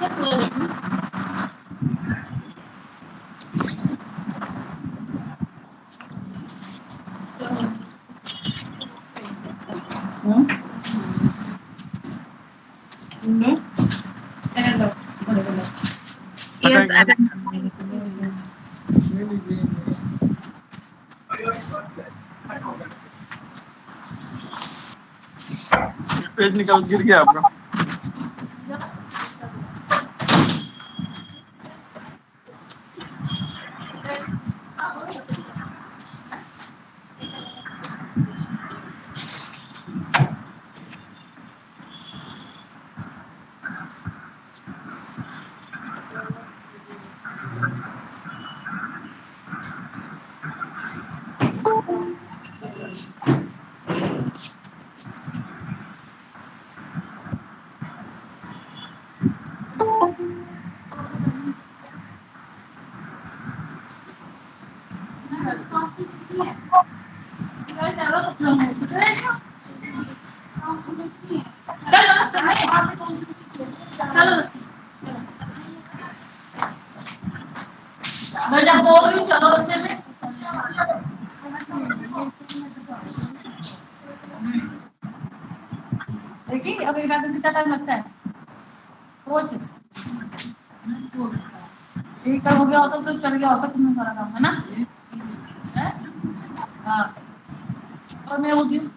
Yes, page निकल गिर गया आपका। देखिए अब एक बार कितना टाइम लगता है सोच एक का हो गया होता तो चढ़ गया होता तुम्हें सारा काम है ना हाँ और मैं होती हूँ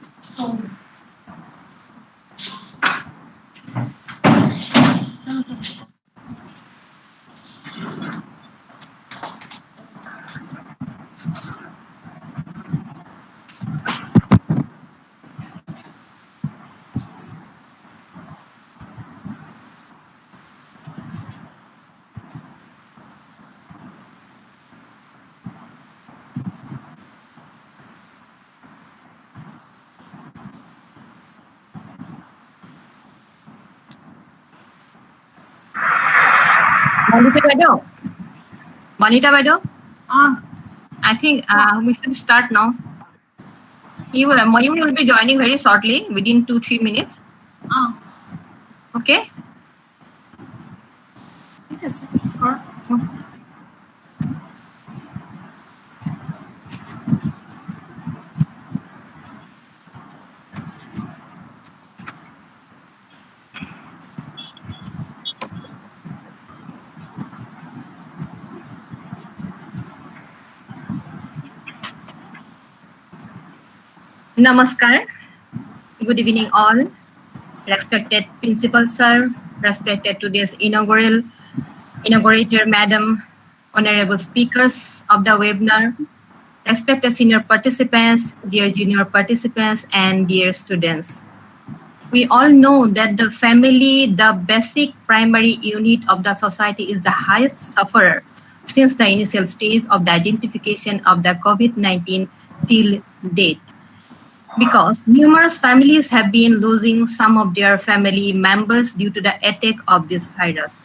Manita Baido, I think we should start now. Mayur will be joining very shortly, within 2-3 minutes. Okay? Yes. Namaskar. Good evening all. Respected Principal Sir, respected today's inaugurator Madam, honorable speakers of the webinar, respected senior participants, dear junior participants, and dear students. We all know that the family, the basic primary unit of the society, is the highest sufferer since the initial stage of the identification of the COVID-19 till date. Because numerous families have been losing some of their family members due to the attack of this virus.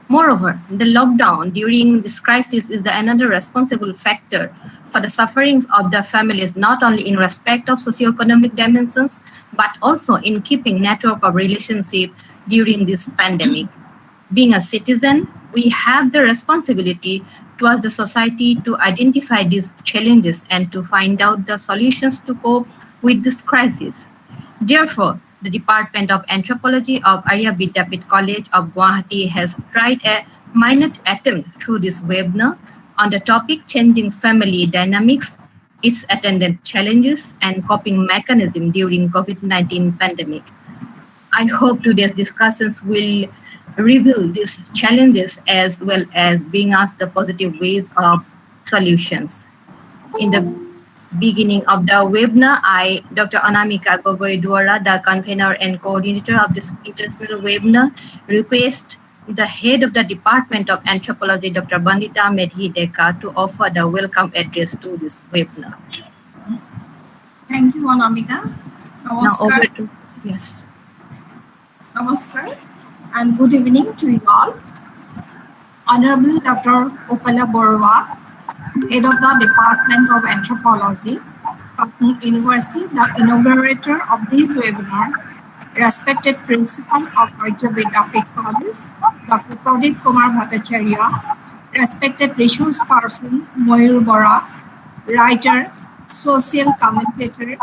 Moreover, the lockdown during this crisis is another responsible factor for the sufferings of the families, not only in respect of socioeconomic dimensions, but also in keeping network of relationship during this pandemic. Being a citizen, we have the responsibility towards the society to identify these challenges and to find out the solutions to cope with this crisis. Therefore, the Department of Anthropology of Arya Dept College of Guwahati has tried a minute attempt through this webinar on the topic Changing Family Dynamics, its attendant challenges, and coping mechanism during COVID-19 pandemic. I hope today's discussions will reveal these challenges as well as bring us the positive ways of solutions. In the beginning of the webinar, I, Dr. Anamika Gogoi Duara, the convener and coordinator of this international webinar, request the head of the Department of Anthropology, Dr. Bandita Medhi Deka, to offer the welcome address to this webinar. Thank you, Anamika. Now over to, yes. Namaskar and good evening to you all. Honorable Dr. Upala Borwa, Head of the Department of Anthropology, Patna University, the inaugurator of this webinar, respected Principal of Dept College, Dr. Pradip Kumar Bhattacharya, respected resource person Mayur Bora, writer, social commentator,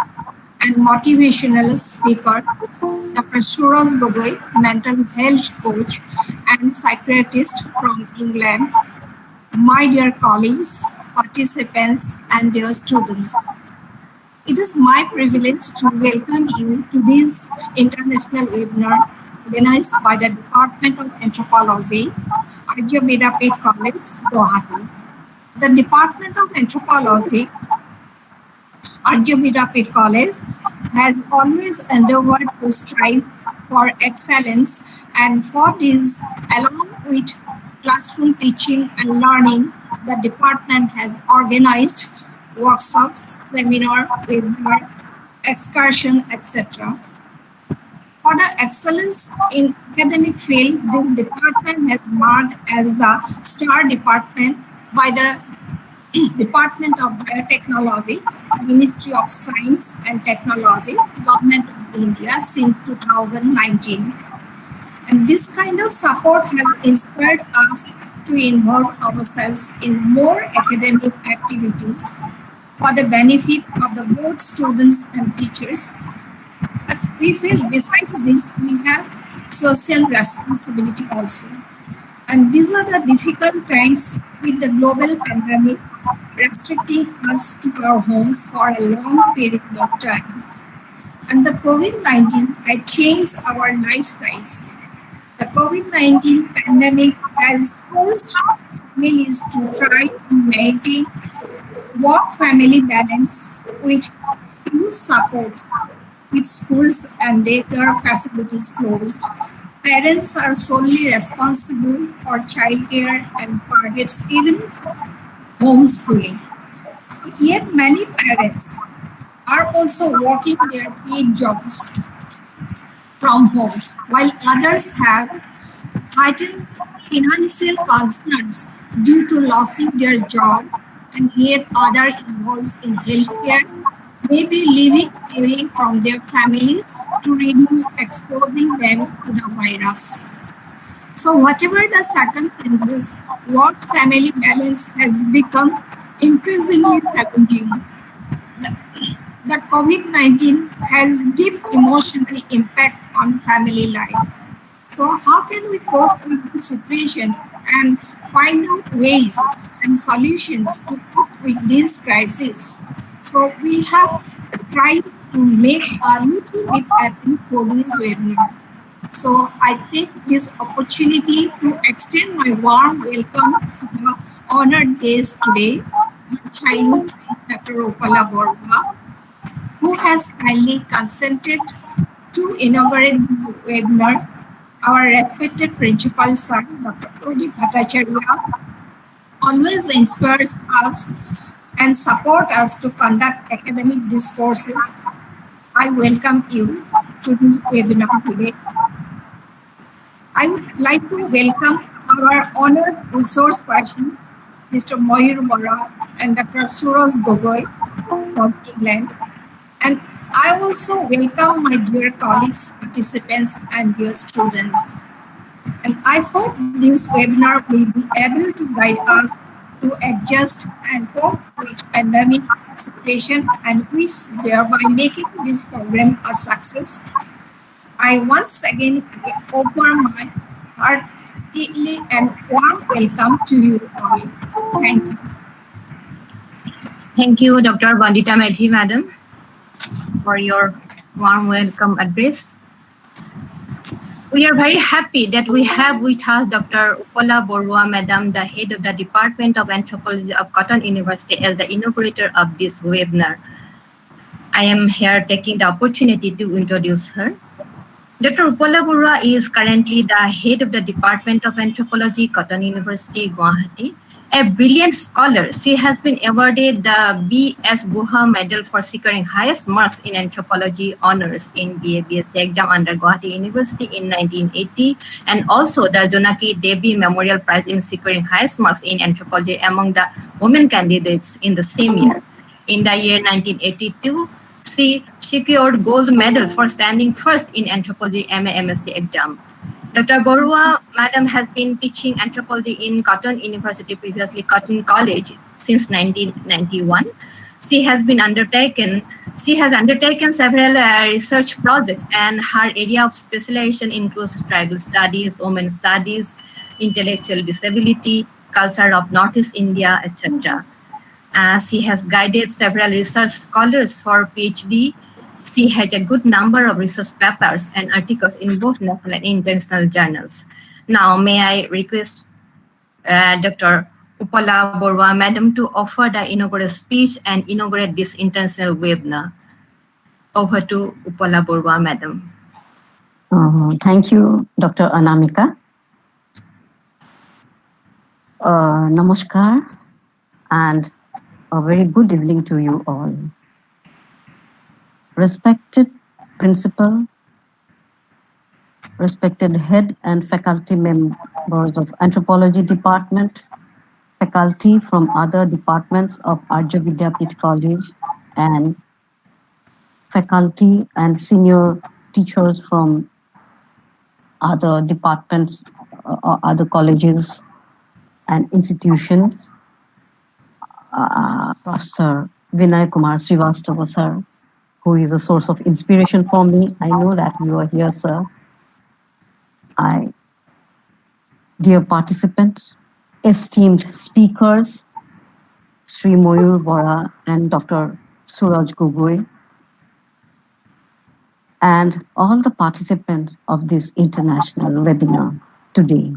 and motivational speaker, Dr. Suras Goku, mental health coach and psychiatrist from England, my dear colleagues, participants, and dear students. It is my privilege to welcome you to this international webinar organized by the Department of Anthropology, Dept College, Guwahati. The Department of Anthropology, Dept College, has always endeavored to strive for excellence, and for this, along with classroom teaching and learning, the department has organized workshops, seminar, webinar, excursion, etc. For the excellence in academic field, this department has marked as the star department by the Department of Biotechnology, Ministry of Science and Technology, Government of India since 2019. And this kind of support has inspired us to involve ourselves in more academic activities for the benefit of the both students and teachers. But we feel besides this, we have social responsibility also. And these are the difficult times with the global pandemic restricting us to our homes for a long period of time. And the COVID-19 had changed our lifestyles. The COVID-19 pandemic has forced families to try to maintain work-family balance with huge support, with schools and daycare facilities closed. Parents are solely responsible for childcare and perhaps even homeschooling. So yet many parents are also working their paid jobs from homes, while others have heightened financial concerns due to losing their job, and yet others involved in healthcare may be living away from their families to reduce exposing them to the virus. So whatever the circumstances, work-family balance has become increasingly challenging. The COVID-19 has deep emotional impact on family life. So how can we cope with the situation and find out ways and solutions to cope with this crisis? So we have tried to make a little bit happen for this webinar. So I take this opportunity to extend my warm welcome to the honored guest today, my childhood friend, Dr. Upala Borwa, who has kindly consented to inaugurate this webinar. Our respected principal, sir, Dr. Pradip Bhattacharya, always inspires us and support us to conduct academic discourses. I welcome you to this webinar today. I would like to welcome our honored resource person, Mr. Mayur Bora and Dr. Suras Goku from England. And I also welcome my dear colleagues, participants, and dear students. And I hope this webinar will be able to guide us to adjust and cope with pandemic situation, and which thereby making this program a success. I once again offer my heartily and warm welcome to you all. Thank you. Thank you, Dr. Vandita Medhi, Madam, for your warm welcome address. We are very happy that we have with us Dr. Upala Borwa, Madam, the head of the Department of Anthropology of Cotton University, as the inaugurator of this webinar. I am here taking the opportunity to introduce her. Dr. Upala Borwa is currently the head of the Department of Anthropology, Cotton University, Guwahati. A brilliant scholar, she has been awarded the B.S. Guha Medal for securing highest marks in anthropology honors in BA/BSc exam under Guwahati University in 1980, and also the Jonaki Devi Memorial Prize in securing highest marks in anthropology among the women candidates in the same year. In the year 1982, she secured gold medal for standing first in anthropology MA/MSc exam. Dr. Borua, Madam, has been teaching anthropology in Cotton University, previously Cotton College, since 1991. She has undertaken several research projects, and her area of specialization includes tribal studies, women studies, intellectual disability, culture of Northeast India, etc. She has guided several research scholars for PhD. She has a good number of research papers and articles in both national and international journals. Now, may I request Dr. Upala Borua, Madam, to offer the inaugural speech and inaugurate this international webinar. Over to Upala Borua, Madam. Thank you, Dr. Anamika. Namaskar, and a very good evening to you all. Respected principal, respected head and faculty members of Anthropology Department, faculty from other departments of Arya Vidyapith College, and faculty and senior teachers from other departments or other colleges and institutions. Professor Vinay Kumar Srivastava, sir, who is a source of inspiration for me. I know that you are here, sir. Dear participants, esteemed speakers, Sri Moyur Bora and Dr. Suras Goku, and all the participants of this international webinar today.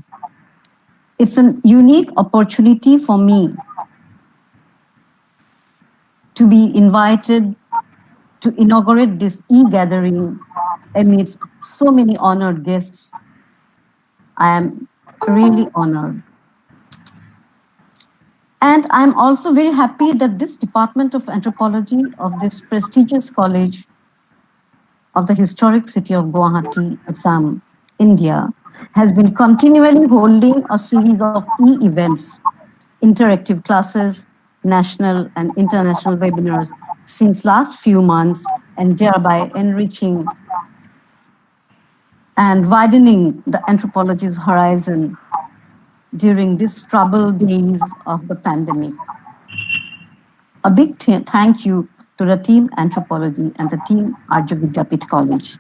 It's a unique opportunity for me to be invited to inaugurate this e-gathering amidst so many honored guests. I am really honored. And I'm also very happy that this Department of Anthropology of this prestigious college of the historic city of Guwahati, Assam, India, has been continually holding a series of e-events, interactive classes, national and international webinars since last few months, and thereby enriching and widening the anthropology's horizon during these troubled days of the pandemic. A big thank you to the team Anthropology and the team Arya Vidyapith College.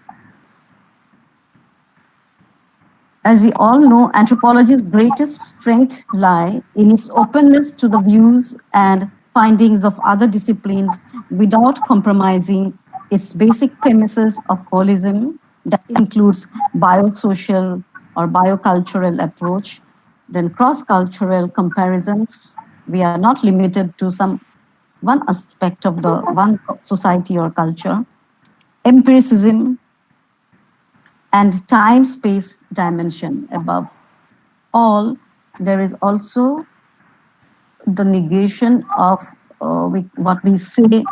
As we all know, anthropology's greatest strength lie in its openness to the views and findings of other disciplines without compromising its basic premises of holism that includes biosocial or biocultural approach, then cross-cultural comparisons. We are not limited to one aspect of the one society or culture, empiricism, and time-space dimension. Above all, there is also the negation of what we say,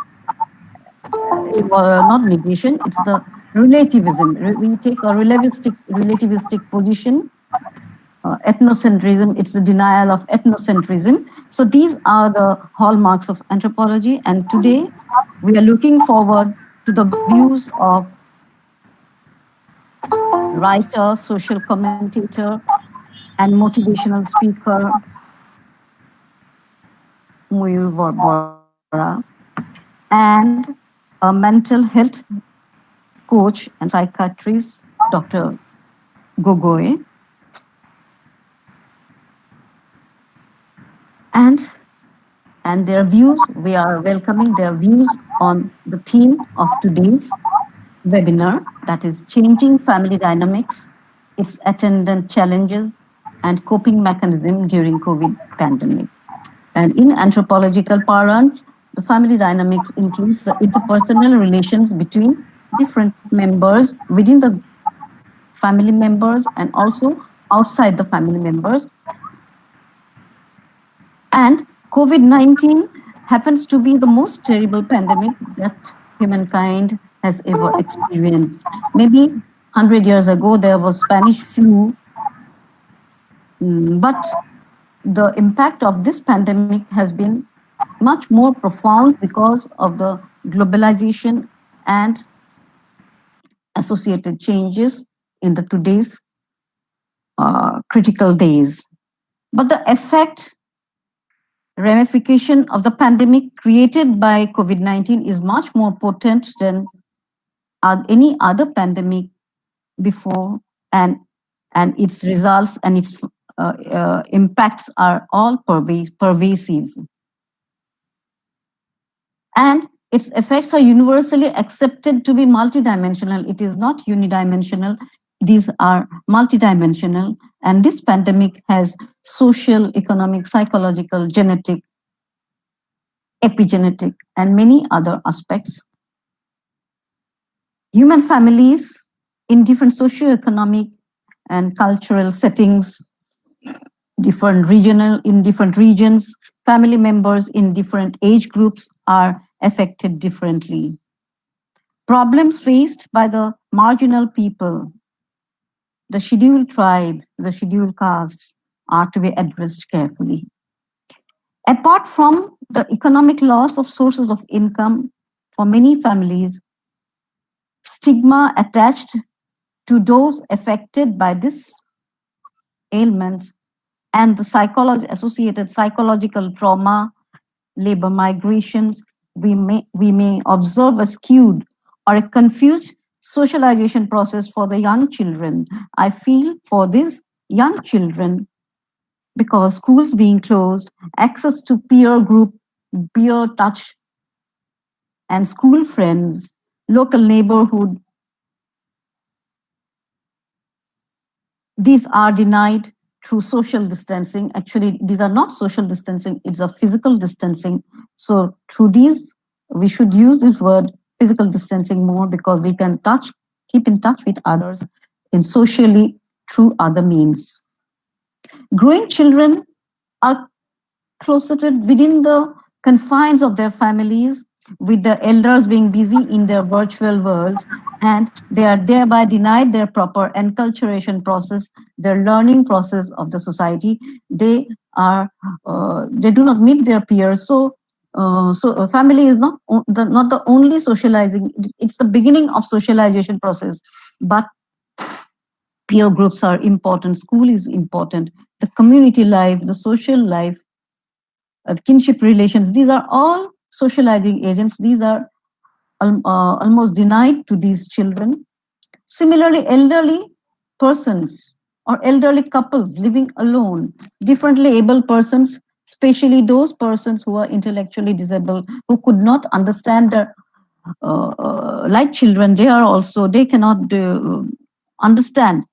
not negation, it's the relativism. We take a relativistic position. Ethnocentrism, it's the denial of ethnocentrism. So these are the hallmarks of anthropology, and today we are looking forward to the views of writer, social commentator, and motivational speaker, Moyur Bora, and a mental health coach and psychiatrist, Dr. Gogoe, and their views. We are welcoming their views on the theme of today's webinar, that is changing family dynamics, its attendant challenges, and coping mechanism during COVID pandemic. And in anthropological parlance, the family dynamics includes the interpersonal relations between different members within the family members and also outside the family members. And COVID-19 happens to be the most terrible pandemic that humankind has ever experienced. Maybe 100 years ago, there was Spanish flu, but the impact of this pandemic has been much more profound because of the globalization and associated changes in the today's critical days. But the ramification of the pandemic created by COVID-19 is much more potent than any other pandemic before, and its results and its impacts are all pervasive. And its effects are universally accepted to be multidimensional. It is not unidimensional. These are multidimensional. And this pandemic has social, economic, psychological, genetic, epigenetic, and many other aspects. Human families in different socioeconomic and cultural settings, in different regions, family members in different age groups are affected differently. Problems faced by the marginal people, the scheduled tribe, the scheduled castes are to be addressed carefully. Apart from the economic loss of sources of income for many families, stigma attached to those affected by this ailment and the associated psychological trauma, labor migrations, we may observe a skewed or a confused socialization process for the young children. I feel for these young children, because schools being closed, access to peer group, peer touch, and school friends, local neighborhood, these are denied through social distancing. Actually, these are not social distancing, it's a physical distancing. So through these, we should use this word physical distancing more, because we can keep in touch with others in socially through other means. Growing children are closeted within the confines of their families, with the elders being busy in their virtual worlds, and they are thereby denied their proper enculturation process, their learning process of the society. They do not meet their peers. So a family is not the only socializing, it's the beginning of socialization process, but peer groups are important, school is important, the community life, the social life, kinship relations, these are all socializing agents. These are almost denied to these children. Similarly, elderly persons or elderly couples living alone, differently able persons, especially those persons who are intellectually disabled, who could not understand their, like children, they cannot understand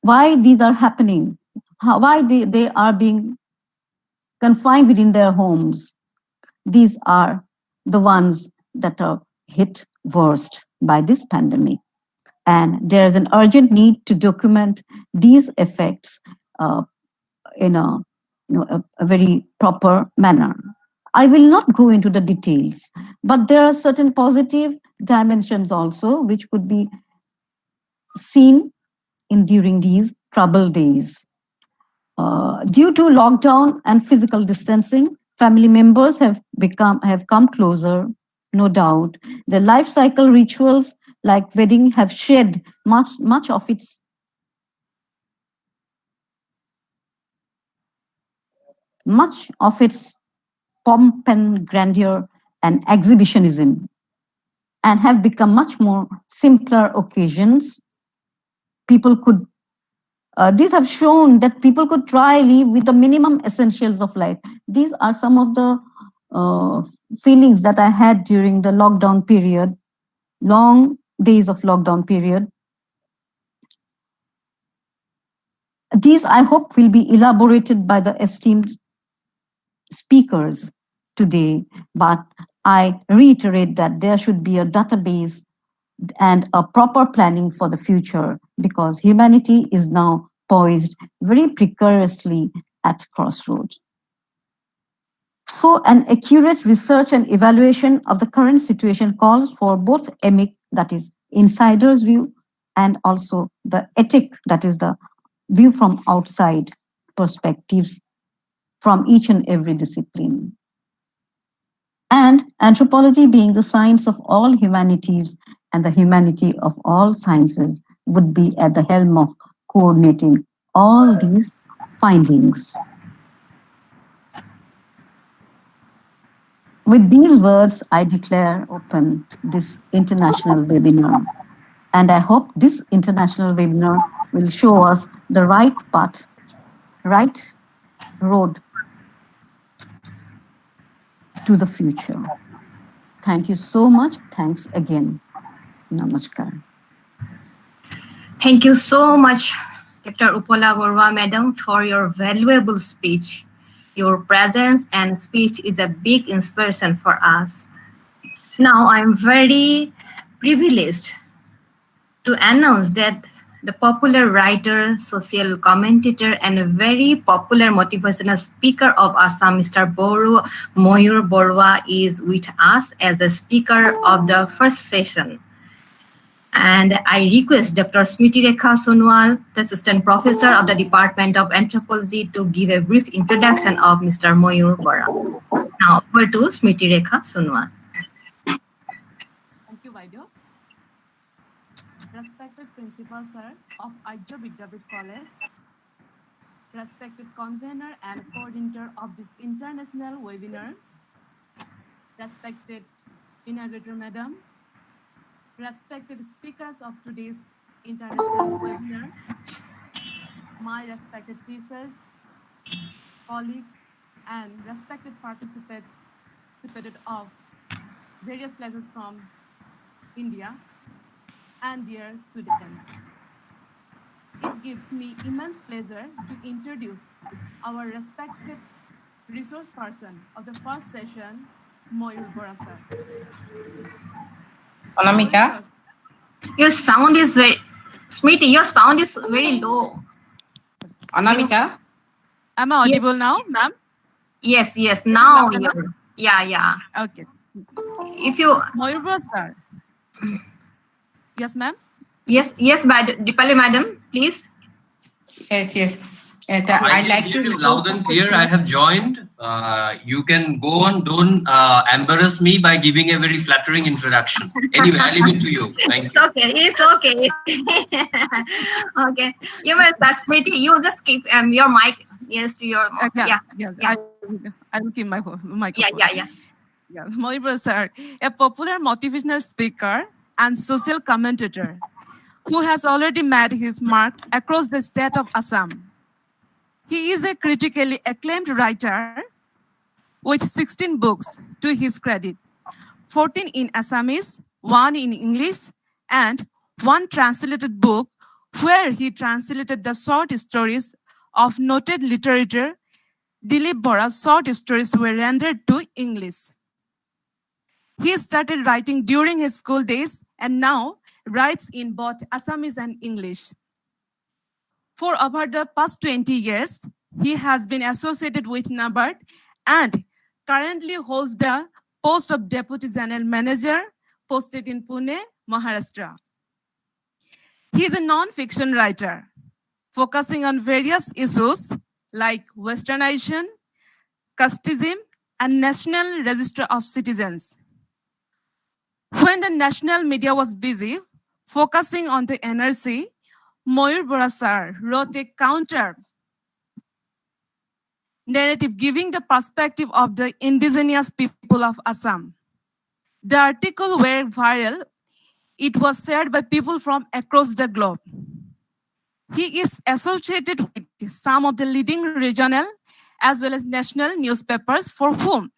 why these are happening, why they are being confined within their homes. These are the ones that are hit worst by this pandemic. And there is an urgent need to document these effects in a very proper manner. I will not go into the details, but there are certain positive dimensions also which could be seen during these troubled days. Due to lockdown and physical distancing, family members have come closer, no doubt. The life cycle rituals like wedding have shed much of its pomp and grandeur and exhibitionism, and have become much more simpler occasions. These have shown that people could try live with the minimum essentials of life. These are some of the feelings that I had during the lockdown period, long days of lockdown period. These, I hope, will be elaborated by the esteemed speakers today, but I reiterate that there should be a database and a proper planning for the future, because humanity is now poised very precariously at crossroads. So an accurate research and evaluation of the current situation calls for both emic, that is insider's view, and also the ethic, that is the view from outside perspectives from each and every discipline. And anthropology being the science of all humanities and the humanity of all sciences, would be at the helm of coordinating all these findings. With these words, I declare open this international webinar. And I hope this international webinar will show us the right path, right road to the future. Thank you so much. Thanks again. Namaskar. Thank you so much, Dr. Upala Borwa, Madam, for your valuable speech. Your presence and speech is a big inspiration for us. Now, I'm very privileged to announce that the popular writer, social commentator, and a very popular motivational speaker of Assam, Mr. Mayur Borwa, is with us as a speaker of the first session. And I request Dr. Smriti Rekha Sonwal, the Assistant Professor of the Department of Anthropology, to give a brief introduction of Mr. Mayur Borwa. Now, over to Smriti Rekha Sonwal. Thank you, Vaidio. Respected Principal Sir of Arjya Vidyapit College, respected convener and coordinator of this international webinar, respected inaugurator Madam, respected speakers of today's international webinar, my respected teachers, colleagues, and respected participants of various places from India, and dear students. It gives me immense pleasure to introduce our respected resource person of the first session, Mayur Borwa sir. Anamika? Your sound is very, Smriti, your sound is very low. Anamika? Am I audible now, ma'am? Yes, now you're, yeah. Okay. If you, Mayur Borwa sir. Yes, ma'am? yes, Dipali Madam, please. Yes. I'd like to loud and clear. I have joined. You can go on. Don't embarrass me by giving a very flattering introduction. Anyway, I leave it to you. Thank you. It's okay. Okay. You may start, Smriti. You just keep your mic nearest to your mouth. Yeah. Yeah. I will keep my microphone. Yeah. Mayur Borwa sir, a popular motivational speaker and social commentator who has already made his mark across the state of Assam. He is a critically acclaimed writer with 16 books to his credit, 14 in Assamese, 1 in English, and 1 translated book where he translated the short stories of noted literature. Dilip Bora's short stories were rendered to English. He started writing during his school days and now writes in both Assamese and English. For over the past 20 years, he has been associated with NABARD and currently holds the post of Deputy General Manager posted in Pune, Maharashtra. He is a non-fiction writer, focusing on various issues like westernization, casteism, and National Register of Citizens. When the national media was busy focusing on the NRC, Mayur Borwa sir wrote a counter narrative giving the perspective of the indigenous people of Assam. The article went viral. It was shared by people from across the globe. He is associated with some of the leading regional as well as national newspapers for whom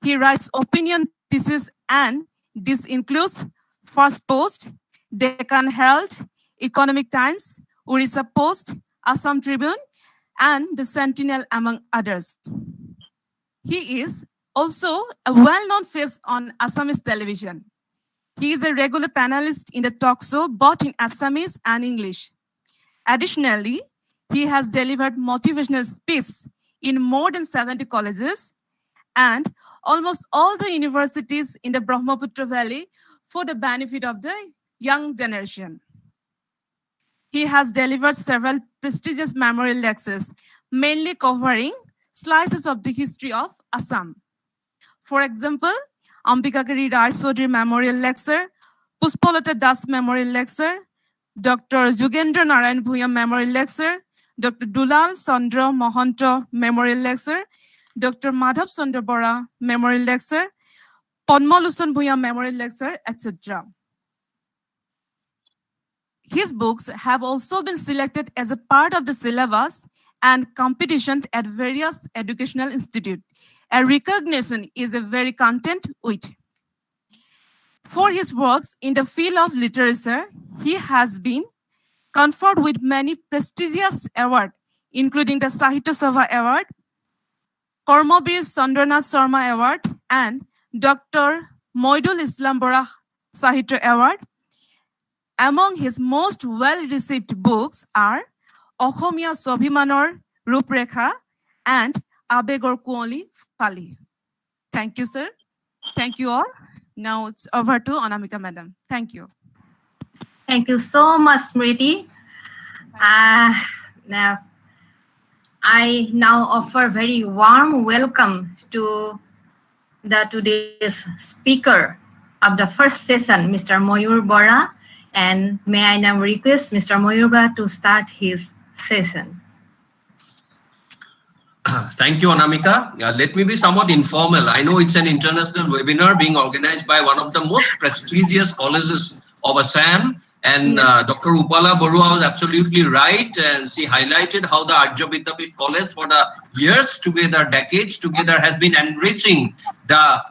he writes opinion pieces, and this includes First Post, Deccan Herald, Economic Times, Orissa Post, Assam Tribune, and the Sentinel, among others. He is also a well-known face on Assamese television. He is a regular panelist in the talk show both in Assamese and English. Additionally, he has delivered motivational speeches in more than 70 colleges and almost all the universities in the Brahmaputra Valley for the benefit of the young generation. He has delivered several prestigious memorial lectures, mainly covering slices of the history of Assam. For example, Ambikakari Rai Chaudhary Memorial Lecture, Puspalata Das Memorial Lecture, Dr. Jugendra Narayan Bhuya Memorial Lecture, Dr. Dulal Chandra Mohanto Memorial Lecture, Dr. Madhav Chandra Bora Memorial Lecture, Padmalusan Bhuya Memorial Lecture, etc. His books have also been selected as a part of the syllabus and competition at various educational institutes. A recognition is a very content with. For his works in the field of literature, he has been conferred with many prestigious awards, including the Sahitya Sabha Award, Karmabir Chandranath Sharma Award, and Dr. Moidul Islam Bora Sahitya Award. Among his most well-received books are Okhomia Swabhimanor Ruprekha and Abegor Kuoli Fali. Thank you, sir. Thank you all. Now it's over to Anamika Madam. Thank you. Thank you so much, Smriti. Now, I now offer very warm welcome to today's speaker of the first session, Mr. Moyur Bora. And may I now request Mr. Moyur Bora to start his session. Thank you, Anamika. Let me be somewhat informal. I know it's an international webinar being organized by one of the most prestigious colleges of Assam. And Dr. Upala Barua was absolutely right. And she highlighted how the Arya Vidyapith College for the years together, decades together, has been enriching the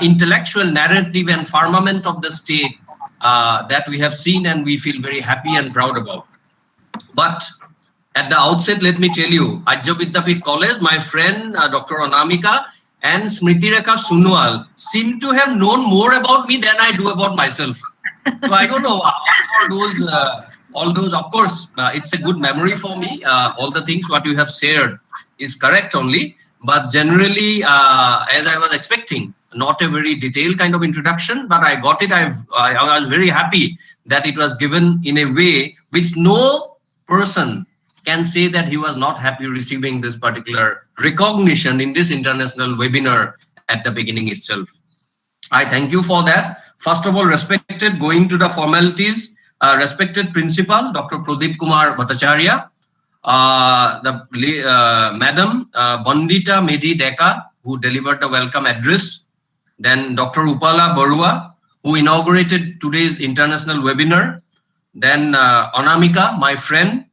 intellectual narrative and firmament of the state that we have seen and we feel very happy and proud about. But at the outset, let me tell you, Arya Vidyapith College, my friend Dr. Anamika and Smriti Rekha Sunwal seem to have known more about me than I do about myself. So I don't know all those. Of course, it's a good memory for me. All the things what you have shared is correct only, but generally, as I was expecting, not a very detailed kind of introduction, but I got it. I was very happy that it was given in a way which no person can say that he was not happy receiving this particular recognition in this international webinar at the beginning itself. I thank you for that. First of all, respected, going to the formalities, respected principal, Dr. Pradeep Kumar Bhattacharya, Madam Bandita Medi Deka, who delivered the welcome address, then Dr. Upala Barua, who inaugurated today's international webinar, then Anamika, my friend.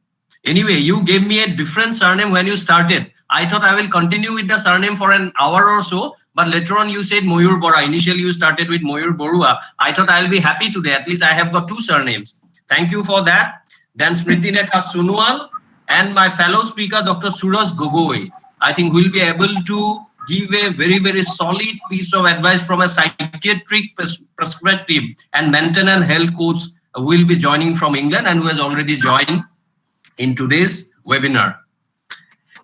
Anyway, you gave me a different surname when you started. I thought I will continue with the surname for an hour or so, but later on you said Moyur Bora. Initially you started with Moyur Borua. I thought I'll be happy today. At least I have got two surnames. Thank you for that. Then Smriti Rekha Sunwal and my fellow speaker, Dr. Suras Goku. I think we'll be able to give a very, very solid piece of advice from a psychiatric perspective, and mental and health coach will be joining from England and who has already joined in today's webinar.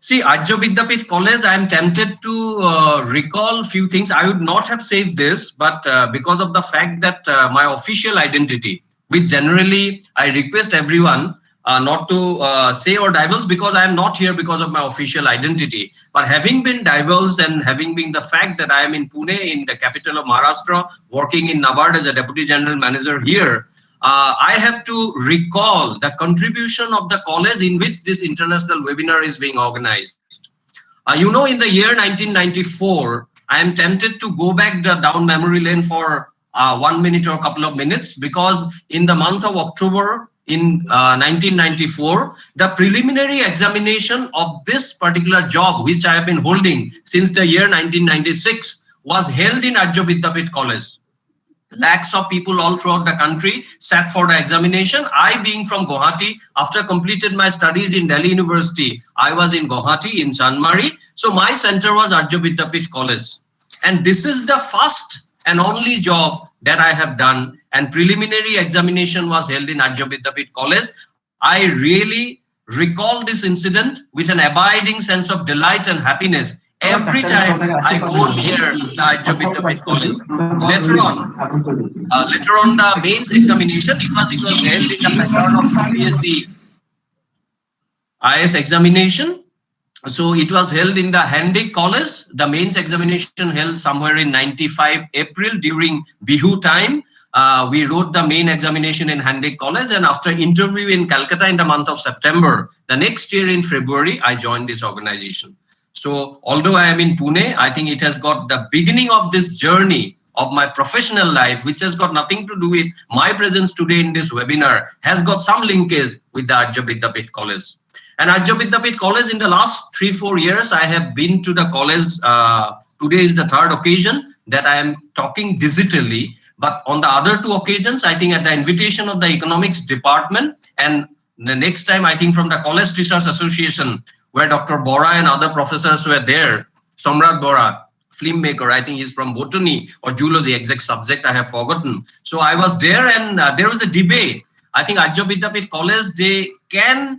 See, Arya Vidyapith College, I am tempted to recall few things. I would not have said this, but because of the fact that my official identity, which generally I request everyone not to say or divulge, because I am not here because of my official identity. But having been divulged and having been the fact that I am in Pune, in the capital of Maharashtra, working in NABARD as a Deputy General Manager here, I have to recall the contribution of the college in which this international webinar is being organized. You know, in the year 1994, I am tempted to go back down memory lane for 1 minute or a couple of minutes, because in the month of October in 1994, the preliminary examination of this particular job, which I have been holding since the year 1996, was held in Arya Vidyapith College. Lakhs of people all throughout the country sat for the examination. I, being from Guwahati, after completed my studies in Delhi University, I was in Guwahati, in Chanmari. So my center was Arya Vidyapith College. And this is the first and only job that I have done. And preliminary examination was held in Arya Vidyapith College. I really recall this incident with an abiding sense of delight and happiness every time I go near the Arya Vidyapith College. Later on the mains examination, it was held in the pattern of BSc IS examination. So it was held in the Handik College. The mains examination held somewhere in 95 April during Bihu time. we wrote the main examination in Handicap College, and after interview in Calcutta in the month of September, the next year in February, I joined this organization. So although I am in Pune, I think it has got the beginning of this journey of my professional life, which has got nothing to do with my presence today in this webinar, has got some linkage with the Dept College. And Dept College, in the last 3-4 years, I have been to the college. Today is the third occasion that I am talking digitally. But on the other 2 occasions, I think at the invitation of the economics department, and the next time, I think from the College Teachers Association, where Dr. Bora and other professors were there, Samrat Bora, filmmaker, I think he's from botany or zoology, exact subject I have forgotten. So I was there, and there was a debate. I think Dept College, they can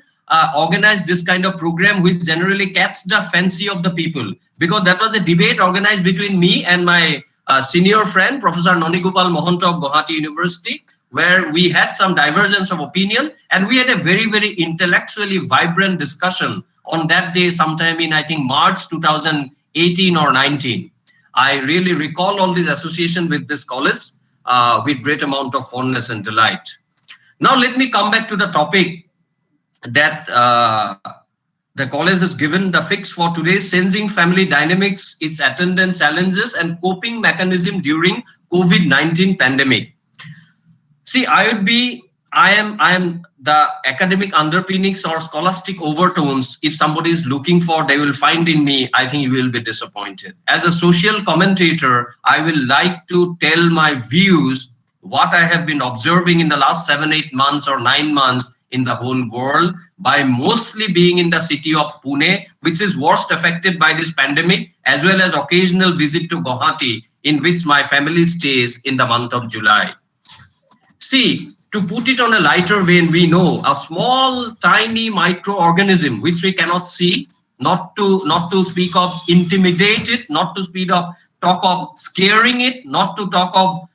organize this kind of program which generally catch the fancy of the people, because that was a debate organized between me and my senior friend, Professor Nonigopal Mohanto of Guwahati University, where we had some divergence of opinion, and we had a very, very intellectually vibrant discussion on that day, sometime in, I think, March 2018 or 19. I really recall all this association with this college with great amount of fondness and delight. Now, let me come back to the topic that the college has given the fix for today: sensing family dynamics, its attendant challenges, and coping mechanism during COVID-19 pandemic. See, I am the academic underpinnings or scholastic overtones. If somebody is looking for, they will find in me. I think you will be disappointed. As a social commentator, I will like to tell my views, what I have been observing in the last 7-8 months or 9 months in the whole world, by mostly being in the city of Pune, which is worst affected by this pandemic, as well as occasional visit to Guwahati, in which my family stays in the month of July. See, to put it on a lighter vein, we know a small, tiny microorganism which we cannot see, not to speak of intimidate it, not to talk of scaring it, not to talk of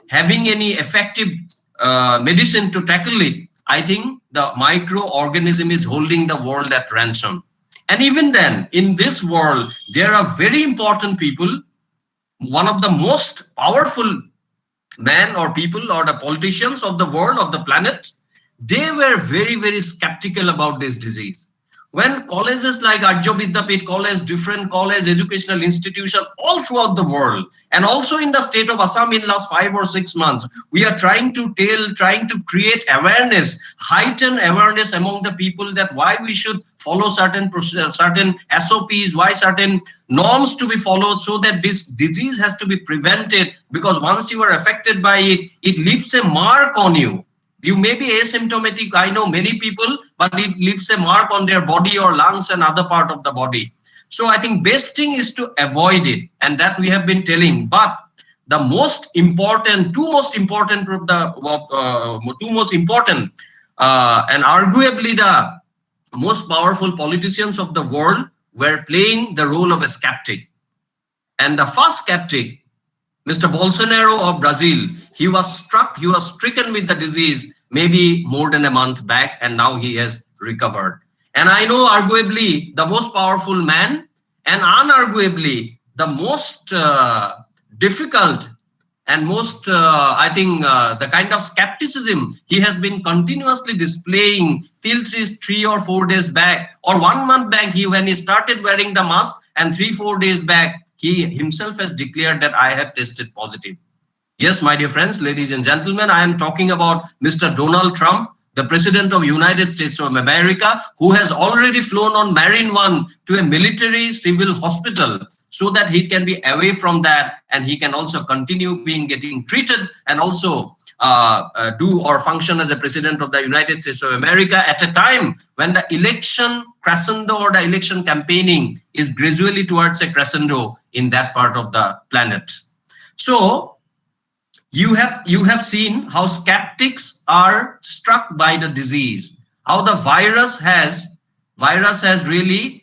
having any effective medicine to tackle it. I think the microorganism is holding the world at ransom. And even then, in this world, there are very important people. One of the most powerful men or people or the politicians of the world, of the planet, they were very, very skeptical about this disease. When colleges like Dept College, different college, educational institution all throughout the world, and also in the state of Assam in last 5 or 6 months, we are trying to create awareness, heighten awareness among the people that why we should follow certain SOPs, why certain norms to be followed, so that this disease has to be prevented, because once you are affected by it, it leaves a mark on you. You may be asymptomatic, I know many people, but it leaves a mark on their body or lungs and other part of the body. So I think best thing is to avoid it, and that we have been telling. But the two most important, and arguably the most powerful politicians of the world were playing the role of a skeptic. And the first skeptic, Mr. Bolsonaro of Brazil, he was stricken with the disease maybe more than a month back, and now he has recovered. And I know arguably the most powerful man, and unarguably the most difficult and most, the kind of skepticism he has been continuously displaying till 3 or 4 days back, or 1 month back, when he started wearing the mask, and 3-4 days back, he himself has declared that I have tested positive. Yes, my dear friends, ladies and gentlemen, I am talking about Mr. Donald Trump, the President of United States of America, who has already flown on Marine One to a military civil hospital so that he can be away from that, and he can also continue getting treated and also do or function as a President of the United States of America at a time when the election crescendo or the election campaigning is gradually towards a crescendo in that part of the planet. So you have seen how skeptics are struck by the disease, how the virus has really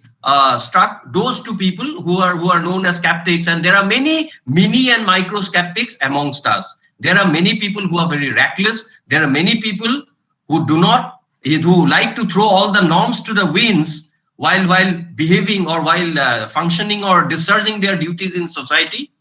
struck those two people who are known as skeptics. And there are many mini and micro skeptics amongst us. There are many people who are very reckless. There are many people who like to throw all the norms to the winds while behaving or while functioning or discharging their duties in society.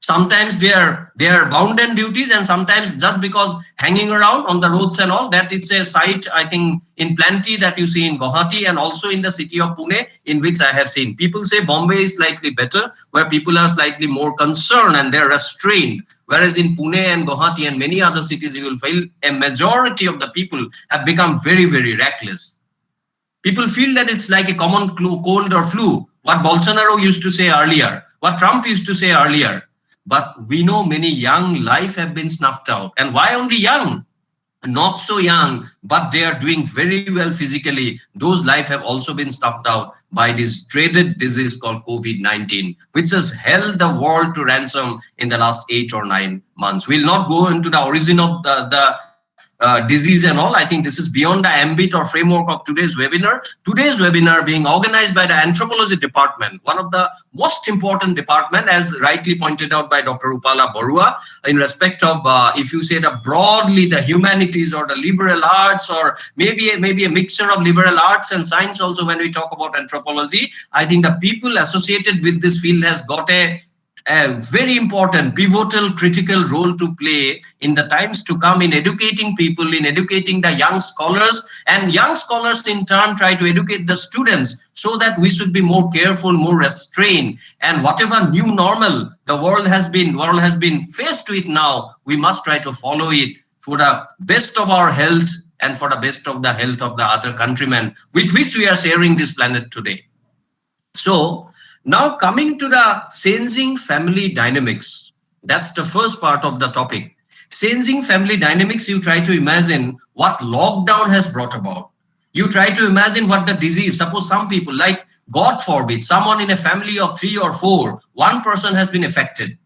Sometimes they are bound in duties, and sometimes just because hanging around on the roads and all that. It's a sight, I think, in plenty that you see in Guwahati and also in the city of Pune, in which I have seen. People say Bombay is slightly better, where people are slightly more concerned and they're restrained. Whereas in Pune and Guwahati and many other cities, you will feel a majority of the people have become very, very reckless. People feel that it's like a common cold or flu, what Bolsonaro used to say earlier, what Trump used to say earlier. But we know many young life have been snuffed out. And why only young? Not so young, but they are doing very well physically. Those life have also been snuffed out by this dreaded disease called COVID-19, which has held the world to ransom in the last 8 or 9 months. We'll not go into the origin of the disease and all. I think this is beyond the ambit or framework of today's webinar. Today's webinar being organized by the Anthropology department, one of the most important department, as rightly pointed out by Dr. Upala Borua, in respect of, if you say that broadly the humanities or the liberal arts, or maybe a mixture of liberal arts and science also when we talk about anthropology. I think the people associated with this field has got a very important, pivotal, critical role to play in the times to come in educating people, in educating the young scholars, and young scholars in turn try to educate the students so that we should be more careful, more restrained, and whatever new normal the world has been faced with now, we must try to follow it for the best of our health and for the best of the health of the other countrymen with which we are sharing this planet today. So, now coming to the changing family dynamics, that's the first part of the topic. Changing family dynamics, you try to imagine what lockdown has brought about. You try to imagine what the disease, suppose some people, like God forbid, someone in a family of 3 or 4, one person has been affected.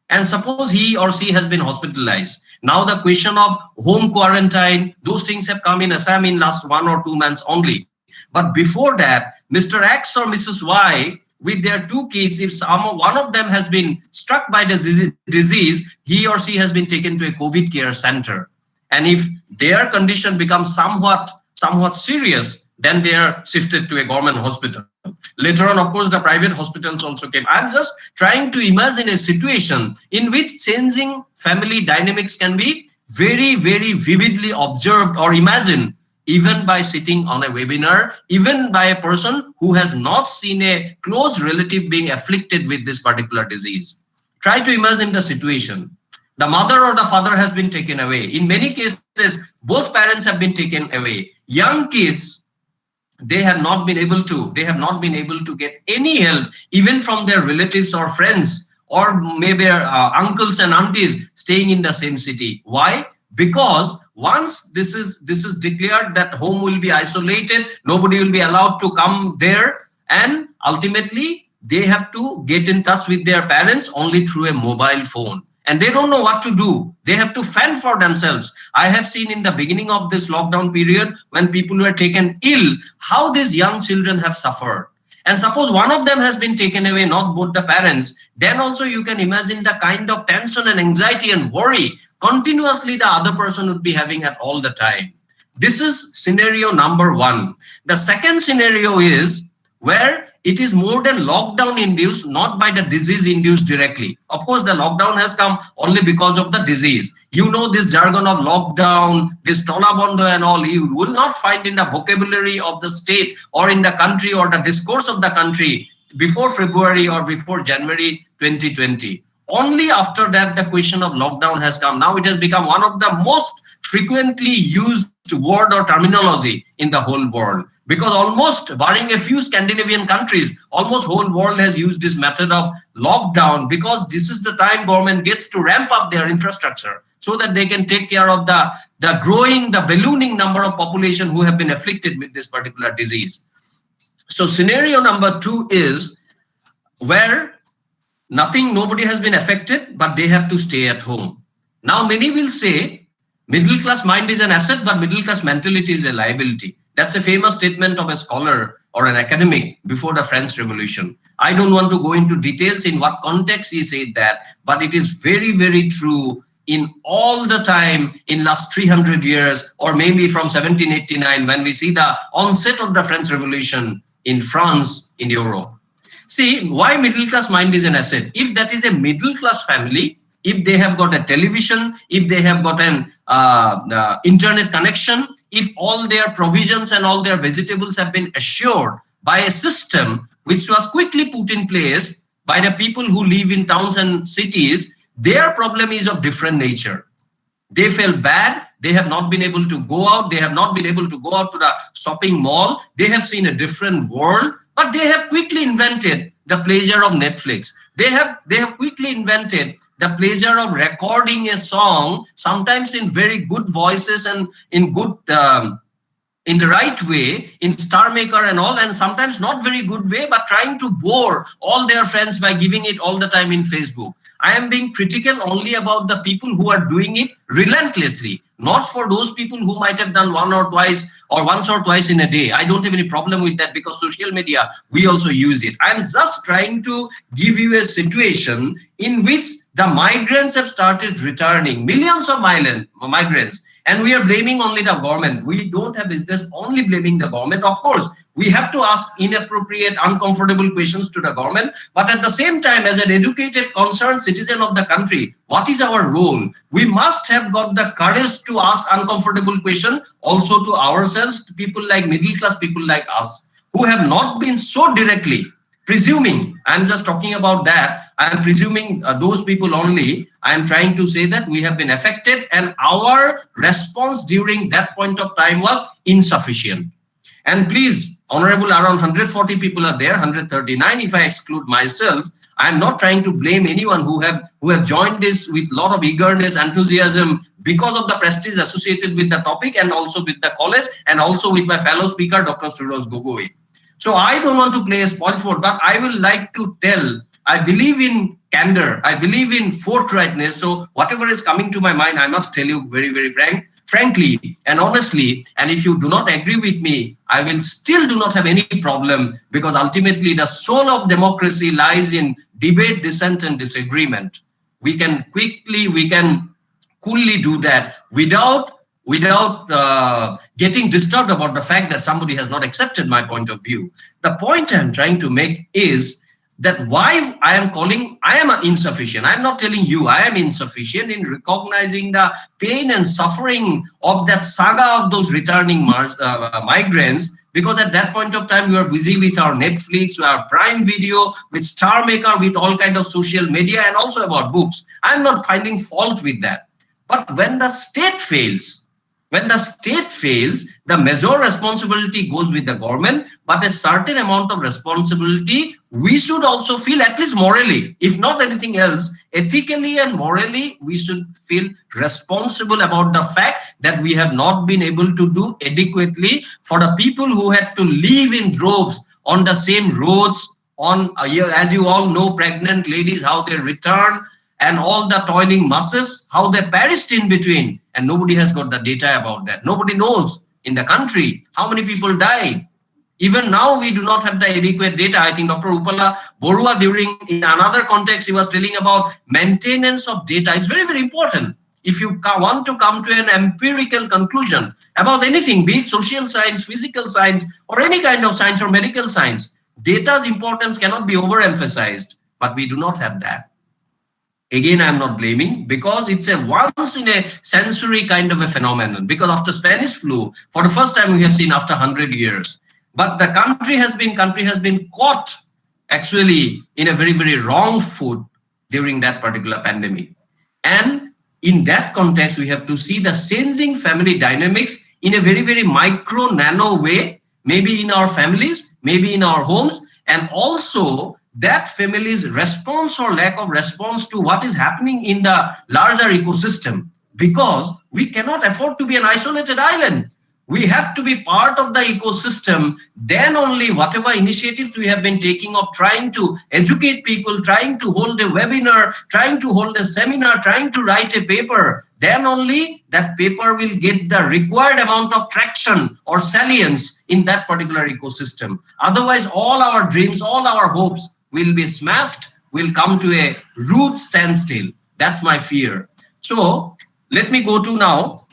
And suppose he or she has been hospitalized. Now the question of home quarantine, those things have come in Assam in last 1 or 2 months only. But before that, Mr. X or Mrs. Y, with their 2 kids, if one of them has been struck by the disease, he or she has been taken to a COVID care center. And if their condition becomes somewhat serious, then they are shifted to a government hospital. Later on, of course, the private hospitals also came. I'm just trying to imagine a situation in which changing family dynamics can be very, very vividly observed or imagined, even by sitting on a webinar, even by a person who has not seen a close relative being afflicted with this particular disease. Try to imagine the situation. The mother or the father has been taken away. In many cases, both parents have been taken away. Young kids, they have not been able to get any help, even from their relatives or friends, or maybe uncles and aunties staying in the same city. Why? Because once this is declared that home will be isolated, nobody will be allowed to come there, and ultimately they have to get in touch with their parents only through a mobile phone. And they don't know what to do. They have to fend for themselves. I have seen in the beginning of this lockdown period, when people were taken ill, how these young children have suffered. And suppose one of them has been taken away, not both the parents, then also you can imagine the kind of tension and anxiety and worry continuously the other person would be having at all the time. This is scenario number 1. The second scenario is where it is more than lockdown induced, not by the disease induced directly. Of course, the lockdown has come only because of the disease. You know this jargon of lockdown, this tola bondo and all, you will not find in the vocabulary of the state or in the country or the discourse of the country before February or before January 2020. Only after that, the question of lockdown has come. Now it has become one of the most frequently used word or terminology in the whole world. Because almost, barring a few Scandinavian countries, almost whole world has used this method of lockdown, because this is the time government gets to ramp up their infrastructure so that they can take care of the ballooning number of population who have been afflicted with this particular disease. So scenario number 2 is where nobody has been affected, but they have to stay at home. Now, many will say middle class mind is an asset, but middle class mentality is a liability. That's a famous statement of a scholar or an academic before the French Revolution. I don't want to go into details in what context he said that, but it is very, very true in all the time in last 300 years, or maybe from 1789, when we see the onset of the French Revolution in France, in Europe. See, why middle class mind is an asset? If that is a middle class family, if they have got a television, if they have got an internet connection, if all their provisions and all their vegetables have been assured by a system which was quickly put in place by the people who live in towns and cities, their problem is of different nature. They felt bad. They have not been able to go out. They have not been able to go out to the shopping mall. They have seen a different world, but they have quickly invented the pleasure of Netflix. They have quickly invented the pleasure of recording a song, sometimes in very good voices and in good, in the right way, in Star Maker and all, and sometimes not very good way, but trying to bore all their friends by giving it all the time in Facebook. I am being critical only about the people who are doing it relentlessly, not for those people who might have done once or twice in a day. I don't have any problem with that because social media, we also use it. I'm just trying to give you a situation in which the migrants have started returning, millions of migrants, and we are blaming only the government. We don't have business only blaming the government. Of course, we have to ask inappropriate, uncomfortable questions to the government. But at the same time, as an educated, concerned citizen of the country, what is our role? We must have got the courage to ask uncomfortable questions also to ourselves, to people like middle class people like us, who have not been so directly presuming. I'm just talking about that. I'm presuming those people only. I'm trying to say that we have been affected and our response during that point of time was insufficient. And please, Honorable, around 140 people are there, 139 if I exclude myself. I'm not trying to blame anyone who have joined this with a lot of eagerness, enthusiasm, because of the prestige associated with the topic and also with the college and also with my fellow speaker, Dr. Suras Goku. So I don't want to play a spoilsport, but I will like to tell, I believe in candor, I believe in forthrightness. So whatever is coming to my mind, I must tell you very, very frankly and honestly. And if you do not agree with me, I will still do not have any problem, because ultimately the soul of democracy lies in debate, dissent, and disagreement. We can coolly do that without getting disturbed about the fact that somebody has not accepted my point of view. The point I'm trying to make is that why I am insufficient. I'm not telling you I am insufficient in recognizing the pain and suffering of that saga of those returning migrants, because at that point of time we were busy with our Netflix, our Prime Video, with Star Maker, with all kind of social media, and also about books. I'm not finding fault with that. But when the state fails, the major responsibility goes with the government, but a certain amount of responsibility we should also feel, at least morally, if not anything else, ethically and morally, we should feel responsible about the fact that we have not been able to do adequately for the people who had to live in droves on the same roads, as you all know, pregnant ladies, how they return, and all the toiling masses, how they perished in between. And nobody has got the data about that. Nobody knows in the country how many people died. Even now, we do not have the adequate data. I think Dr. Upala Borua, in another context, he was telling about maintenance of data. It's very, very important. If you want to come to an empirical conclusion about anything, be it social science, physical science, or any kind of science or medical science, data's importance cannot be overemphasized, but we do not have that. Again, I'm not blaming, because it's a once in a century kind of a phenomenon, because after Spanish flu, for the first time we have seen after 100 years. But the country has been caught actually in a very, very wrong foot during that particular pandemic. And in that context, we have to see the changing family dynamics in a very, very micro, nano way, maybe in our families, maybe in our homes, and also that family's response or lack of response to what is happening in the larger ecosystem, because we cannot afford to be an isolated island. We have to be part of the ecosystem. Then only whatever initiatives we have been taking of trying to educate people, trying to hold a webinar, trying to hold a seminar, trying to write a paper, then only that paper will get the required amount of traction or salience in that particular ecosystem. Otherwise, all our dreams, all our hopes will be smashed, will come to a rude standstill. That's my fear. So let me go to now,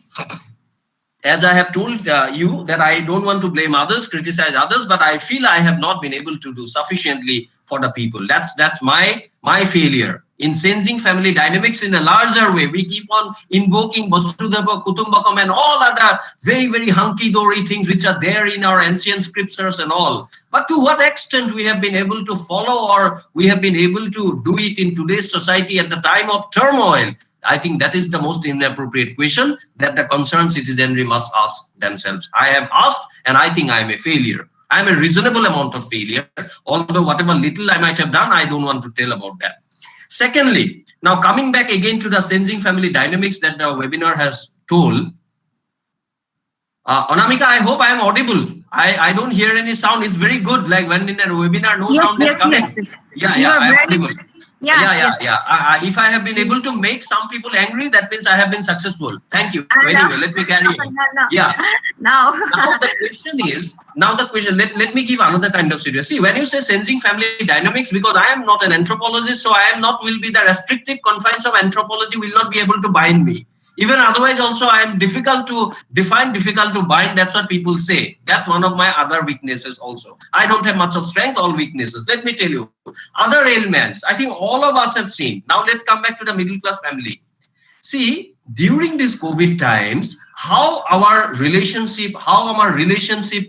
as I have told you that I don't want to blame others, criticize others, but I feel I have not been able to do sufficiently for the people. That's my failure. In sensing family dynamics in a larger way, we keep on invoking Vasudhaiva Kutumbakam and all other very, very hunky-dory things which are there in our ancient scriptures and all. But to what extent we have been able to follow, or we have been able to do it in today's society at the time of turmoil, I think that is the most inappropriate question that the concerned citizenry must ask themselves. I have asked, and I think I am a failure. I am a reasonable amount of failure, although whatever little I might have done, I don't want to tell about that. Secondly, now coming back again to the sensing family dynamics that the webinar has told, Anamika, I hope I am audible. I don't hear any sound. It's very good. Like when in a webinar, no sound is coming. Yes. Yeah, I am audible. Yeah. If I have been able to make some people angry, that means I have been successful. Thank you. Very well. Let me carry on. Yeah. Now the question is, let me give another kind of scenario. See, when you say sensing family dynamics, because I am not an anthropologist, so I am not, will be the restrictive confines of anthropology will not be able to bind me. Even otherwise also I am difficult to define, difficult to bind. That's what people say. That's one of my other weaknesses also. I don't have much of strength, all weaknesses. Let me tell you, other ailments, I think all of us have seen. Now let's come back to the middle class family. See, during these COVID times, how our relationship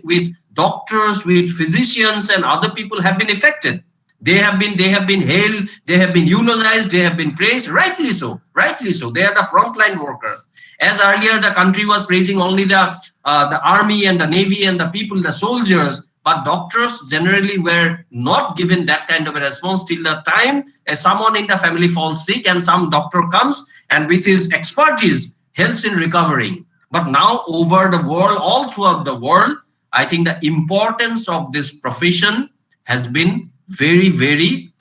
with doctors, with physicians and other people have been affected. They have been hailed, they have been eulogized, they have been praised, rightly so. They are the frontline workers. As earlier, the country was praising only the army and the navy and the people, the soldiers, but doctors generally were not given that kind of a response till the time someone in the family falls sick and some doctor comes and with his expertise helps in recovering. But now over the world, all throughout the world, I think the importance of this profession has been very, very,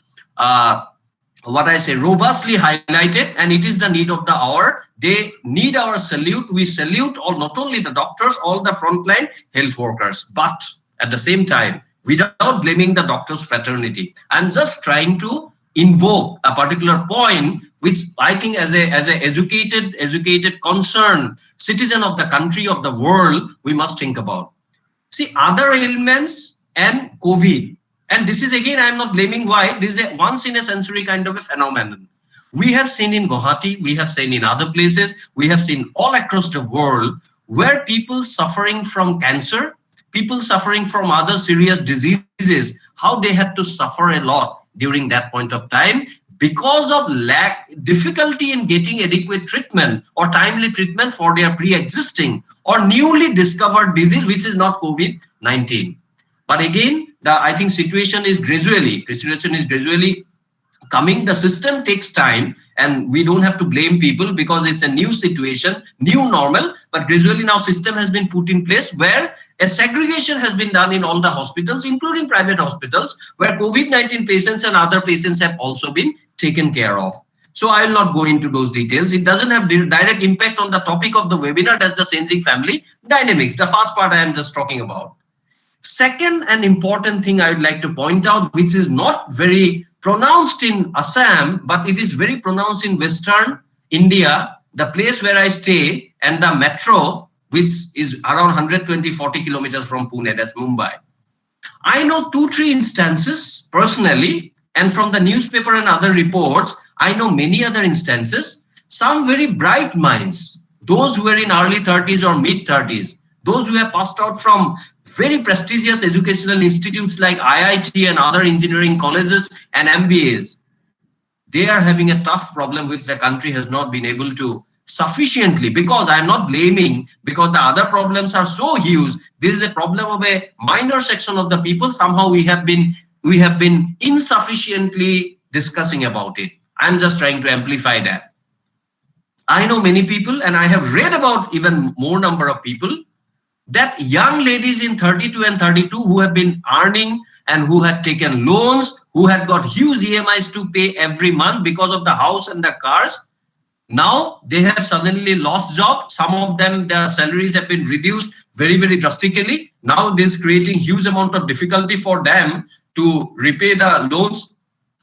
robustly highlighted, and it is the need of the hour. They need our salute. We salute all, not only the doctors, all the frontline health workers, but at the same time, without blaming the doctors' fraternity, I'm just trying to invoke a particular point, which I think as a educated, concerned citizen of the country, of the world, we must think about. See, other ailments and COVID. And this is again, I'm not blaming why. This is a once in a century kind of a phenomenon. We have seen in Guwahati, we have seen in other places, we have seen all across the world where people suffering from cancer, people suffering from other serious diseases, how they had to suffer a lot during that point of time because of difficulty in getting adequate treatment or timely treatment for their pre-existing or newly discovered disease, which is not COVID-19. But again, I think situation is gradually coming. The system takes time and we don't have to blame people because it's a new situation, new normal, but gradually now system has been put in place where a segregation has been done in all the hospitals, including private hospitals, where COVID-19 patients and other patients have also been taken care of. So I will not go into those details. It doesn't have direct impact on the topic of the webinar, that's the sensing family dynamics. The first part I am just talking about. Second and important thing I would like to point out, which is not very pronounced in Assam, but it is very pronounced in Western India, the place where I stay, and the metro, which is around 120-40 kilometers from Pune, that's Mumbai. I know 2-3 instances personally, and from the newspaper and other reports, I know many other instances, some very bright minds, those who are in early 30s or mid 30s, those who have passed out from very prestigious educational institutes like IIT and other engineering colleges and MBAs, they are having a tough problem which the country has not been able to sufficiently, because I'm not blaming, because the other problems are so huge. This is a problem of a minor section of the people. Somehow we have been insufficiently discussing about it. I'm just trying to amplify that. I know many people, and I have read about even more number of people, that young ladies in 32 and 32 who have been earning and who had taken loans, who had got huge EMIs to pay every month because of the house and the cars. Now they have suddenly lost job. Some of them, their salaries have been reduced very, very drastically. Now this is creating huge amount of difficulty for them to repay the loans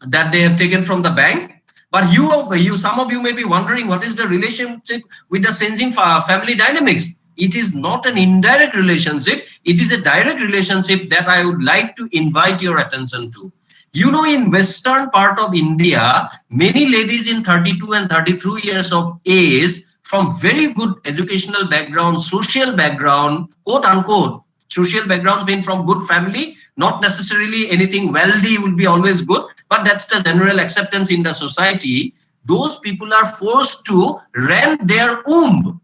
that they have taken from the bank. But some of you may be wondering, what is the relationship with the sensing family dynamics? It is not an indirect relationship. It is a direct relationship that I would like to invite your attention to. You know, in western part of India, many ladies in 32 and 33 years of age from very good educational background, social background, quote unquote, social background being from good family, not necessarily anything wealthy will be always good, but that's the general acceptance in the society. Those people are forced to rent their womb.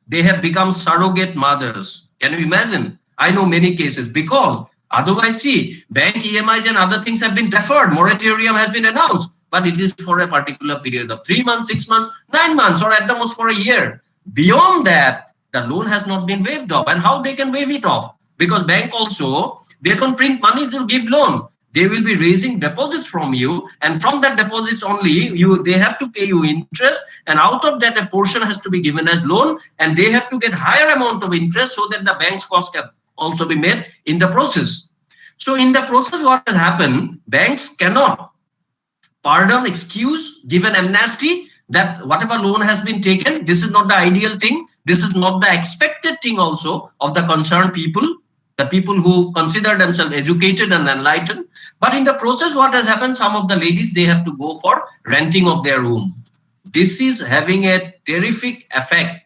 They have become surrogate mothers. Can you imagine? I know many cases, because otherwise, see, bank EMIs and other things have been deferred. Moratorium has been announced, but it is for a particular period of 3 months, 6 months, 9 months, or at the most for a year. Beyond that, the loan has not been waived off. And how they can waive it off? Because bank also, they don't print money to give loan. They will be raising deposits from you, and from that deposits only, they have to pay you interest, and out of that a portion has to be given as loan, and they have to get higher amount of interest so that the bank's cost can also be made in the process. So in the process, what has happened, banks cannot pardon, excuse, give an amnesty that whatever loan has been taken, this is not the ideal thing, this is not the expected thing also of the concerned people, the people who consider themselves educated and enlightened. But in the process, what has happened, some of the ladies, they have to go for renting of their room. This is having a terrifying effect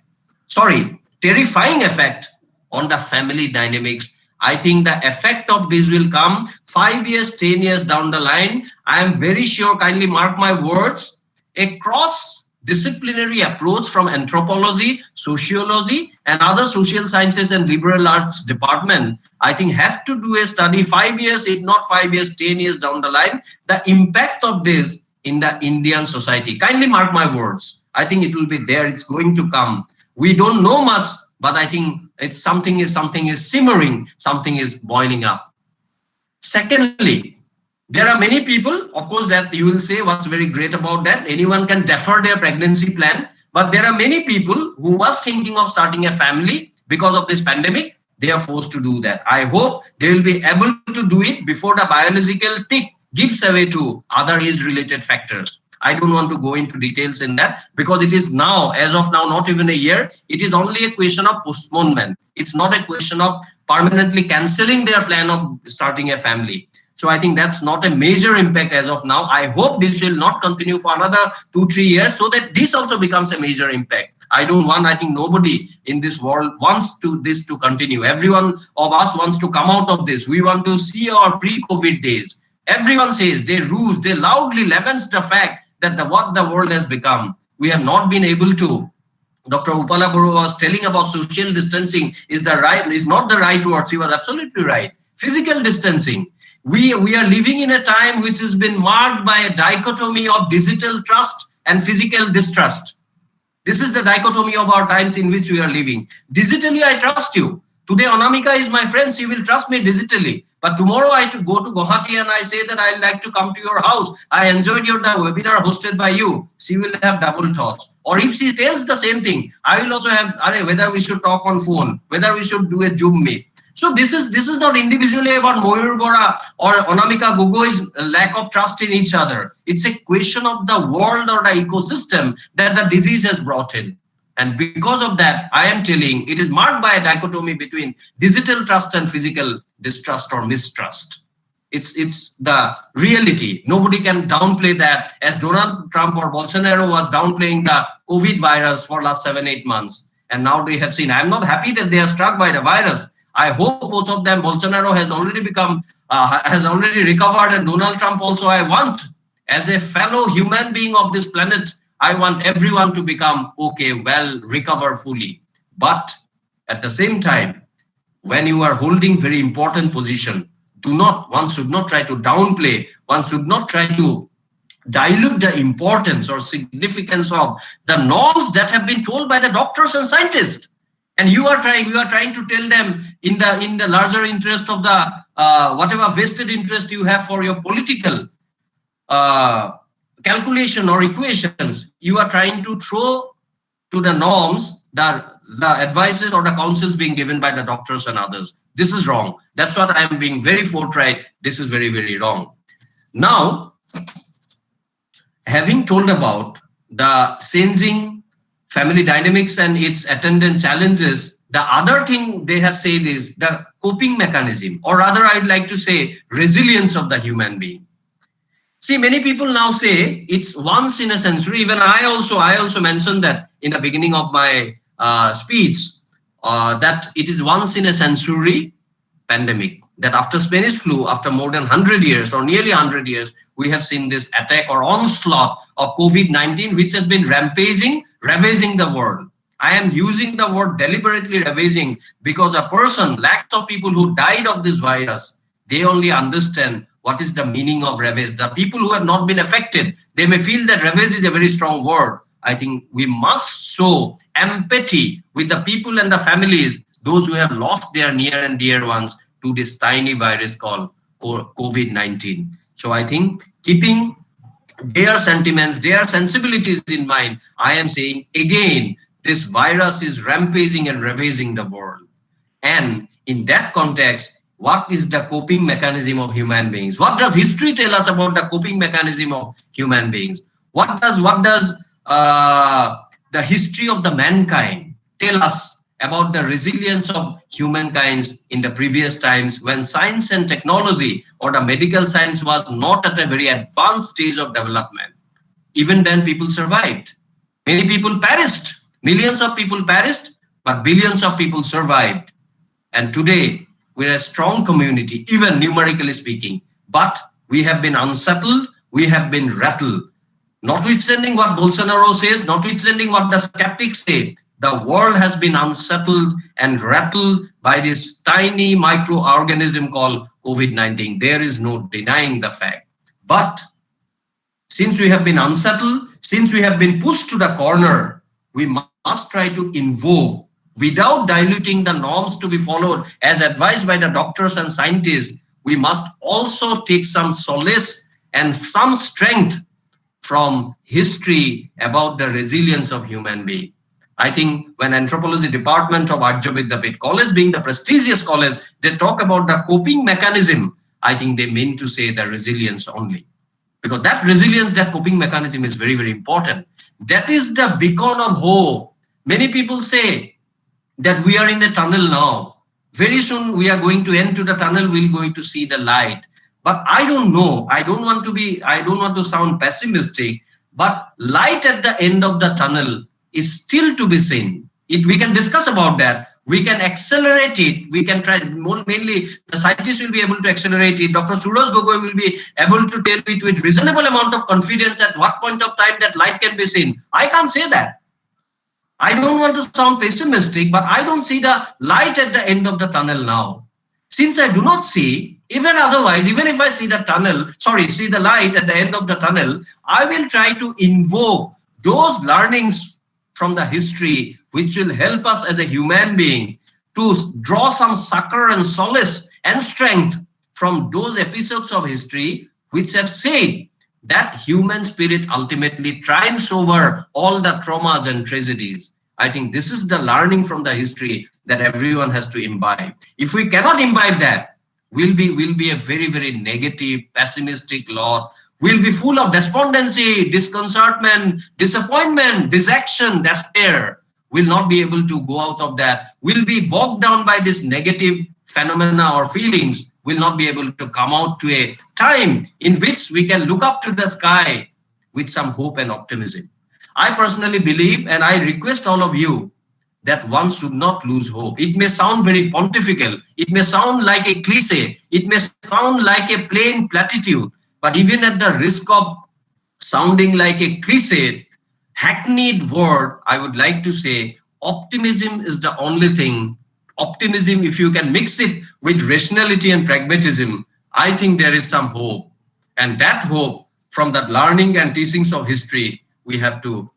on the family dynamics. I think the effect of this will come 5 years, 10 years down the line. I am very sure, kindly mark my words, a cross-disciplinary approach from anthropology, sociology, and other social sciences and liberal arts department, I think have to do a study 5 years, if not 5 years, 10 years down the line, the impact of this in the Indian society. Kindly mark my words. I think it will be there. It's going to come. We don't know much, but I think it's something is simmering, something is boiling up. Secondly, there are many people, of course, that you will say what's very great about that. Anyone can defer their pregnancy plan, but there are many people who was thinking of starting a family because of this pandemic. They are forced to do that. I hope they will be able to do it before the biological tick gives away to other age-related factors. I don't want to go into details in that, because it is now, as of now, not even a year. It is only a question of postponement. It's not a question of permanently cancelling their plan of starting a family. So I think that's not a major impact as of now. I hope this will not continue for another 2-3 years, so that this also becomes a major impact. I think nobody in this world wants this to continue. Everyone of us wants to come out of this. We want to see our pre-COVID days. Everyone says, they loudly laments the fact that what the world has become. We have not been able to. Dr. Upala Borua was telling about social distancing is not the right word. She was absolutely right. Physical distancing. We are living in a time which has been marked by a dichotomy of digital trust and physical distrust. This is the dichotomy of our times in which we are living. Digitally, I trust you. Today, Anamika is my friend. She will trust me digitally. But tomorrow I go to Guwahati and I say that I'd like to come to your house. I enjoyed your webinar hosted by you. She will have double thoughts. Or if she tells the same thing, I will also have whether we should talk on phone, whether we should do a Zoom meet. So this is not individually about Mayur Bora or Anamika Gogoi's lack of trust in each other. It's a question of the world or the ecosystem that the disease has brought in. And because of that, I am telling, it is marked by a dichotomy between digital trust and physical distrust or mistrust. It's the reality. Nobody can downplay that, as Donald Trump or Bolsonaro was downplaying the COVID virus for last 7-8 months. And now they have seen, I'm not happy that they are struck by the virus. I hope both of them, Bolsonaro has already recovered, and Donald Trump also. I want, as a fellow human being of this planet, I want everyone to become okay, well, recover fully. But at the same time, when you are holding very important position, one should not try to downplay, one should not try to dilute the importance or significance of the norms that have been told by the doctors and scientists. And you are trying to tell them in the larger interest of the whatever vested interest you have for your political calculation or equations, you are trying to throw to the norms the advices or the counsels being given by the doctors and others. This is wrong. That's what I am being very forthright. This is very, very wrong. Now, having told about the changing family dynamics and its attendant challenges The other thing they have said is the coping mechanism, or rather I'd like to say resilience of the human being. See, many people now say it's once in a century. Even I also mentioned that in the beginning of my speech, that it is once in a century pandemic. That after Spanish flu, after more than 100 years or nearly 100 years, we have seen this attack or onslaught of COVID-19, which has been ravaging the world. I am using the word deliberately ravaging because lakhs of people who died of this virus, they only understand what is the meaning of ravage. The people who have not been affected, they may feel that ravage is a very strong word. I think we must show empathy with the people and the families, those who have lost their near and dear ones to this tiny virus called COVID-19. So I think keeping their sentiments, their sensibilities in mind, I am saying again, this virus is rampaging and ravaging the world. And in that context, what is the coping mechanism of human beings? What does history tell us about the coping mechanism of human beings? What does the history of the mankind tell us about the resilience of humankind in the previous times when science and technology or the medical science was not at a very advanced stage of development? Even then, people survived. Many people perished. Millions of people perished, but billions of people survived. And today, we're a strong community, even numerically speaking, but we have been unsettled, we have been rattled. Notwithstanding what Bolsonaro says, notwithstanding what the skeptics say, the world has been unsettled and rattled by this tiny microorganism called COVID-19. There is no denying the fact. But since we have been unsettled, since we have been pushed to the corner, we must try to invoke, without diluting the norms to be followed as advised by the doctors and scientists, we must also take some solace and some strength from history about the resilience of human being. I think when Anthropology Department of Dept College, being the prestigious college, they talk about the coping mechanism, I think they mean to say the resilience only. Because that resilience, that coping mechanism is very, very important. That is the beacon of hope. Many people say that we are in a tunnel now. Very soon we are going to enter the tunnel, we're going to see the light. But I don't know, I don't want to sound pessimistic, but light at the end of the tunnel is still to be seen. We can discuss about that. We can accelerate it. We can try, mainly the scientists will be able to accelerate it. Dr. Suras Goku will be able to tell me with reasonable amount of confidence at what point of time that light can be seen. I can't say that. I don't want to sound pessimistic, but I don't see the light at the end of the tunnel now. Since I do not see, even otherwise, even if I see the light at the end of the tunnel, I will try to invoke those learnings from the history which will help us as a human being to draw some succor and solace and strength from those episodes of history which have said that human spirit ultimately triumphs over all the traumas and tragedies. I think this is the learning from the history that everyone has to imbibe. If we cannot imbibe that, we'll be a very, very negative, pessimistic lot. We'll be full of despondency, disconcertment, disappointment, disaction, despair. We'll not be able to go out of that. We'll be bogged down by this negative phenomena or feelings. We'll not be able to come out to a time in which we can look up to the sky with some hope and optimism. I personally believe, and I request all of you, that one should not lose hope. It may sound very pontifical. It may sound like a cliche. It may sound like a plain platitude. But even at the risk of sounding like a cliche, hackneyed word, I would like to say optimism is the only thing. Optimism, if you can mix it with rationality and pragmatism, I think there is some hope. And that hope from the learning and teachings of history, we have to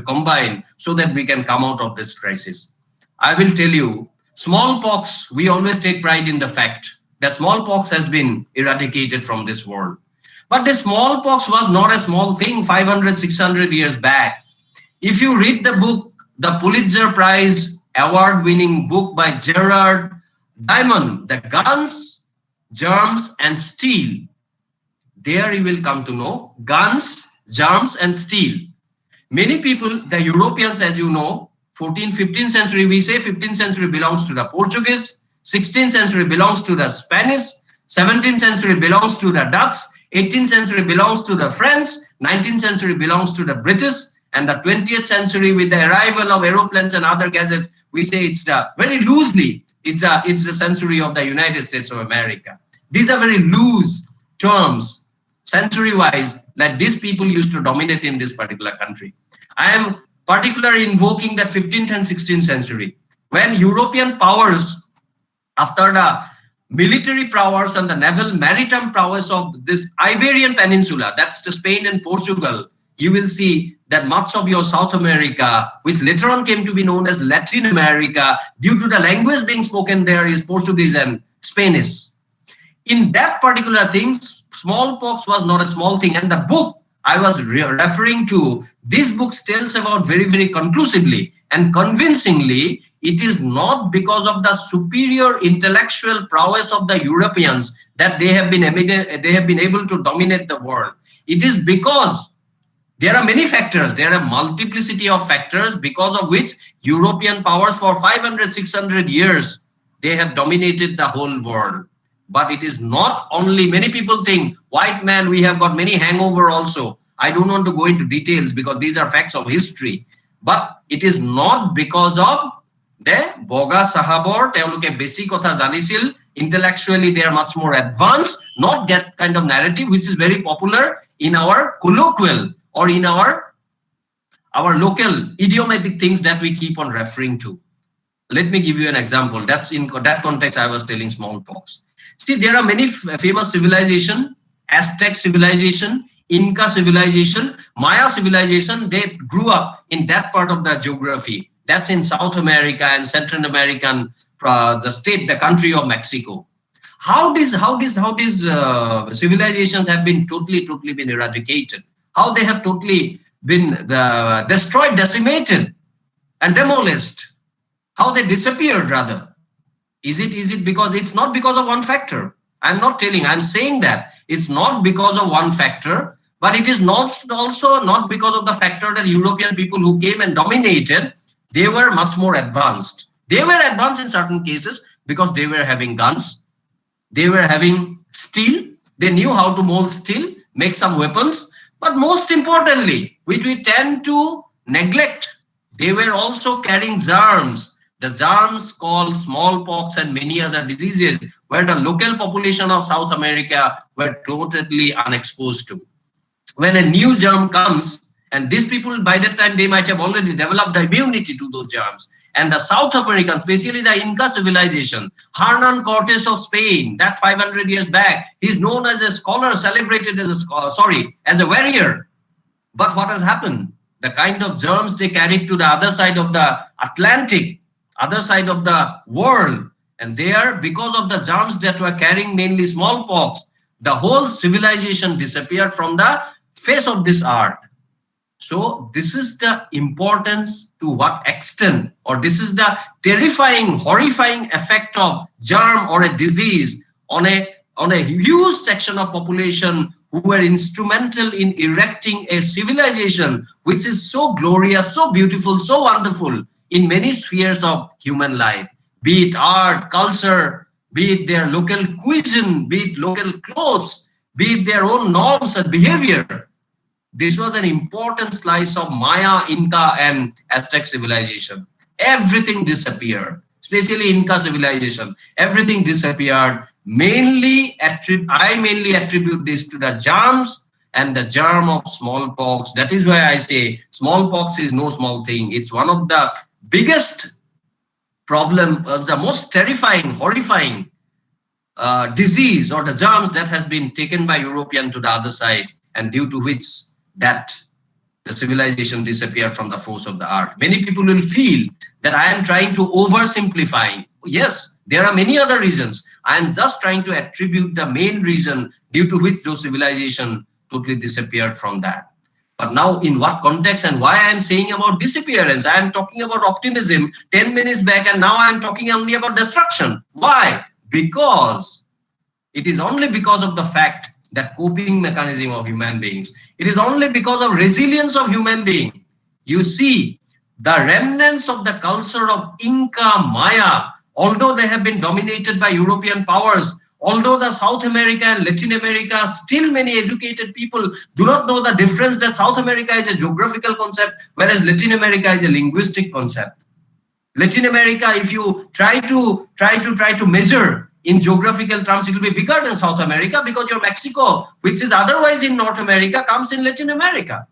combine so that we can come out of this crisis. I will tell you, smallpox, we always take pride in the fact that smallpox has been eradicated from this world. But the smallpox was not a small thing 500, 600 years back. If you read the book, the Pulitzer Prize award-winning book by Gerard Diamond, The Guns, Germs and Steel, there you will come to know guns, germs and steel. Many people, the Europeans, as you know, 14th, 15th century, we say 15th century belongs to the Portuguese, 16th century belongs to the Spanish, 17th century belongs to the Dutch, 18th century belongs to the French, 19th century belongs to the British, and the 20th century with the arrival of aeroplanes and other gadgets, we say it's the very loosely, it's the century of the United States of America. These are very loose terms, century-wise, that these people used to dominate in this particular country. I am particularly invoking the 15th and 16th century, when European powers, after the military prowess and the naval maritime prowess of this Iberian Peninsula, that's the Spain and Portugal, you will see that much of your South America, which later on came to be known as Latin America, due to the language being spoken there is Portuguese and Spanish. In that particular thing, smallpox was not a small thing. And the book I was referring to, this book tells about very, very conclusively and convincingly, it is not because of the superior intellectual prowess of the Europeans that they have been able to dominate the world. It is because there are many factors, there are multiplicity of factors because of which European powers for 500, 600 years, they have dominated the whole world. But it is not only, many people think, white man, we have got many hangover also. I don't want to go into details because these are facts of history. But it is not because of the Boga Sahabor, Teoluke basic kotha janisil, intellectually they are much more advanced, not that kind of narrative which is very popular in our colloquial or in our local idiomatic things that we keep on referring to. Let me give you an example. That's in that context I was telling smallpox. See, there are many famous civilizations, Aztec civilization, Inca civilization, Maya civilization, they grew up in that part of the geography. That's in South America and Central American, the country of Mexico. How these civilizations have been totally been eradicated? How they have totally been destroyed, decimated, and demolished? How they disappeared rather? Is it because it's not because of one factor? I'm saying that it's not because of one factor, but it is also not because of the factor that European people who came and dominated, they were much more advanced. They were advanced in certain cases because they were having guns, they were having steel, they knew how to mold steel, make some weapons, but most importantly, which we tend to neglect, they were also carrying germs. The germs called smallpox and many other diseases where the local population of South America were totally unexposed to. When a new germ comes, and these people by that time they might have already developed the immunity to those germs. And the South Americans, especially the Inca civilization, Hernan Cortes of Spain, that 500 years back, he's known as a scholar, celebrated as a warrior. But what has happened? The kind of germs they carried to the other side of the Atlantic, other side of the world, and there, because of the germs that were carrying mainly smallpox, the whole civilization disappeared from the face of this earth. So this is the importance to what extent, or this is the terrifying, horrifying effect of germ or a disease on a huge section of population who were instrumental in erecting a civilization which is so glorious, so beautiful, so wonderful in many spheres of human life, be it art, culture, be it their local cuisine, be it local clothes, be it their own norms and behavior. This was an important slice of Maya, Inca, and Aztec civilization. Everything disappeared, especially Inca civilization. Everything disappeared. I mainly attribute this to the germs and the germ of smallpox. That is why I say smallpox is no small thing. It's one of the biggest problem, the most terrifying, horrifying disease or the germs that has been taken by European to the other side, and due to which that the civilization disappeared from the face of the earth. Many people will feel that I am trying to oversimplify. Yes, there are many other reasons. I am just trying to attribute the main reason due to which those civilizations totally disappeared from that. But now in what context and why I am saying about disappearance? I am talking about optimism 10 minutes back, and now I am talking only about destruction. Why? Because it is only because of the fact that coping mechanism of human beings. It is only because of resilience of human being. You see, the remnants of the culture of Inca, Maya, although they have been dominated by European powers, although the South America and Latin America, still many educated people do not know the difference that South America is a geographical concept, whereas Latin America is a linguistic concept. Latin America, if you try to measure in geographical terms, it will be bigger than South America, because your Mexico, which is otherwise in North America, comes in Latin America.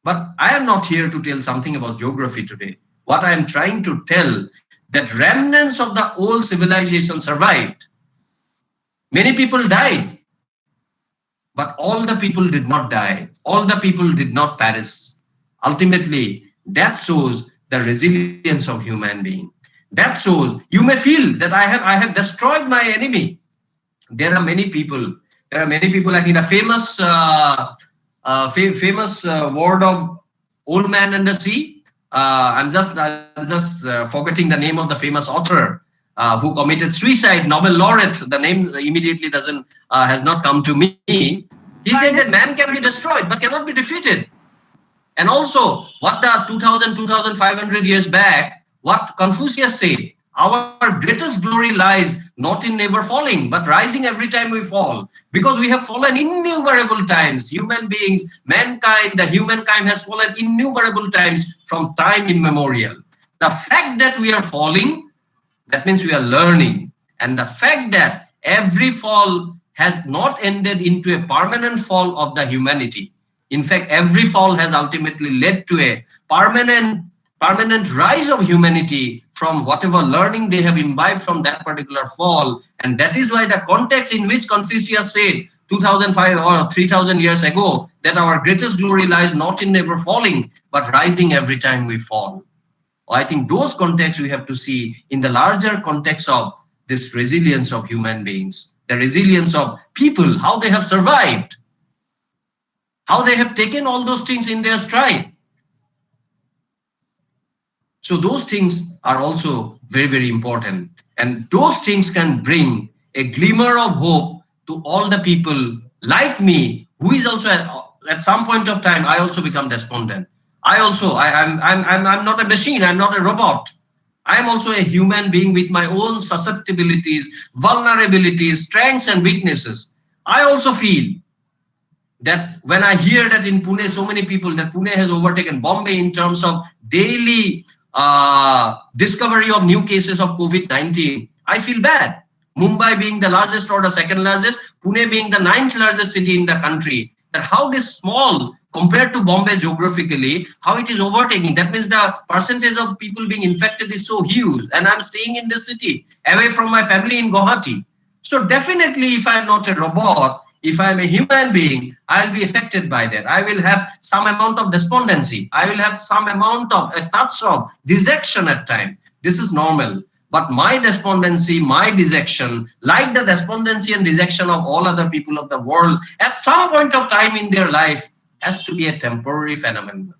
But I am not here to tell something about geography today. What I am trying to tell, that remnants of the old civilization survived. Many people died, but all the people did not die. All the people did not perish. Ultimately, that shows the resilience of human being. That shows, you may feel that I have destroyed my enemy. There are many people. I think the famous word of Old Man and the Sea. I'm just forgetting the name of the famous author who committed suicide, Nobel laureate. The name immediately has not come to me. He said that man can be destroyed but cannot be defeated. And also, what the 2,500 years back, what Confucius said, our greatest glory lies not in never falling, but rising every time we fall. Because we have fallen innumerable times. Human beings, mankind, the humankind has fallen innumerable times from time immemorial. The fact that we are falling, that means we are learning. And the fact that every fall has not ended into a permanent fall of the humanity. In fact, every fall has ultimately led to a permanent rise of humanity from whatever learning they have imbibed from that particular fall. And that is why the context in which Confucius said 2,500 or 3,000 years ago that our greatest glory lies not in never falling, but rising every time we fall. I think those contexts we have to see in the larger context of this resilience of human beings, the resilience of people, how they have survived, how they have taken all those things in their stride. So those things are also very, very important. And those things can bring a glimmer of hope to all the people like me, who is also at some point of time, I also become despondent. I'm not a machine, I'm not a robot. I'm also a human being with my own susceptibilities, vulnerabilities, strengths and weaknesses. I also feel that when I hear that in Pune, so many people, that Pune has overtaken Bombay in terms of daily discovery of new cases of COVID-19, I feel bad. Mumbai being the largest or the second largest, Pune being the 9th largest city in the country, that how this small compared to Bombay geographically, how it is overtaking. That means the percentage of people being infected is so huge, and I'm staying in this city away from my family in Guwahati. So definitely, if I'm not a robot, if I'm a human being, I'll be affected by that. I will have some amount of despondency. I will have some amount of a touch of dejection at times. This is normal. But my despondency, my dejection, like the despondency and dejection of all other people of the world, at some point of time in their life, has to be a temporary phenomenon.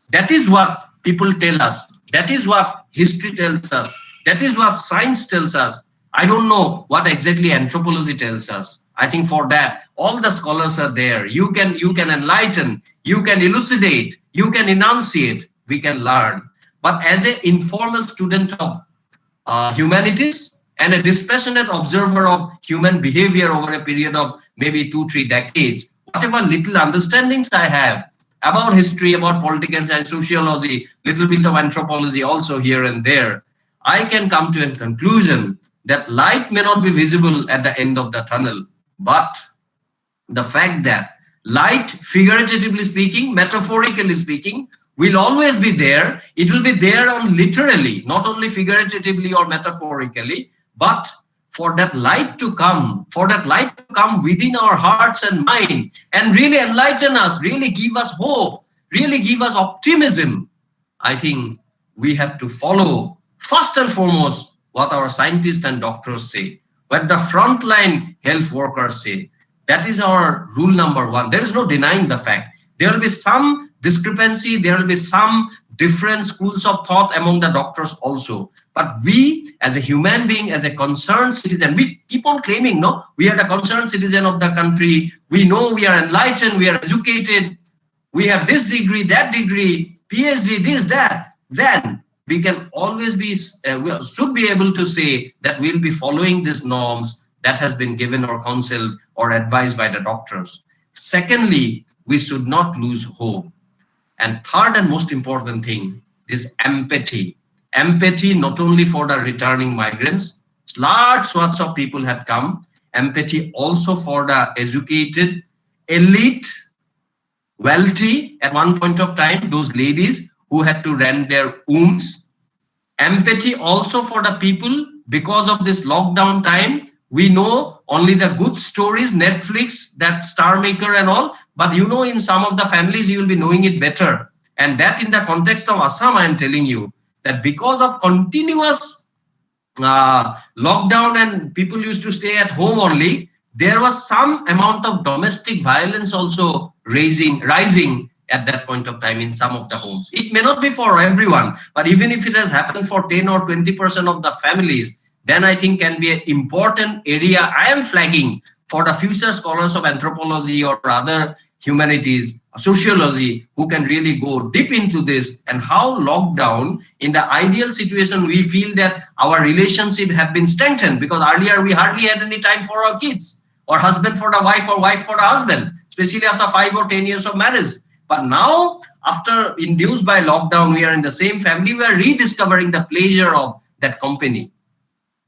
That is what people tell us. That is what history tells us. That is what science tells us. I don't know what exactly anthropology tells us. I think for that, all the scholars are there. You can enlighten, you can elucidate, you can enunciate, we can learn. But as an informal student of humanities and a dispassionate observer of human behavior over a period of maybe 2-3 decades, whatever little understandings I have about history, about political science, sociology, little bit of anthropology also here and there, I can come to a conclusion that light may not be visible at the end of the tunnel, but the fact that light, figuratively speaking, metaphorically speaking, will always be there. It will be there on literally, not only figuratively or metaphorically, but for that light to come, within our hearts and mind and really enlighten us, really give us hope, really give us optimism. I think we have to follow first and foremost what our scientists and doctors say, what the frontline health workers say. That is our rule number one. There is no denying the fact. There will be some discrepancy, there will be some different schools of thought among the doctors also. But we, as a human being, as a concerned citizen, we keep on claiming, no, we are the concerned citizen of the country. We know we are enlightened, we are educated, we have this degree, that degree. PhD, this, that, then we can always be, we should be able to say that we'll be following these norms that has been given or counseled or advised by the doctors. Secondly, we should not lose hope. And third and most important thing is empathy. Empathy not only for the returning migrants, large swaths of people had come, empathy also for the educated, elite, wealthy at one point of time, those ladies who had to rent their wombs. Empathy also for the people, because of this lockdown time, we know only the good stories, Netflix, that Star Maker and all, but you know, in some of the families, you will be knowing it better. And that in the context of Assam, I am telling you that because of continuous lockdown and people used to stay at home only, there was some amount of domestic violence also rising at that point of time in some of the homes. It may not be for everyone, but even if it has happened for 10 or 20% of the families, then I think can be an important area I am flagging for the future scholars of anthropology or other humanities, sociology, who can really go deep into this, and how lockdown, in the ideal situation, we feel that our relationship have been strengthened, because earlier we hardly had any time for our kids, or husband for the wife, or wife for the husband, especially after 5 or 10 years of marriage. But now, after induced by lockdown, we are in the same family, we are rediscovering the pleasure of that company.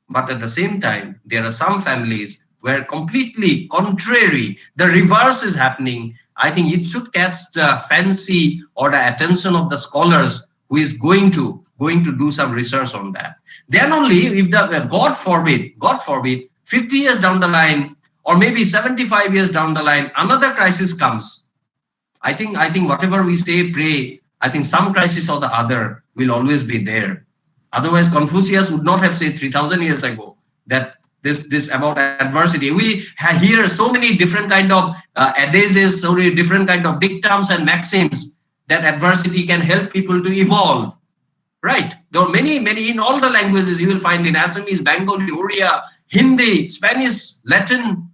But at the same time, there are some families where completely contrary, the reverse is happening. I think it should catch the fancy or the attention of the scholars who is going to do some research on that. Then only if the God forbid, 50 years down the line, or maybe 75 years down the line, another crisis comes. I think whatever we say, pray, I think some crisis or the other will always be there. Otherwise, Confucius would not have said 3,000 years ago that this about adversity. We hear so many different kind of adages, so many different kind of dictums and maxims that adversity can help people to evolve. Right? There are many in all the languages you will find, in Assamese, Bengali, Oriya, Hindi, Spanish, Latin,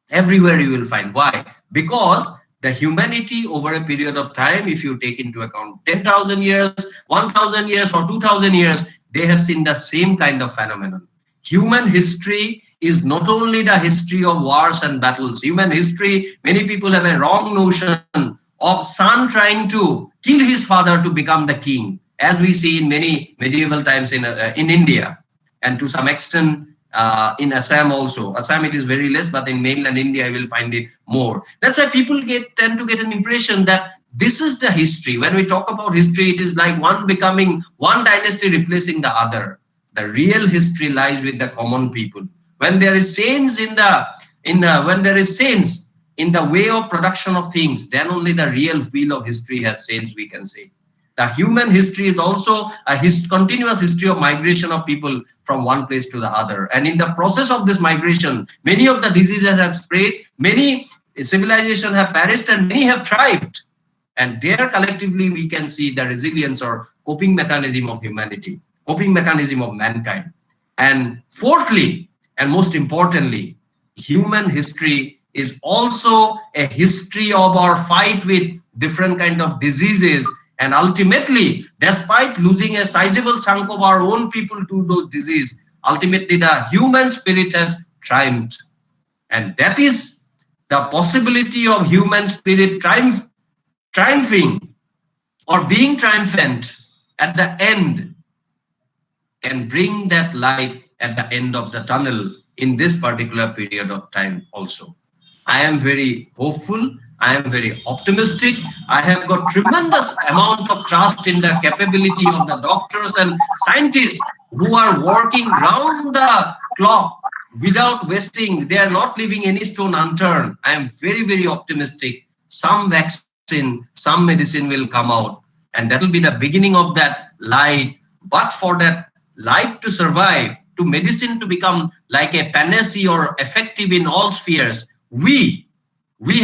everywhere you will find. Why? Because the humanity over a period of time, if you take into account 10,000 years, 1,000 years, or 2,000 years, they have seen the same kind of phenomenon. Human history is not only the history of wars and battles. Human history, many people have a wrong notion of son trying to kill his father to become the king, as we see in many medieval times in India, and to some extent in Assam also. Assam it is very less, but in mainland India you will find it more. That's why people tend to get an impression that this is the history. When we talk about history, it is like one dynasty replacing the other. The real history lies with the common people. When there is sense in the way of production of things, then only the real wheel of history has sense, we can say. The human history is also a continuous history of migration of people from one place to the other. And in the process of this migration, many of the diseases have spread, many civilizations have perished, and many have thrived. And there collectively we can see the resilience or coping mechanism of humanity, coping mechanism of mankind. And fourthly, and most importantly, human history is also a history of our fight with different kind of diseases. And ultimately, despite losing a sizable chunk of our own people to those diseases, ultimately the human spirit has triumphed. And that is the possibility of human spirit triumphing or being triumphant at the end can bring that light at the end of the tunnel in this particular period of time also. I am very hopeful. I am very optimistic. I have got tremendous amount of trust in the capability of the doctors and scientists who are working round the clock without wasting. They are not leaving any stone unturned. I am very, very optimistic. Some vaccine, some medicine will come out, and that will be the beginning of that light. But for that light to survive, to medicine to become like a panacea or effective in all spheres, we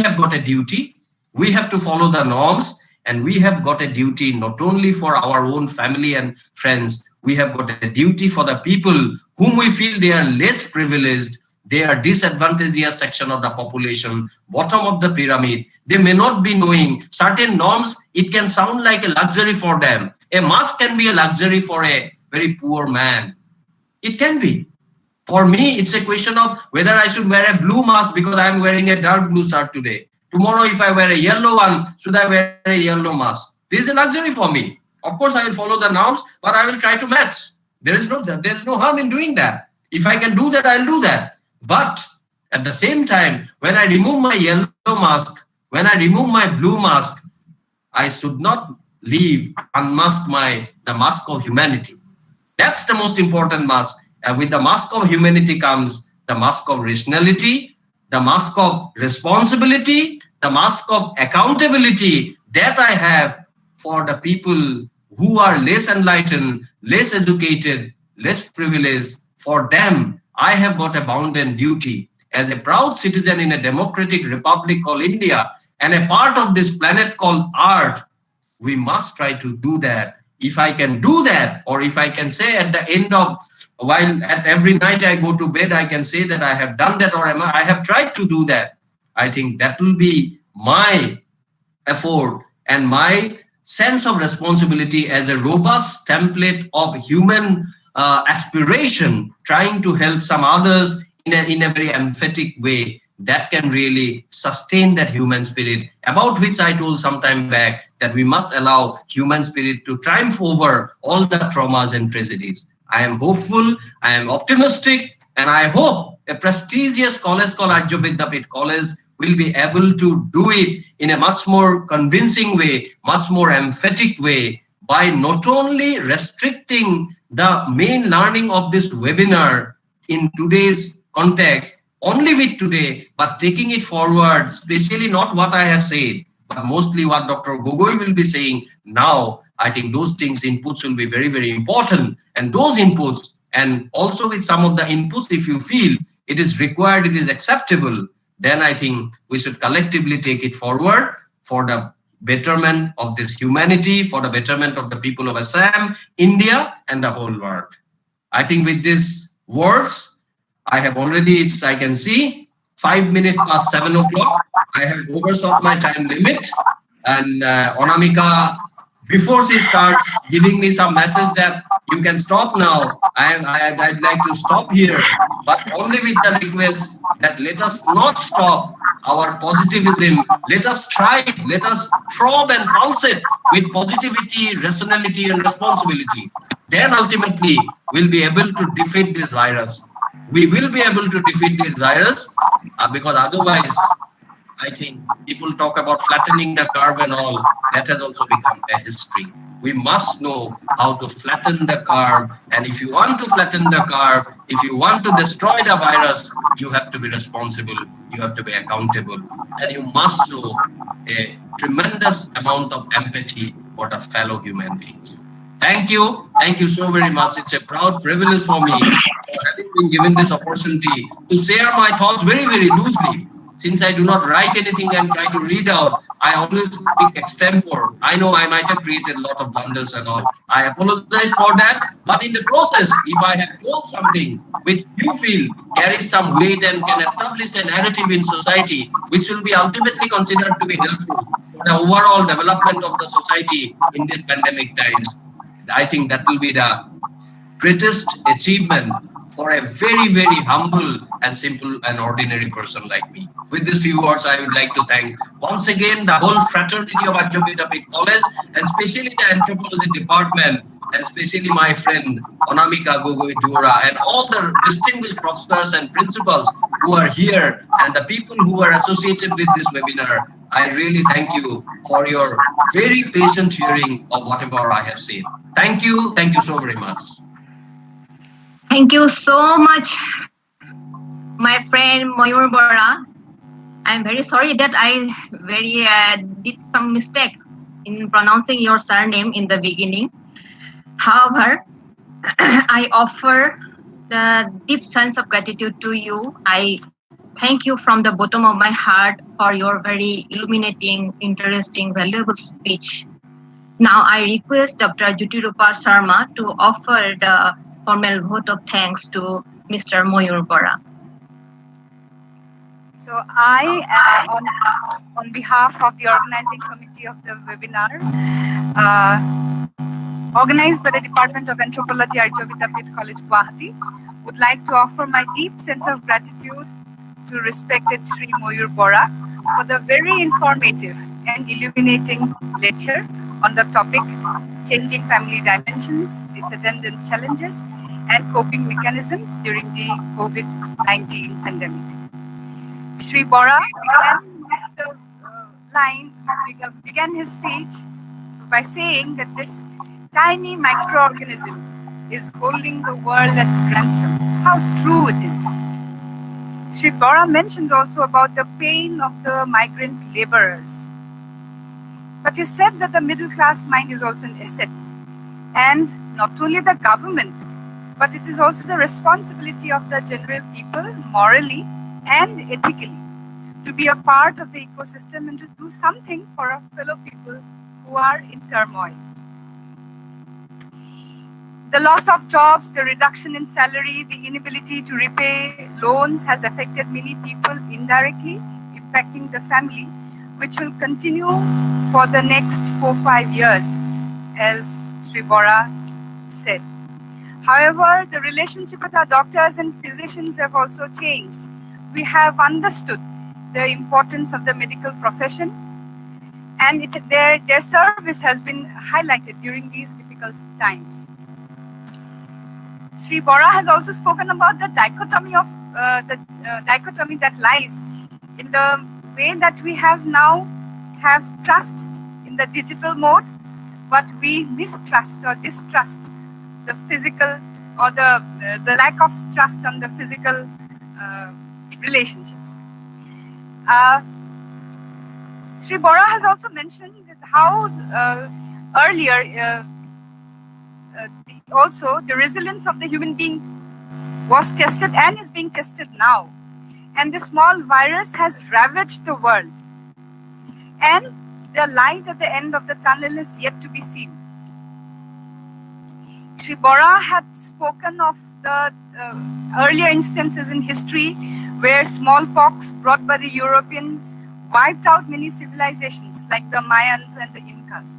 have got a duty. We have to follow the norms, and we have got a duty not only for our own family and friends. We have got a duty for the people whom we feel they are less privileged, They are disadvantaged section of the population, bottom of the pyramid. They may not be knowing certain norms. It can sound like a luxury for them. A mask can be a luxury for a very poor man. It can be. For me, it's a question of whether I should wear a blue mask because I'm wearing a dark blue shirt today. Tomorrow, if I wear a yellow one, should I wear a yellow mask? This is a luxury for me. Of course, I will follow the norms, but I will try to match. There is no harm in doing that. If I can do that, I'll do that. But at the same time, when I remove my yellow mask, when I remove my blue mask, I should not unmask the mask of humanity. That's the most important mask. And with the mask of humanity comes the mask of rationality, the mask of responsibility, the mask of accountability that I have for the people who are less enlightened, less educated, less privileged. For them, I have got a bounden duty as a proud citizen in a democratic republic called India and a part of this planet called Earth. We must try to do that. If I can do that, or if I can say at the end of, at every night I go to bed, I can say that I have done that or I have tried to do that. I think that will be my effort and my sense of responsibility as a robust template of human aspiration, trying to help some others in a very emphatic way that can really sustain that human spirit, about which I told some time back that we must allow human spirit to triumph over all the traumas and tragedies. I am hopeful, I am optimistic, and I hope a prestigious college called Dept College will be able to do it in a much more convincing way, much more emphatic way, by not only restricting the main learning of this webinar in today's context, only with today, but taking it forward, especially not what I have said, but mostly what Dr. Gogoi will be saying now. I think those things, inputs will be very, very important. And those inputs, and also with some of the inputs, if you feel it is required, it is acceptable, then I think we should collectively take it forward for the betterment of this humanity, for the betterment of the people of Assam, India, and the whole world. I think with these words, I have already, I can see, 5 minutes past 7 o'clock. I have overshot my time limit. And Anamika, before she starts giving me some message that you can stop now, I'd like to stop here, but only with the request that let us not stop our positivism. Let us try, let us throb and pulse it with positivity, rationality, and responsibility. Then ultimately, we'll be able to defeat this virus. We will be able to defeat this virus because otherwise, I think people talk about flattening the curve and all. That has also become a history. We must know how to flatten the curve. And if you want to flatten the curve, if you want to destroy the virus, you have to be responsible. You have to be accountable. And you must show a tremendous amount of empathy for the fellow human beings. Thank you. Thank you so very much. It's a proud privilege for me for having been given this opportunity to share my thoughts very, very loosely. Since I do not write anything and try to read out, I always speak extempore. I know I might have created a lot of blunders and all. I apologize for that. But in the process, if I have told something which you feel carries some weight and can establish a narrative in society, which will be ultimately considered to be helpful for the overall development of the society in these pandemic times, I think that will be the greatest achievement for a very, very humble and simple and ordinary person like me. With these few words, I would like to thank once again the whole fraternity of Dept College, and especially the Anthropology department, and especially my friend Anamika Gogoi Dura, and all the distinguished professors and principals who are here, and the people who are associated with this webinar. I really thank you for your very patient hearing of whatever I have said. Thank you so very much. Thank you so much, my friend Mayur Bora. I'm very sorry that I did some mistake in pronouncing your surname in the beginning. However, I offer the deep sense of gratitude to you. I thank you from the bottom of my heart for your very illuminating, interesting, valuable speech. Now I request Dr. Jyotirupa Sharma to offer the formal vote of thanks to Mr. Mayur Bora. So I, on behalf of the organizing committee of the webinar, organized by the Department of Anthropology, Dept College, Guwahati, would like to offer my deep sense of gratitude to respected Sri Mayur Bora for the very informative and illuminating lecture on the topic Changing Family Dimensions, its attendant challenges, and coping mechanisms during the COVID-19 pandemic. Sri Bora began his speech by saying that this tiny microorganism is holding the world at ransom. How true it is. Sri Bora mentioned also about the pain of the migrant laborers. But he said that the middle class mind is also an asset. And not only the government, but it is also the responsibility of the general people, morally and ethically, to be a part of the ecosystem and to do something for our fellow people who are in turmoil. The loss of jobs, the reduction in salary, the inability to repay loans has affected many people indirectly, impacting the family, which will continue for the next 4-5 years, as Sri Bora said. However, the relationship with our doctors and physicians have also changed. We have understood the importance of the medical profession, and their service has been highlighted during these difficult times. Sri Bora has also spoken about the dichotomy of dichotomy that lies in the way that we have trust in the digital mode, but we mistrust or distrust the physical, or the lack of trust on the physical relationships. Sri Bora has also mentioned that how earlier also the resilience of the human being was tested and is being tested now. And the small virus has ravaged the world. And the light at the end of the tunnel is yet to be seen. Sri Bora had spoken of the earlier instances in history where smallpox brought by the Europeans wiped out many civilizations like the Mayans and the Incas.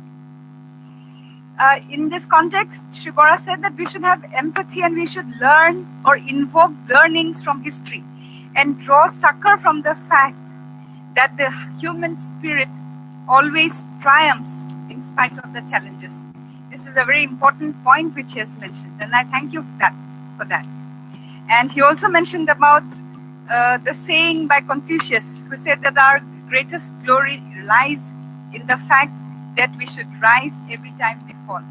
In this context, Sri Bora said that we should have empathy and we should learn or invoke learnings from history and draw succor from the fact that the human spirit always triumphs in spite of the challenges. This is a very important point which he has mentioned, and I thank you for that. And he also mentioned about the saying by Confucius, who said that our greatest glory lies in the fact that we should rise every time we fall.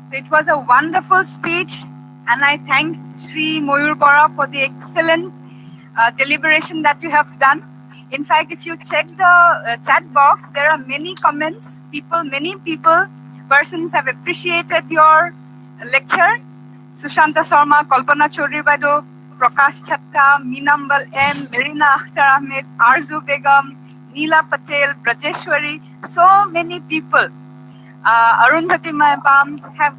So it was a wonderful speech, and I thank Sri Mayur Bora for the excellent deliberation that you have done. In fact, if you check the chat box, there are many comments. Many persons have appreciated your lecture. Sushanta Sharma, Kalpana Chaudhary Bado, Prakash Chatta, Minambal M, Marina Akhtar Ahmed, Arzu Begum, Neela Patel, Brajeshwari, so many people. Arundhati Mayapam have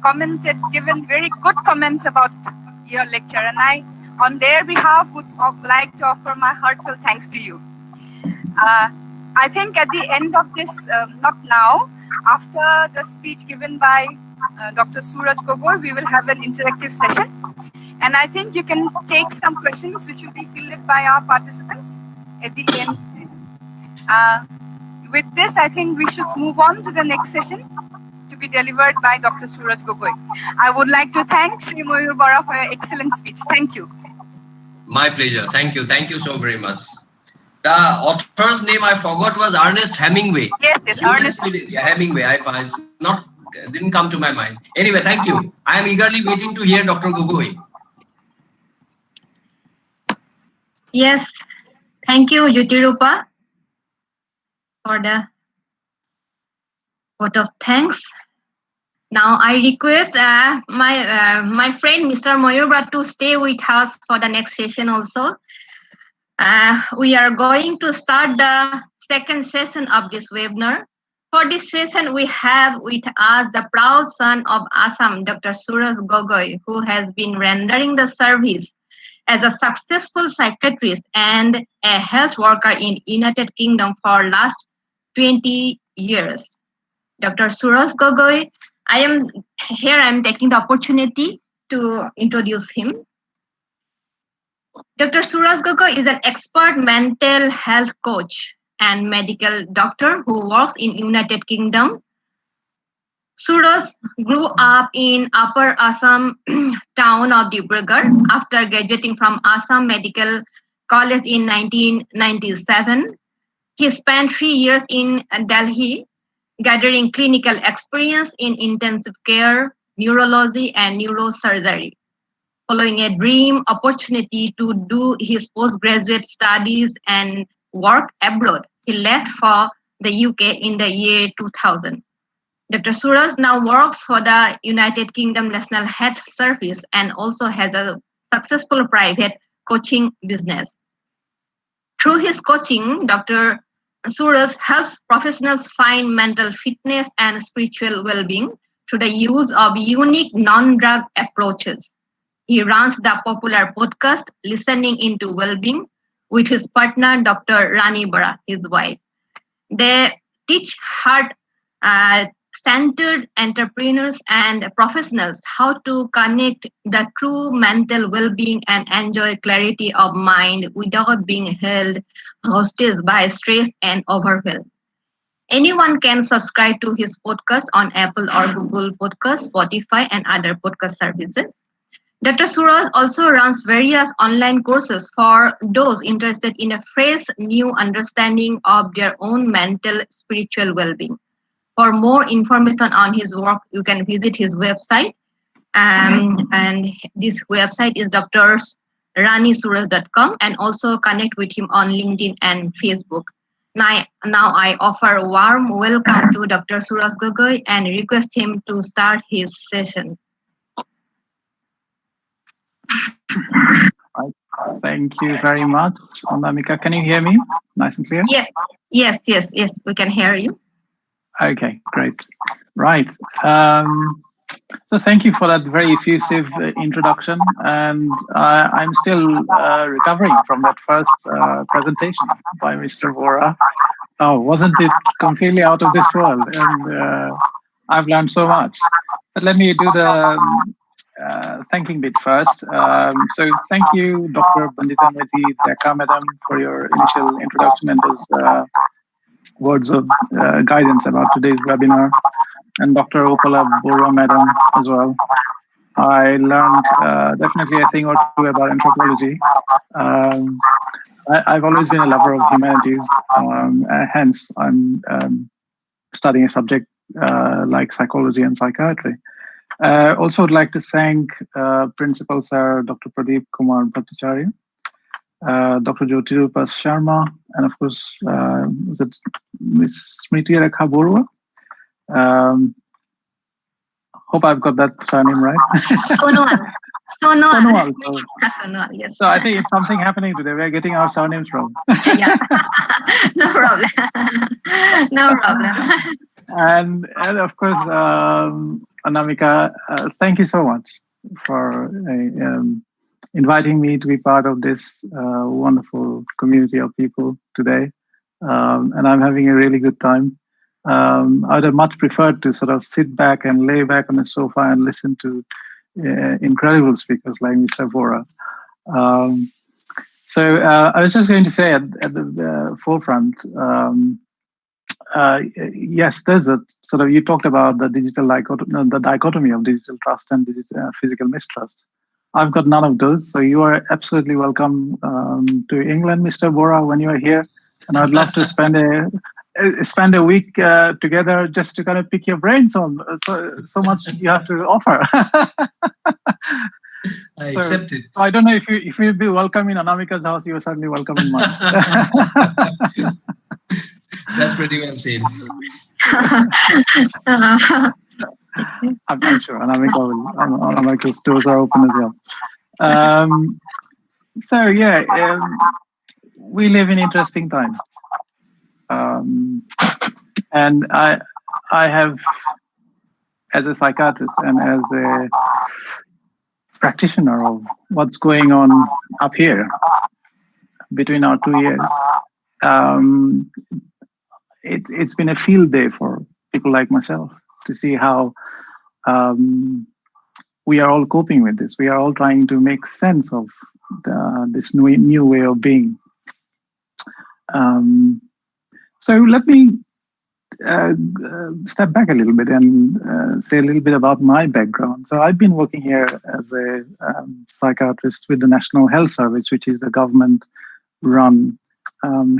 commented, given very good comments about your lecture, and I, on their behalf, would like to offer my heartfelt thanks to you. I think at the end of this, not now, after the speech given by Dr. Suras Goku, we will have an interactive session. And I think you can take some questions which will be fielded by our participants at the end. With this, I think we should move on to the next session to be delivered by Dr. Suras Goku. I would like to thank Sri Mayur Bora for your excellent speech. Thank you. My pleasure. Thank you. Thank you so very much. The author's name I forgot was Ernest Hemingway. Yes, Ernest. Yeah, Hemingway. It's not didn't come to my mind. Anyway, thank you. I am eagerly waiting to hear Dr. Gogoi. Yes, thank you, Yutirupa, for the vote of thanks. Now I request my friend Mr. Mayur to stay with us for the next session also. We are going to start the second session of this webinar. For this session, we have with us the proud son of Assam, Dr. Suras Goku, who has been rendering the service as a successful psychiatrist and a health worker in United Kingdom for last 20 years. Dr. Suras Goku, I'm taking the opportunity to introduce him. Dr. Suras Goku is an expert mental health coach and medical doctor who works in United Kingdom. Suras grew up in Upper Assam town of Dibrugarh after graduating from Assam Medical College in 1997. He spent 3 years in Delhi gathering clinical experience in intensive care, neurology, and neurosurgery. Following a dream opportunity to do his postgraduate studies and work abroad, he left for the UK in the year 2000. Dr. Suras now works for the United Kingdom National Health Service and also has a successful private coaching business. Through his coaching, Dr. Suras helps professionals find mental fitness and spiritual well-being through the use of unique non-drug approaches. He runs the popular podcast Listening into Well-being with his partner, Dr. Rani Bara, his wife. They teach heart-centered entrepreneurs and professionals how to connect the true mental well-being and enjoy clarity of mind without being held hostage by stress and overwhelm. Anyone can subscribe to his podcast on Apple or Google Podcasts, Spotify, and other podcast services. Dr. Suras also runs various online courses for those interested in a fresh, new understanding of their own mental, spiritual well-being. For more information on his work, you can visit his website. And this website is drranisuras.com, and also connect with him on LinkedIn and Facebook. Now I offer a warm welcome to Dr. Suras Goku and request him to start his session. Thank you very much, Anamika. Can you hear me nice and clear? Yes, we can hear you. Okay, great. Right. So thank you for that very effusive introduction, and I'm still recovering from that first presentation by Mr. Vora. Oh, wasn't it completely out of this world? And I've learned so much. But let me do the thanking bit first. So thank you, Dr. Bandita Meti Deka, Madam, for your initial introduction and those words of guidance about today's webinar, and Dr. Upala Borua, Madam, as well. I learned definitely a thing or two about anthropology. I've always been a lover of humanities, hence I'm studying a subject like psychology and psychiatry. Also would like to thank Principal Sir Dr. Pradeep Kumar Bhattacharya, Dr. Jyotirupa Sharma, and of course, Ms. Smriti Rekha Borua. Hope I've got that surname right. Sonowal. Sonowal. Yes. So I think it's something happening today. We're getting our surnames wrong. Yeah. No problem. No problem. And of course, Anamika, thank you so much for inviting me to be part of this wonderful community of people today. And I'm having a really good time. I would have much preferred to sort of sit back and lay back on the sofa and listen to incredible speakers like Mr. Vora. So I was just going to say at the forefront, yes, there's a sort of, you talked about the the dichotomy of digital trust and physical mistrust. I've got none of those. So you are absolutely welcome to England, Mr. Vora, when you are here. And I'd love to spend a week together just to kind of pick your brains on so much you have to offer. I accept it. So I don't know if you'd be welcome in Anamika's house. You are certainly welcome in mine. That's pretty well said. I'm sure Anamika's doors are open as well. So yeah, we live in interesting times. And I have, as a psychiatrist and as a practitioner of what's going on up here between our 2 ears. It's been a field day for people like myself to see how we are all coping with this. We are all trying to make sense of this new way of being. So let me step back a little bit and say a little bit about my background. So I've been working here as a psychiatrist with the National Health Service, which is a government-run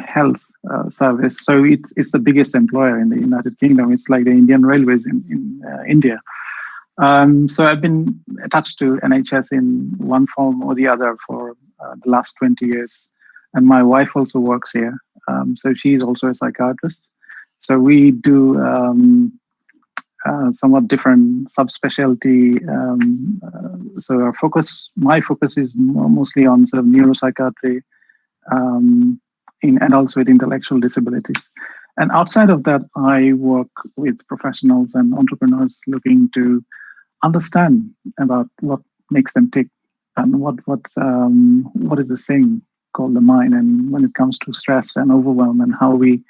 health service. So it's the biggest employer in the United Kingdom. It's like the Indian Railways in India. So I've been attached to NHS in one form or the other for the last 20 years. And my wife also works here. So she's also a psychiatrist. So we do somewhat different subspecialty. So my focus is mostly on sort of neuropsychiatry in adults with intellectual disabilities. And outside of that, I work with professionals and entrepreneurs looking to understand about what makes them tick and what is this thing called the mind, and when it comes to stress and overwhelm, and how we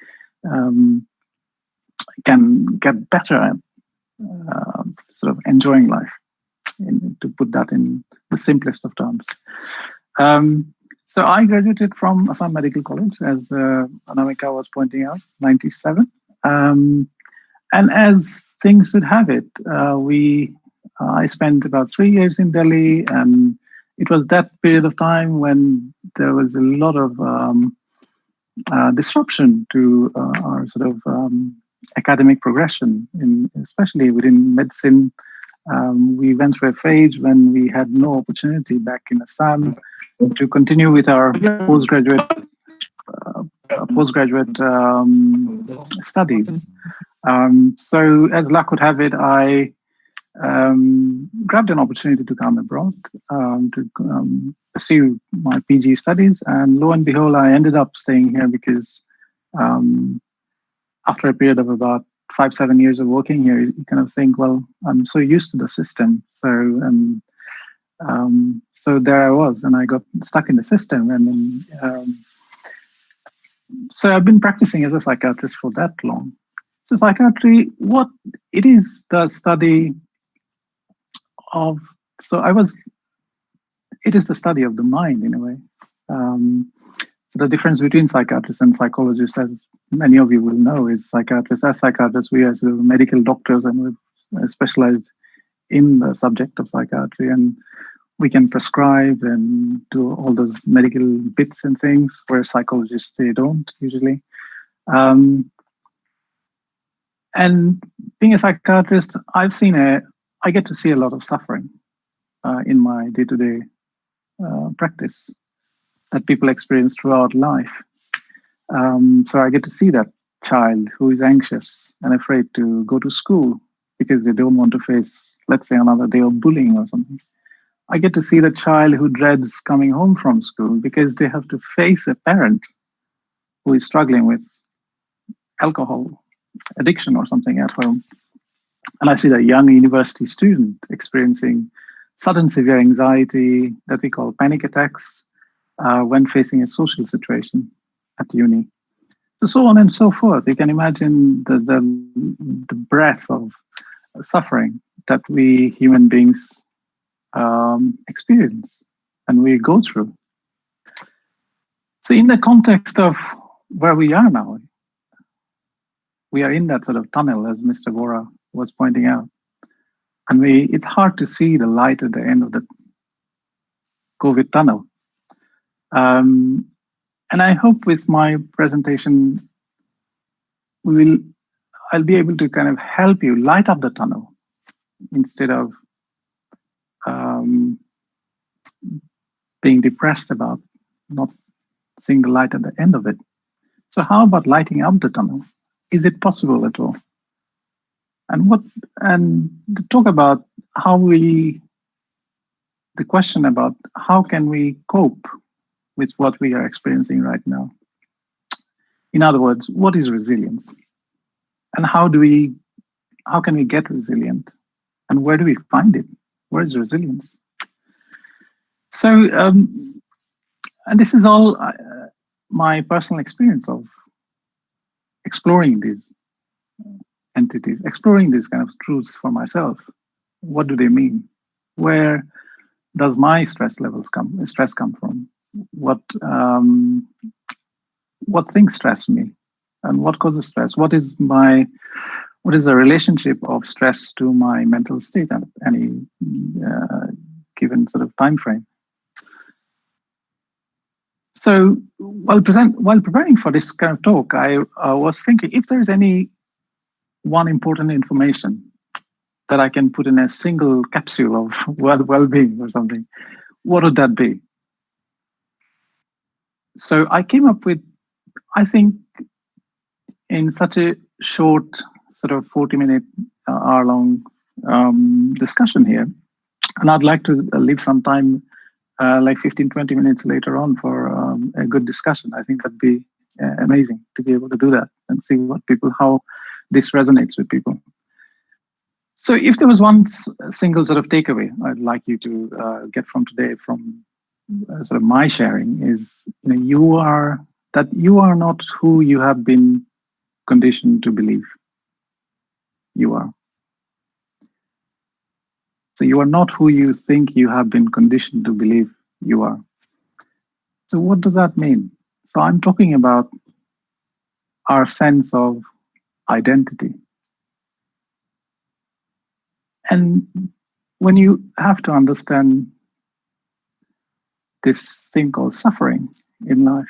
can get better at sort of enjoying life, to put that in the simplest of terms. So I graduated from Assam Medical College, as Anamika was pointing out, 97. And as things would have it, I spent about 3 years in Delhi, and it was that period of time when there was a lot of disruption to our sort of academic progression, especially within medicine. We went through a phase when we had no opportunity back in Assam to continue with our postgraduate studies. So as luck would have it, I grabbed an opportunity to come abroad to pursue my PG studies, and lo and behold, I ended up staying here because after a period of about 5-7 years of working here, you kind of think, well, I'm so used to the system, so there I was, and I got stuck in the system, and so I've been practicing as a psychiatrist for that long. So psychiatry, what it is, the study of, it is the study of the mind in a way. So the difference between psychiatrists and psychologists, as many of you will know, is psychiatrists, we are sort of medical doctors, and we're specialized in the subject of psychiatry, and we can prescribe and do all those medical bits and things, where psychologists, they don't usually. And being a psychiatrist, I get to see a lot of suffering in my day-to-day practice that people experience throughout life. So I get to see that child who is anxious and afraid to go to school because they don't want to face, let's say, another day of bullying or something. I get to see the child who dreads coming home from school because they have to face a parent who is struggling with alcohol addiction or something at home. And I see that young university student experiencing sudden severe anxiety that we call panic attacks when facing a social situation at uni. So on and so forth. You can imagine the breadth of suffering that we human beings experience and we go through. So in the context of where we are now, we are in that sort of tunnel, as Mr. Vora was pointing out. And it's hard to see the light at the end of the COVID tunnel. And I hope with my presentation, I'll be able to kind of help you light up the tunnel instead of being depressed about not seeing the light at the end of it. So how about lighting up the tunnel? Is it possible at all? And to talk about the question about how can we cope with what we are experiencing right now? In other words, what is resilience? And how can we get resilient? And where do we find it? Where is resilience? So, and this is all my personal experience of exploring these entities, exploring these kind of truths for myself. What do they mean? Where does my stress come from? What things stress me, and what causes stress? What is the relationship of stress to my mental state at any given sort of time frame? So while preparing for this kind of talk, I was thinking, if there is any one important information that I can put in a single capsule of well-being or something, what would that be? So I came up with, I think, in such a short, sort of 40-minute, hour-long discussion here, and I'd like to leave some time, like 15, 20 minutes later on for a good discussion. I think that'd be amazing to be able to do that and see how this resonates with people. So if there was one single sort of takeaway I'd like you to get from today, from sort of my sharing, is you are not who you have been conditioned to believe you are. So you are not who you think you have been conditioned to believe you are. So what does that mean? So I'm talking about our sense of identity. And when you have to understand this thing called suffering in life,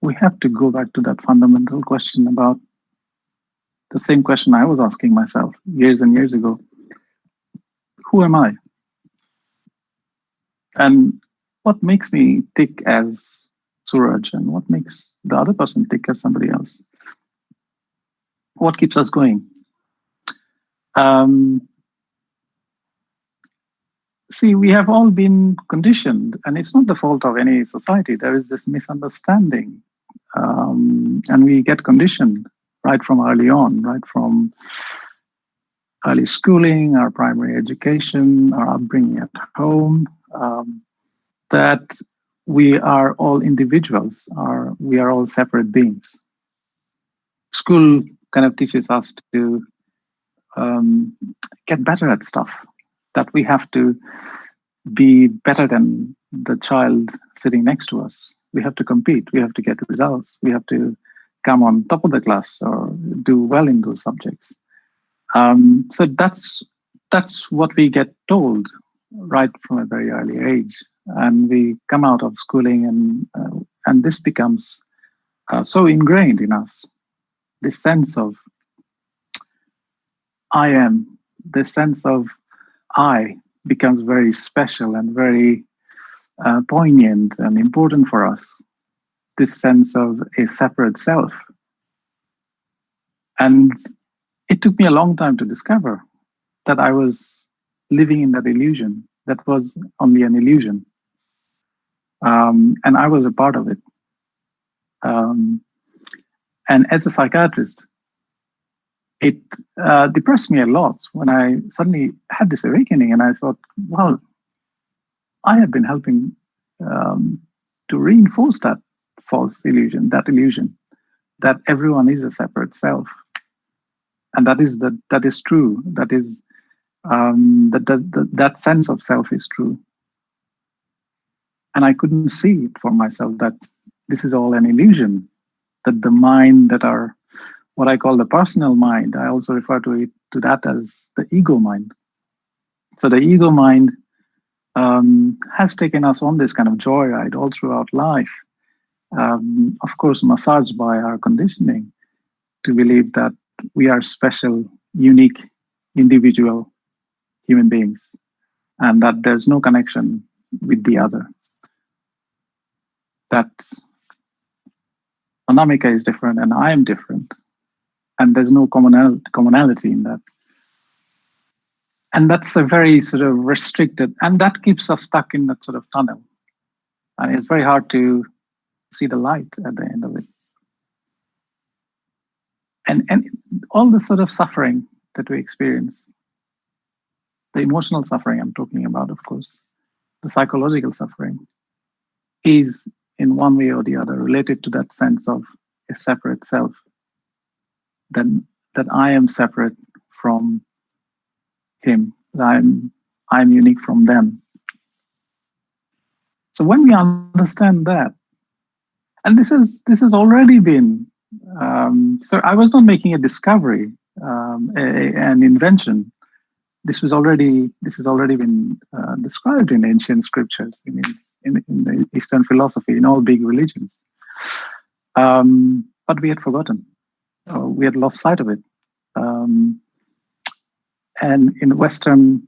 we have to go back to that fundamental question, about the same question I was asking myself years and years ago. Who am I? And what makes me tick as Suraj, and what makes the other person tick as somebody else? What keeps us going? See, we have all been conditioned, and it's not the fault of any society. There is this misunderstanding, and we get conditioned right from early on, right from early schooling, our primary education, our upbringing at home, that we are all individuals, we are all separate beings. School kind of teaches us to get better at stuff, that we have to be better than the child sitting next to us. We have to compete, we have to get results, we have to come on top of the class or do well in those subjects. So that's what we get told right from a very early age. And we come out of schooling, and this becomes so ingrained in us. This sense of I am, this sense of I becomes very special and very poignant and important for us. This sense of a separate self. And it took me a long time to discover that I was living in that illusion. That was only an illusion. And I was a part of it. And as a psychiatrist, it depressed me a lot when I suddenly had this awakening, and I thought, well, I have been helping to reinforce that false illusion, that everyone is a separate self. And that is true. That is that sense of self is true. And I couldn't see it for myself, that this is all an illusion, that the mind, that are what I call the personal mind, I also refer to that as the ego mind. So the ego mind has taken us on this kind of joyride all throughout life, of course massaged by our conditioning to believe that we are special, unique, individual human beings, and that there's no connection with the other. That Anamika is different and I am different, and there's no commonality in that. And that's a very sort of restricted, and that keeps us stuck in that sort of tunnel. And it's very hard to see the light at the end of it. And all the sort of suffering that we experience, the emotional suffering I'm talking about, of course, the psychological suffering, is in one way or the other related to that sense of a separate self, then that I am separate from him, that I'm unique from them. So when we understand that, and this has already been, so I was not making a discovery, an invention. This has already been described in ancient scriptures, in the Eastern philosophy, in all big religions. But we had forgotten. We had lost sight of it. And in Western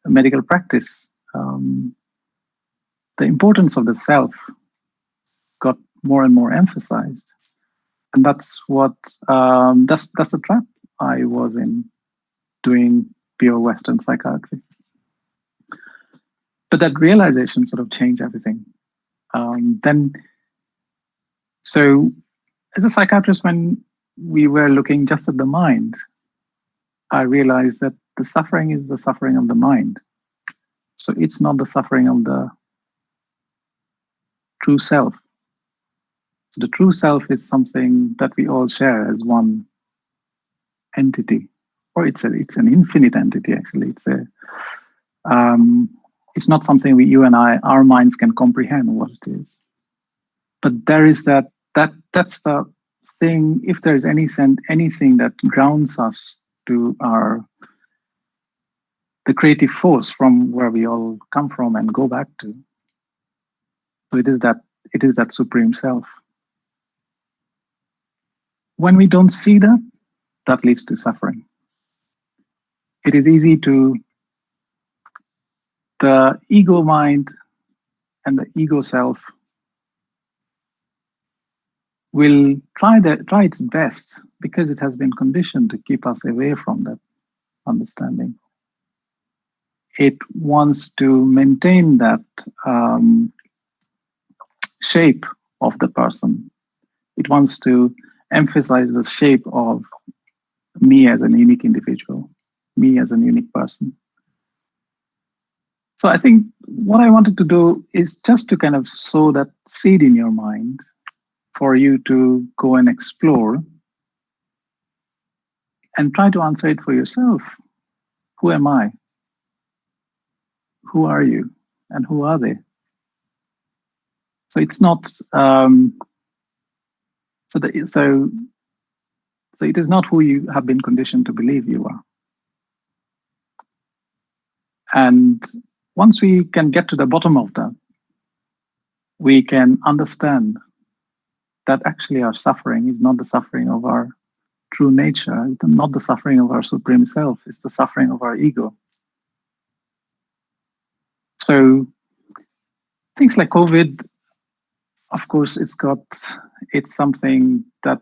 medical practice, the importance of the self got more and more emphasized. And that's what, that's the trap I was in, doing pure Western psychiatry. But that realization sort of changed everything. So as a psychiatrist, when we were looking just at the mind, I realized that the suffering is the suffering of the mind. So it's not the suffering of the true self. So the true self is something that we all share as one entity, or it's an infinite entity. Actually, it's not something you and our minds can comprehend what it is. But there is that's the thing. If there is anything that grounds us to the creative force from where we all come from and go back to, so it is that supreme self. When we don't see that, that leads to suffering. It is easy the ego mind and the ego self will try its best, because it has been conditioned to keep us away from that understanding. It wants to maintain that shape of the person. It wants to emphasize the shape of me as an unique individual, me as a unique person. So I think what I wanted to do is just to kind of sow that seed in your mind for you to go and explore and try to answer it for yourself. Who am I? Who are you? And who are they? So it's not, so it is not who you have been conditioned to believe you are. And once we can get to the bottom of that, we can understand that actually our suffering is not the suffering of our true nature, it's not the suffering of our supreme self, it's the suffering of our ego. So things like COVID, of course, it's something that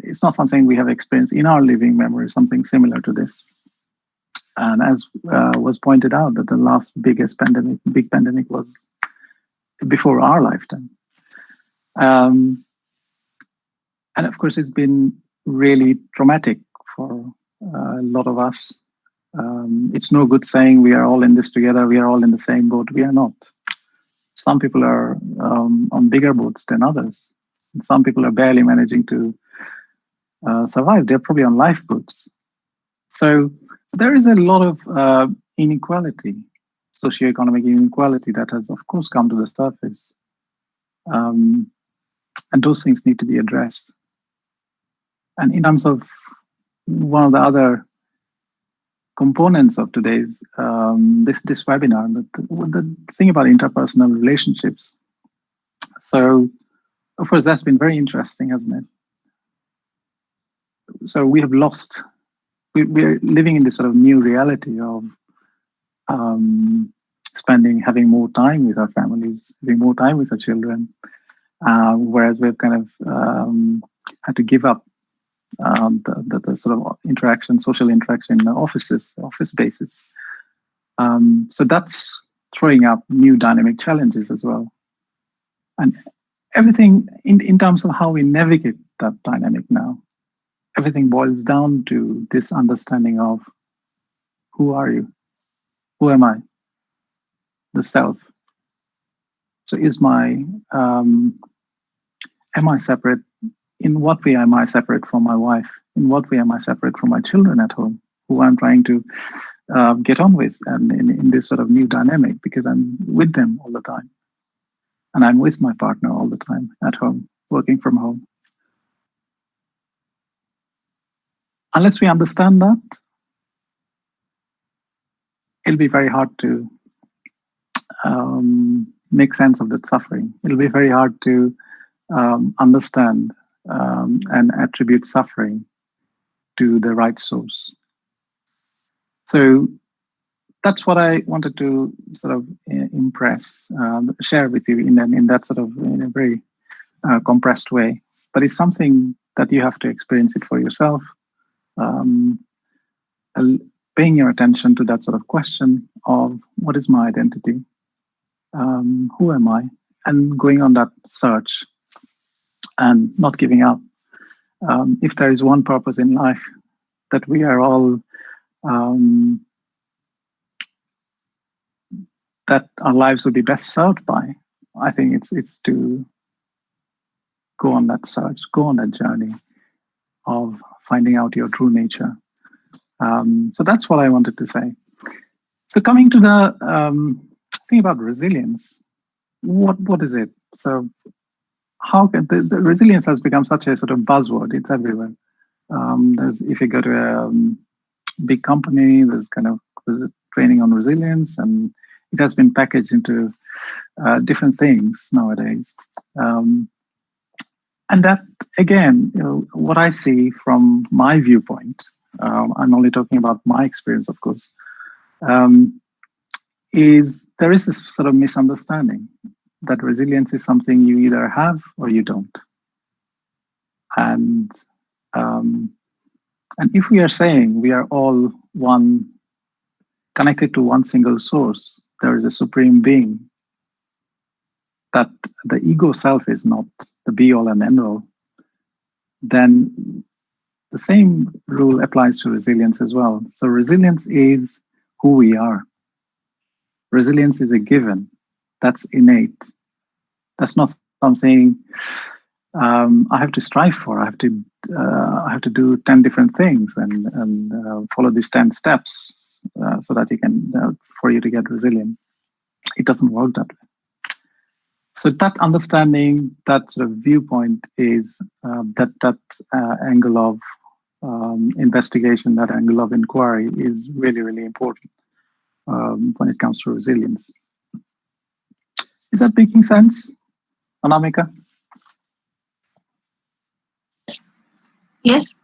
it's not something we have experienced in our living memory, something similar to this. And as was pointed out, that the last big pandemic was before our lifetime. And of course, it's been really traumatic for a lot of us. It's no good saying we are all in this together, we are all in the same boat. We are not. Some people are on bigger boats than others. And some people are barely managing to survive. They're probably on lifeboats. So there is a lot of inequality, socioeconomic inequality that has, of course, come to the surface. And those things need to be addressed. And in terms of one of the other components of today's this webinar, the thing about interpersonal relationships. So, of course, that's been very interesting, hasn't it? So we have lost. We're living in this sort of new reality of having more time with our families, having more time with our children, whereas we've kind of had to give up the sort of social interaction in the office basis. So that's throwing up new dynamic challenges as well. And everything in terms of how we navigate that dynamic now, everything boils down to this understanding of who are you? Who am I? The self. So am I separate? In what way am I separate from my wife? In what way am I separate from my children at home, who I'm trying to get on with, and in this sort of new dynamic, because I'm with them all the time, and I'm with my partner all the time at home, working from home. Unless we understand that, it'll be very hard to make sense of that suffering. It'll be very hard to understand and attribute suffering to the right source. So that's what I wanted to sort of share with you in that sort of, in a very compressed way. But it's something that you have to experience it for yourself, paying your attention to that sort of question of what is my identity, who am I, and going on that search and not giving up. If there is one purpose in life that we are all that our lives would be best served by, I think it's to go on that search, go on that journey of finding out your true nature. So that's what I wanted to say. So coming to the thing about resilience, what is it? So how can the resilience has become such a sort of buzzword? It's everywhere. If you go to a big company, there's training on resilience, and it has been packaged into different things nowadays. And that, again, what I see from my viewpoint, I'm only talking about my experience, of course, is there is this sort of misunderstanding that resilience is something you either have or you don't. And if we are saying we are all one, connected to one single source, there is a supreme being, that the ego self is not the be all and end all, then the same rule applies to resilience as well. So resilience is who we are. Resilience is a given. That's innate. That's not something I have to strive for. I have to do 10 different things and follow these 10 steps so that you can for you to get resilient. It doesn't work that way. So that understanding, that sort of viewpoint is that angle of investigation, that angle of inquiry is really, really important when it comes to resilience. Is that making sense, Anamika? Yes.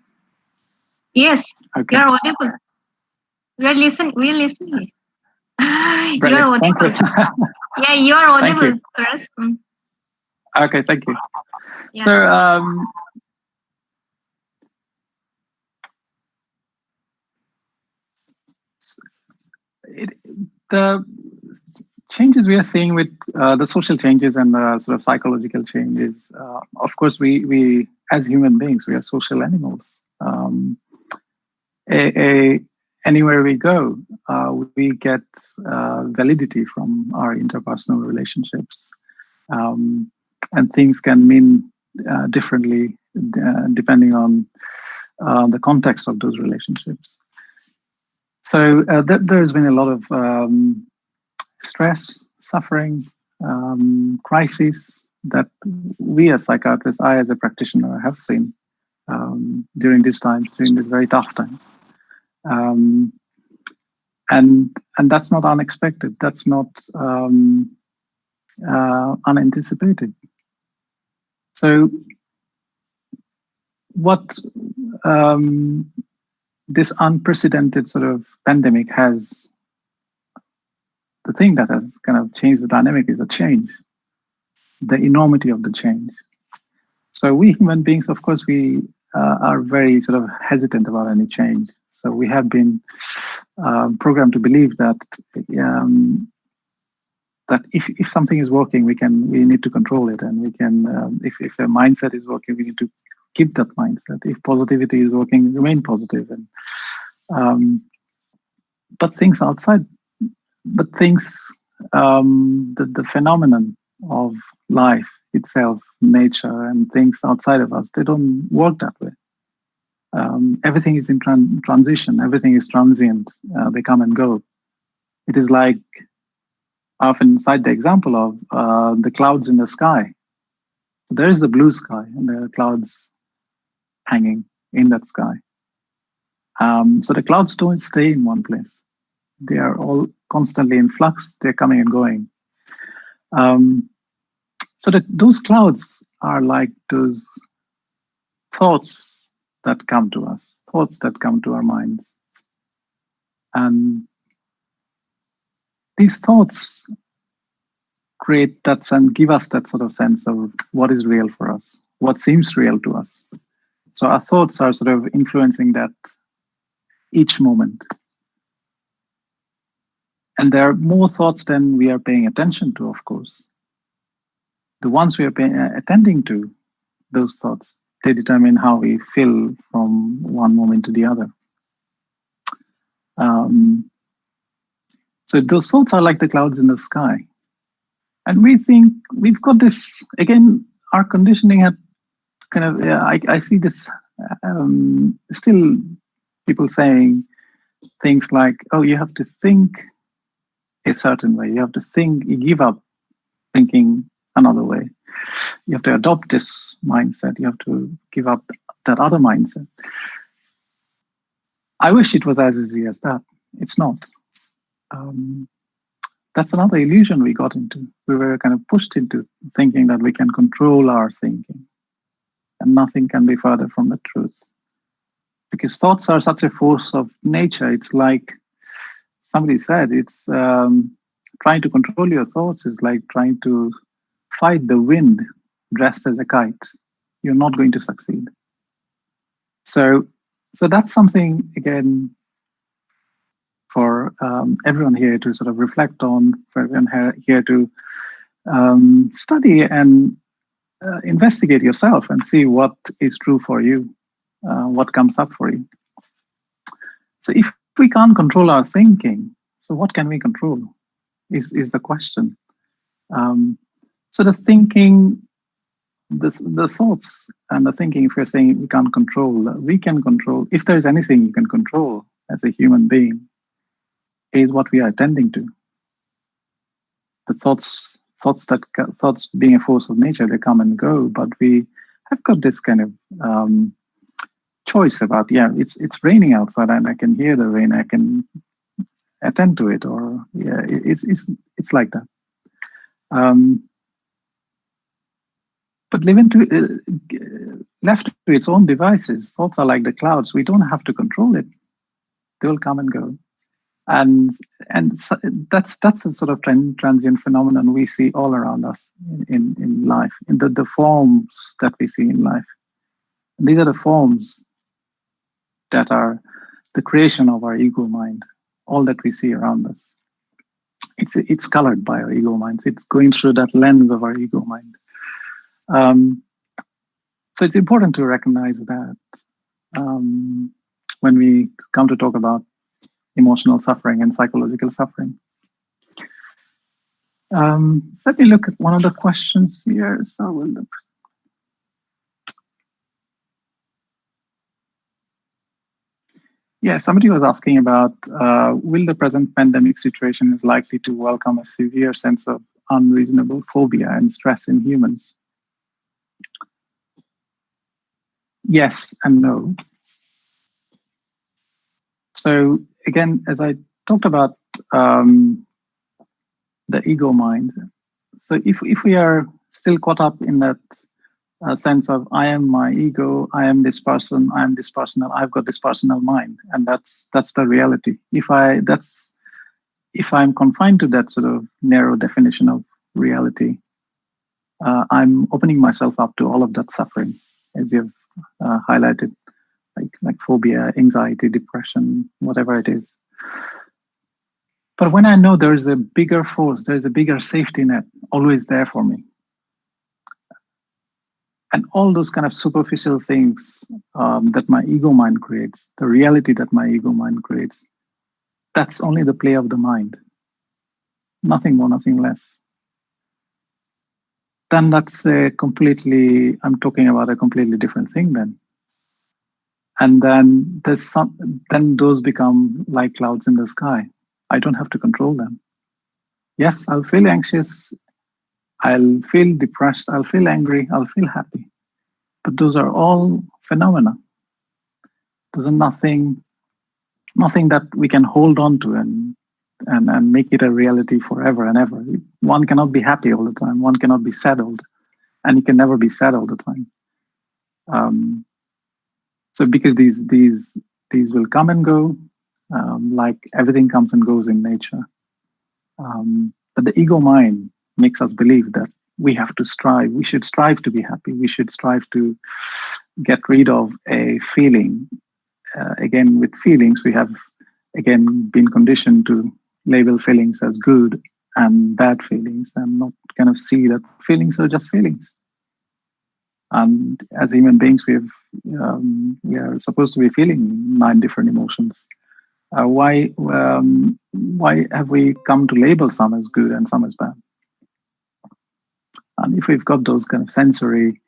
Yes. Okay. You're audible. We're listening. You're Brilliant. audible. Yeah, you're audible, Suras. Okay, thank you. Yeah. So the changes we are seeing with the social changes and the sort of psychological changes, of course, we as human beings, we are social animals. Anywhere we go, we get validity from our interpersonal relationships, and things can mean differently depending on the context of those relationships. So there's been a lot of stress, suffering, crises that we as psychiatrists, I as a practitioner, have seen during these times, during these very tough times. And that's not unexpected. That's not unanticipated. So what this unprecedented sort of pandemic has, the thing that has kind of changed the dynamic is a change, the enormity of the change. So we human beings, of course, we are very sort of hesitant about any change. So we have been programmed to believe that that if something is working, we need to control it, and we can if a mindset is working, we need to keep that mindset. If positivity is working, remain positive. And but things outside But things, the phenomenon of life itself, nature, and things outside of us, they don't work that way. Everything is in transition. Everything is transient. They come and go. It is like, I often cite the example of the clouds in the sky. There is the blue sky, and there are clouds hanging in that sky. So the clouds don't stay in one place. They are all constantly in flux. They're coming and going. So that those clouds are like those thoughts that come to us, thoughts that come to our minds. And these thoughts create that and give us that sort of sense of what is real for us, what seems real to us. So our thoughts are sort of influencing that each moment. And there are more thoughts than we are paying attention to, of course. The ones we are attending to, those thoughts, they determine how we feel from one moment to the other. So those thoughts are like the clouds in the sky. And we think we've got this, again, our conditioning had kind of, I see this still people saying things like, oh, you have to think a certain way. You have to think, you give up thinking another way. You have to adopt this mindset. You have to give up that other mindset. I wish it was as easy as that. It's not. That's another illusion we got into. We were kind of pushed into thinking that we can control our thinking, and nothing can be further from the truth. Because thoughts are such a force of nature. It's like somebody said, it's trying to control your thoughts is like trying to fight the wind dressed as a kite. You're not going to succeed. So that's something, again, for everyone here to sort of reflect on, for everyone here to study and investigate yourself and see what is true for you, what comes up for you. So if we can't control our thinking, so what can we control is the question. So the thinking, the thoughts and the thinking, if you're saying we can't control, we can control. If there's anything you can control as a human being, is what we are attending to. The thoughts being a force of nature, they come and go, but we have got this kind of choice about, yeah, it's raining outside and I can hear the rain, I can attend to it, or yeah, it's like that. But left to its own devices, thoughts are like the clouds. We don't have to control it. They will come and go. And so that's a sort of transient phenomenon we see all around us in life, in the forms that we see in life. And these are the forms that are the creation of our ego mind. All that we see around us, it's colored by our ego minds. It's going through that lens of our ego mind. So it's important to recognize that when we come to talk about emotional suffering and psychological suffering. Let me look at one of the questions here. So yeah, somebody was asking about will the present pandemic situation is likely to welcome a severe sense of unreasonable phobia and stress in humans? Yes and no. So again, as I talked about the ego mind, so if we are still caught up in that sense of I am my ego, I am this person, I am this personal, I've got this personal mind, and that's the reality. If I'm confined to that sort of narrow definition of reality, I'm opening myself up to all of that suffering, as you've highlighted, like phobia, anxiety, depression, whatever it is. But when I know there's a bigger force, there's a bigger safety net always there for me, and all those kind of superficial things that my ego mind creates, the reality that my ego mind creates, that's only the play of the mind. nothing more, nothing less, then that's I'm talking about a completely different thing then. And then then those become like clouds in the sky. I don't have to control them. Yes, I'll feel anxious, I'll feel depressed, I'll feel angry, I'll feel happy. But those are all phenomena. Those are nothing that we can hold on to and make it a reality forever and ever. One cannot be happy all the time. One cannot be sad all the time. And you can never be sad all the time. So because these will come and go, like everything comes and goes in nature. But the ego mind makes us believe that we have to strive. We should strive to be happy. We should strive to get rid of a feeling. Again, with feelings, we have again been conditioned to label feelings as good and bad feelings, and not kind of see that feelings are just feelings. And as human beings, we are supposed to be feeling 9 different emotions. Why have we come to label some as good and some as bad? And if we've got those kind of sensory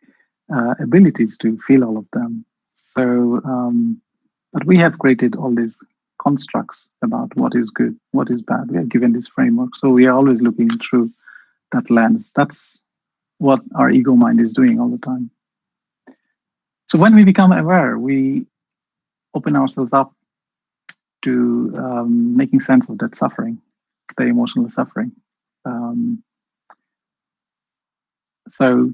abilities to feel all of them, so but we have created all these constructs about what is good, what is bad. We are given this framework, so we are always looking through that lens. That's what our ego mind is doing all the time. So when we become aware, we open ourselves up to making sense of that suffering, the emotional suffering. So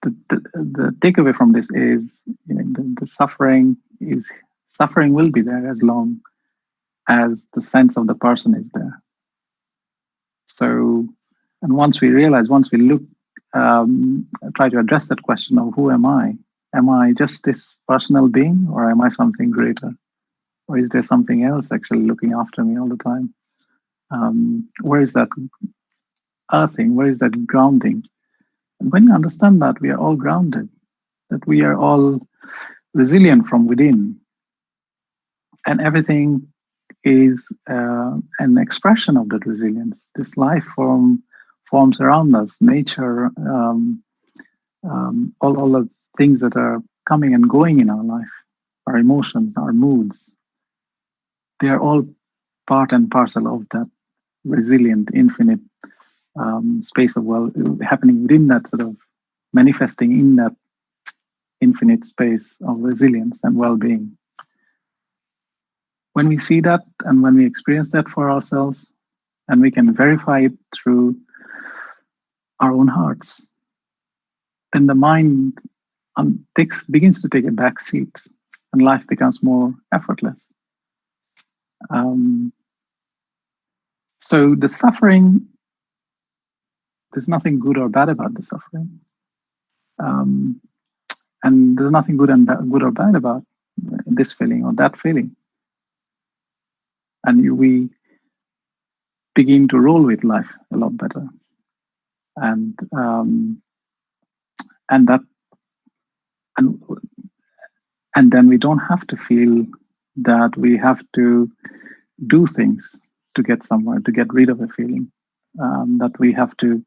the takeaway from this is, the suffering will be there as long as the sense of the person is there. So, and once we look, try to address that question of who am I? Am I just this personal being, or am I something greater? Or is there something else actually looking after me all the time? Where is that earthing? Where is that grounding? And when you understand that we are all grounded, that we are all resilient from within, and everything is an expression of that resilience. This life forms around us, nature, all the things that are coming and going in our life, our emotions, our moods, they are all part and parcel of that resilient, infinite space of happening within that sort of manifesting in that infinite space of resilience and well-being. When we see that and when we experience that for ourselves, and we can verify it through our own hearts, then the mind begins to take a back seat and life becomes more effortless. So the suffering, there's nothing good or bad about the suffering. And there's nothing good or bad about this feeling or that feeling. And we begin to roll with life a lot better. And then we don't have to feel that we have to do things to get somewhere, to get rid of a feeling, that we have to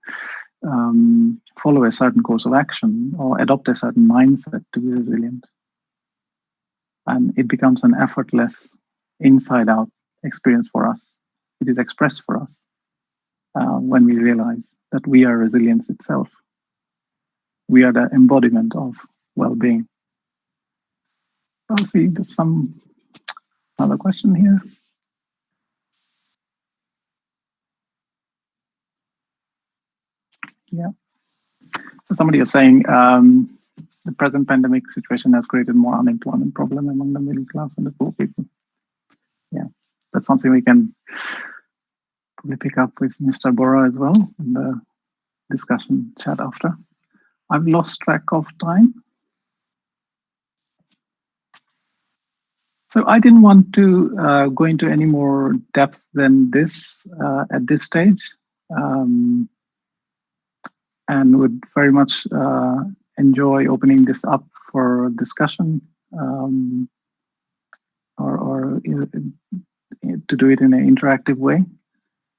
follow a certain course of action or adopt a certain mindset to be resilient. And it becomes an effortless, inside-out experience for us. It is expressed for us when we realize that we are resilience itself. We are the embodiment of well-being. I'll see there's another question here. Yeah. So somebody was saying the present pandemic situation has created more unemployment problem among the middle class and the poor people. Yeah, that's something we can probably pick up with Mr. Bora as well in the discussion chat after. I've lost track of time. So I didn't want to go into any more depth than this at this stage, and would very much enjoy opening this up for discussion, or to do it in an interactive way.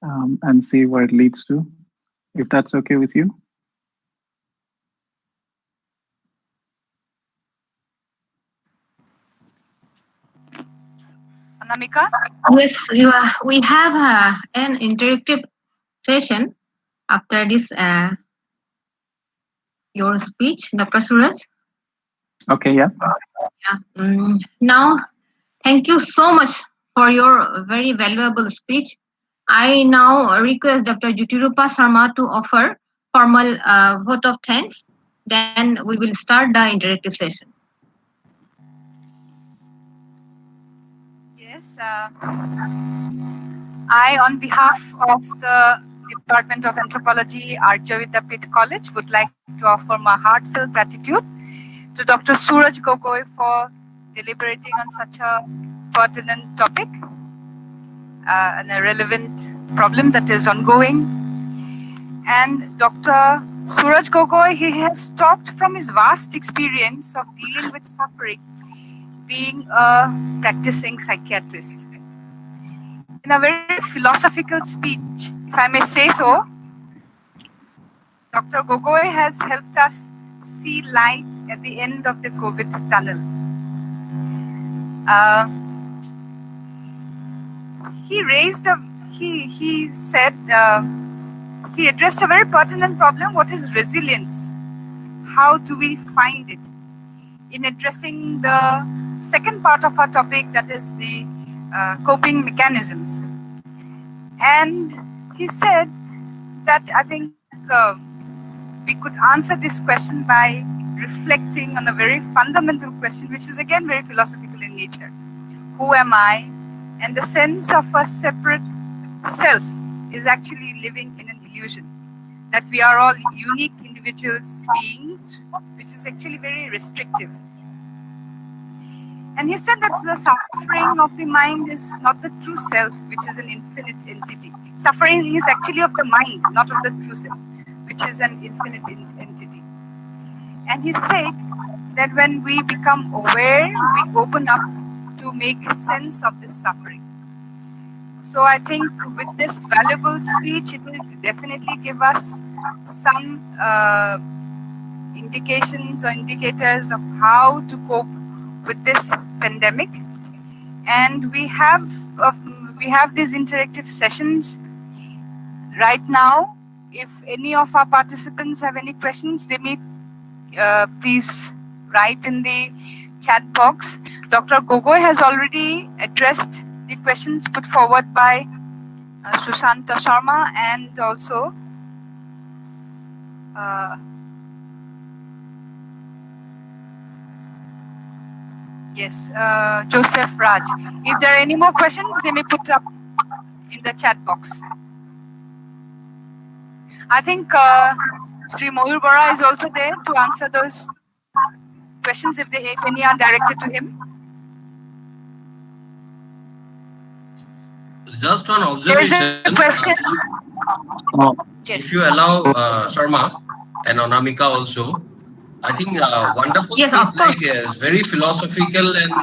and see where it leads to, if that's okay with you. Anamika? Yes, we have an interactive session after this your speech, Dr. Suras. Okay, yeah. Now, thank you so much for your very valuable speech. I now request Dr. Jyotirupa Sharma to offer formal vote of thanks. Then we will start the interactive session. Yes. I, on behalf of the Department of Anthropology, Dept College, would like to offer my heartfelt gratitude to Dr. Suras Goku for deliberating on such a pertinent topic and a relevant problem that is ongoing. And Dr. Suras Goku, he has talked from his vast experience of dealing with suffering, being a practicing psychiatrist. In a very philosophical speech, if I may say so, Dr. Gogoy has helped us see light at the end of the COVID tunnel. He addressed a very pertinent problem. What is resilience? How do we find it? In addressing the second part of our topic, that is the coping mechanisms. And he said that I think we could answer this question by reflecting on a very fundamental question, which is again very philosophical in nature. Who am I? And the sense of a separate self is actually living in an illusion. That we are all unique individuals, beings, which is actually very restrictive. And he said that the suffering of the mind is not the true self, which is an infinite entity. Suffering is actually of the mind, not of the true self, which is an infinite entity. And he said that when we become aware, we open up to make sense of this suffering. So I think with this valuable speech, it will definitely give us some indications or indicators of how to cope with this pandemic. And we have these interactive sessions right now. If any of our participants have any questions, they may please write in the chat box. Dr. Gogoy has already addressed the questions put forward by Sushanta Sharma and also Joseph Raj. If there are any more questions, they may put up in the chat box. I think Sri Mayur Bora is also there to answer those questions if any are directed to him. Just one There is observation. a question. If you allow Sharma and Anamika also, I think wonderful Yes, of speech like is very philosophical and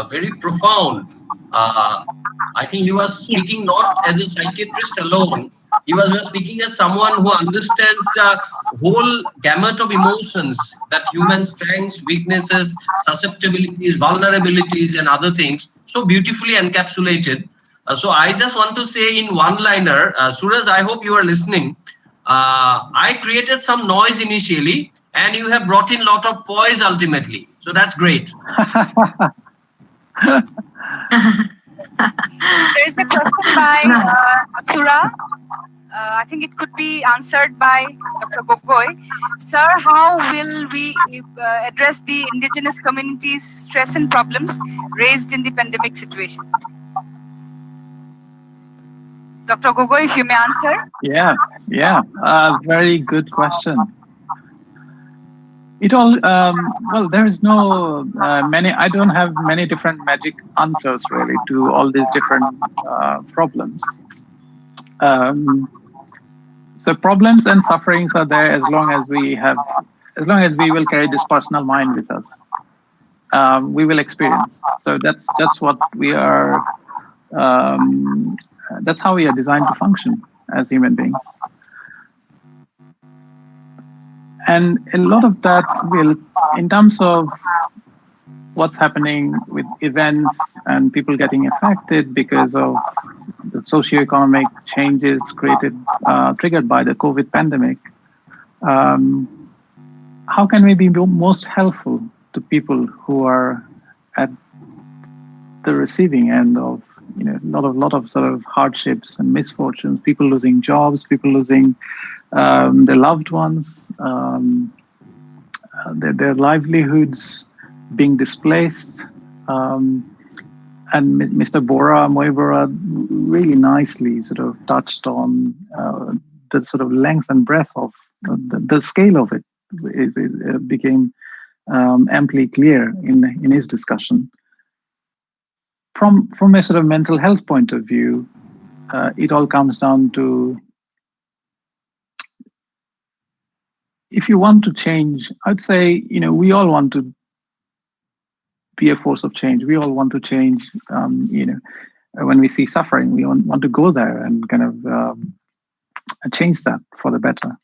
very profound. I think you are speaking not as a psychiatrist alone. You are speaking as someone who understands the whole gamut of emotions, that human strengths, weaknesses, susceptibilities, vulnerabilities, and other things, so beautifully encapsulated. So I just want to say in one-liner, Suras, I hope you are listening. I created some noise initially, and you have brought in a lot of poise ultimately. So that's great. There is a question by Asura. I think it could be answered by Dr. Gogoy. Sir, how will we address the indigenous communities' stress and problems raised in the pandemic situation? Dr. Gogoy, if you may answer. Yeah, very good question. It all, well, there is no I don't have many different magic answers really to all these different problems. So problems and sufferings are there as long as we will carry this personal mind with us. We will experience. So that's what we are that's how we are designed to function as human beings. And a lot of that will, in terms of what's happening with events and people getting affected because of the socioeconomic changes triggered by the COVID pandemic, how can we be most helpful to people who are at the receiving end of lot of sort of hardships and misfortunes, people losing jobs, people losing their loved ones, their livelihoods being displaced. And Mr. Moy Bora really nicely sort of touched on the sort of length and breadth of the scale of it. It became amply clear in his discussion. From a sort of mental health point of view, it all comes down to, if you want to change, I'd say, we all want to be a force of change. We all want to change, when we see suffering, we want to go there and kind of change that for the better.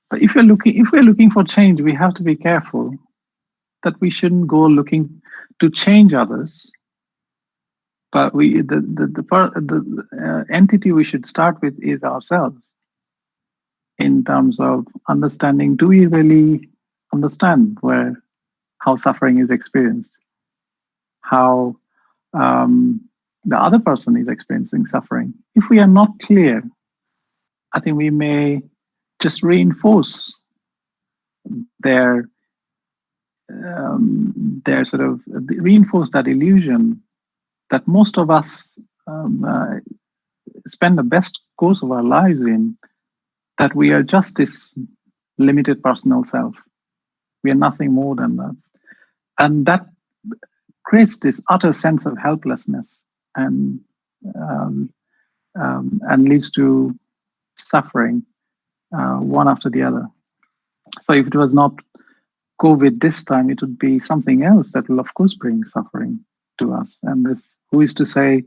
But if we're looking for change, we have to be careful that we shouldn't go looking to change others. But the entity we should start with is ourselves, in terms of understanding, do we really understand how suffering is experienced, how the other person is experiencing suffering? If we are not clear, I think we may just reinforce reinforce that illusion that most of us spend the best course of our lives in, that we are just this limited personal self. We are nothing more than that. And that creates this utter sense of helplessness and leads to suffering, one after the other. So if it was not COVID this time, it would be something else that will, of course, bring suffering to us. And who is to say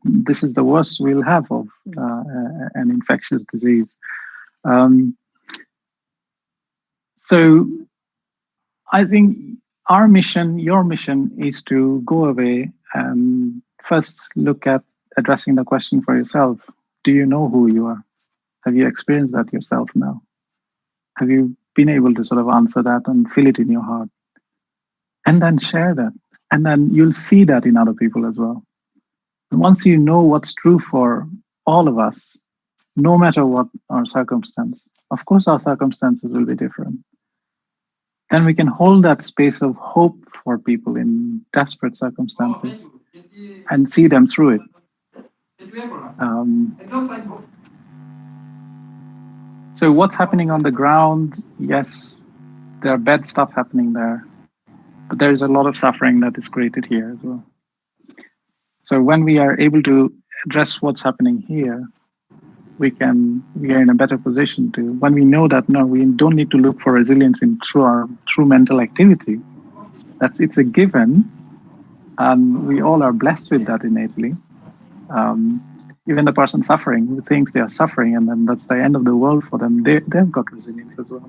this is the worst we'll have of an infectious disease? So I think our mission, your mission, is to go away and first look at addressing the question for yourself. Do you know who you are? Have you experienced that yourself now? Have you been able to sort of answer that and feel it in your heart? And then share that. And then you'll see that in other people as well. And once you know what's true for all of us, no matter what our circumstance, of course our circumstances will be different, then we can hold that space of hope for people in desperate circumstances and see them through it. So what's happening on the ground? Yes, there are bad stuff happening there, but there is a lot of suffering that is created here as well. So when we are able to address what's happening here, we are in a better position to, when we know that, no, we don't need to look for resilience through mental activity. It's a given, and we all are blessed with that innately. Even the person suffering, who thinks they are suffering and then that's the end of the world for them, they've got resilience as well.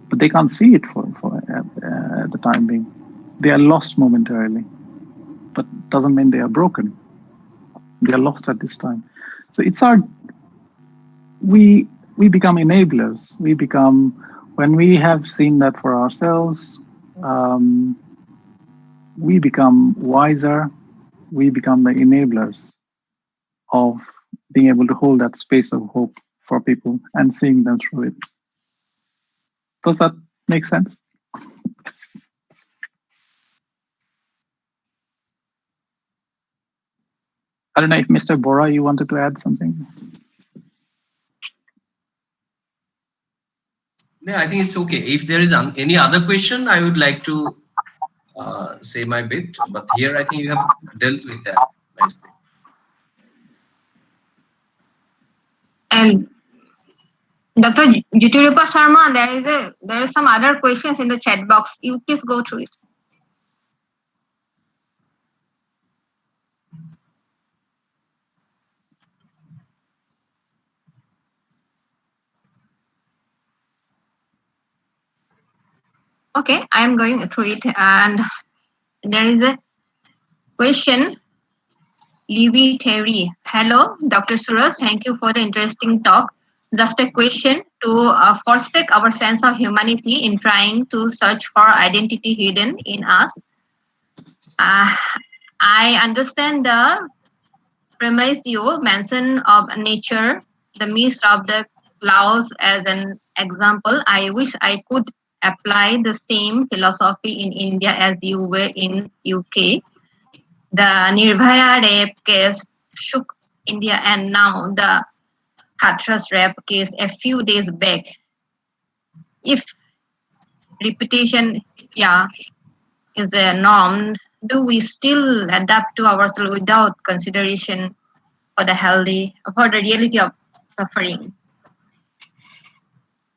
But they can't see it at the time being. They are lost momentarily, but doesn't mean they are broken. They are lost at this time. So we become enablers. When we have seen that for ourselves, we become wiser. We become the enablers of being able to hold that space of hope for people and seeing them through it. Does that make sense? I don't know if Mr. Bora, you wanted to add something? Yeah, I think it's okay. If there is any other question, I would like to say my bit. But here, I think you have dealt with that nicely. And Dr. Jyotirupa Sharma, there is some other questions in the chat box. You please go through it. Okay, I am going through it, and there is a question. Libby Terry. Hello, Dr. Suras. Thank you for the interesting talk. Just a question to forsake our sense of humanity in trying to search for identity hidden in us. I understand the premise you mentioned of nature, the mist of the clouds as an example. I wish I could apply the same philosophy in India as you were in UK. The Nirbhaya rape case shook India, and now the Hathras rape case a few days back. If repetition, is a norm, do we still adapt to ourselves without consideration for the reality of suffering?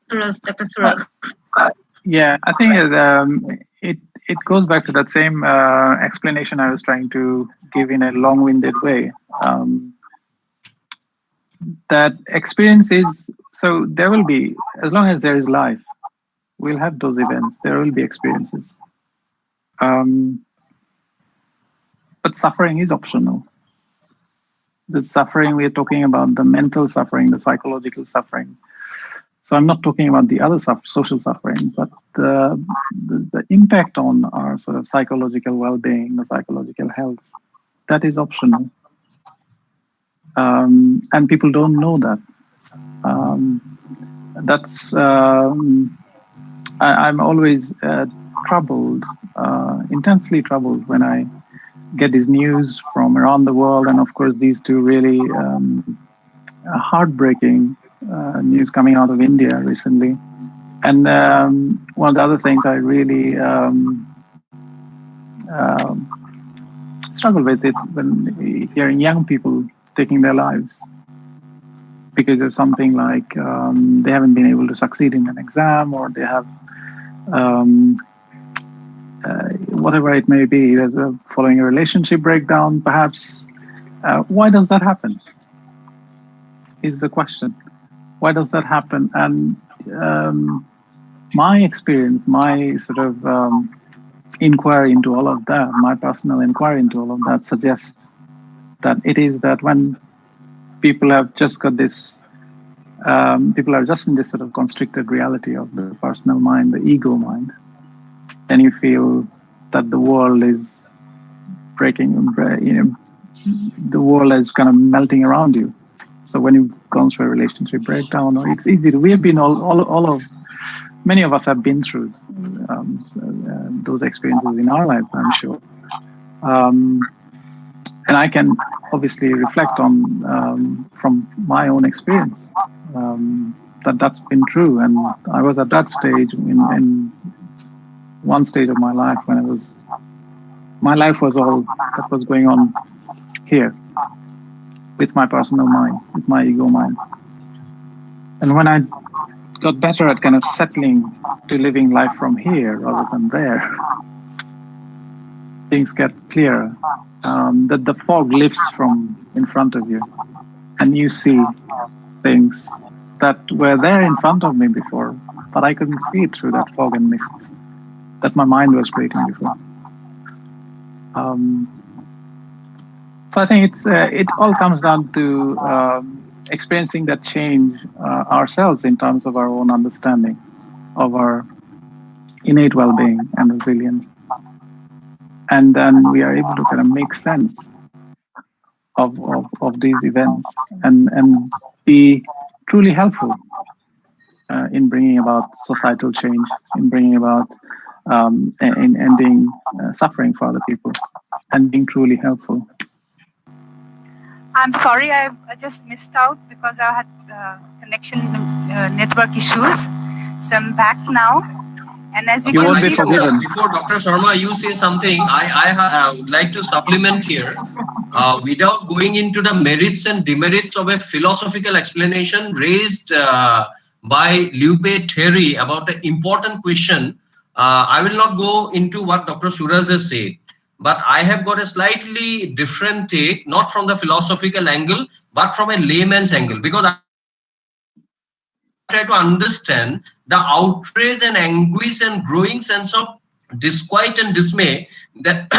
Dr. Suras. Yeah, I think it goes back to that same explanation I was trying to give in a long-winded way. That experience is, so there will be, as long as there is life, we'll have those events, there will be experiences. But suffering is optional. The suffering we're talking about, the mental suffering, the psychological suffering. So I'm not talking about the other social suffering, but the impact on our sort of psychological well-being, the psychological health, that is optional. And people don't know that. I'm always troubled, intensely troubled when I get this news from around the world, and of course these two really heartbreaking news coming out of India recently. And one of the other things I really struggle with it when hearing young people taking their lives because of something like they haven't been able to succeed in an exam, or they have whatever it may be, there's following a relationship breakdown, perhaps. Why does that happen? Is the question. Why does that happen? And my experience, my sort of inquiry into all of that, my personal inquiry into all of that suggests that it is that when people have just got this, people are just in this sort of constricted reality of the personal mind, the ego mind, and you feel that the world is breaking, the world is kind of melting around you. So when you've gone through a relationship breakdown, or it's easy to, we have been many of us have been through those experiences in our lives, I'm sure. And I can obviously reflect on, from my own experience, that's been true. And I was at that stage in one stage of my life when my life was all that was going on here with my personal mind, with my ego mind. And when I got better at kind of settling to living life from here rather than there, things get clearer. That the fog lifts from in front of you, and you see things that were there in front of me before, but I couldn't see it through that fog and mist that my mind was creating before. So I think it all comes down to experiencing that change ourselves in terms of our own understanding of our innate well-being and resilience. And then we are able to kind of make sense of these events and be truly helpful in bringing about societal change, in bringing about in ending suffering for other people, and being truly helpful. I'm sorry, I just missed out because I had connection network issues. So I'm back now. And as you can see, before Dr. Sharma, you say something, I would like to supplement here. Without going into the merits and demerits of a philosophical explanation raised by Liupe Terry about an important question, I will not go into what Dr. Suras has said, but I have got a slightly different take, not from the philosophical angle, but from a layman's angle, because try to understand the outrage and anguish and growing sense of disquiet and dismay that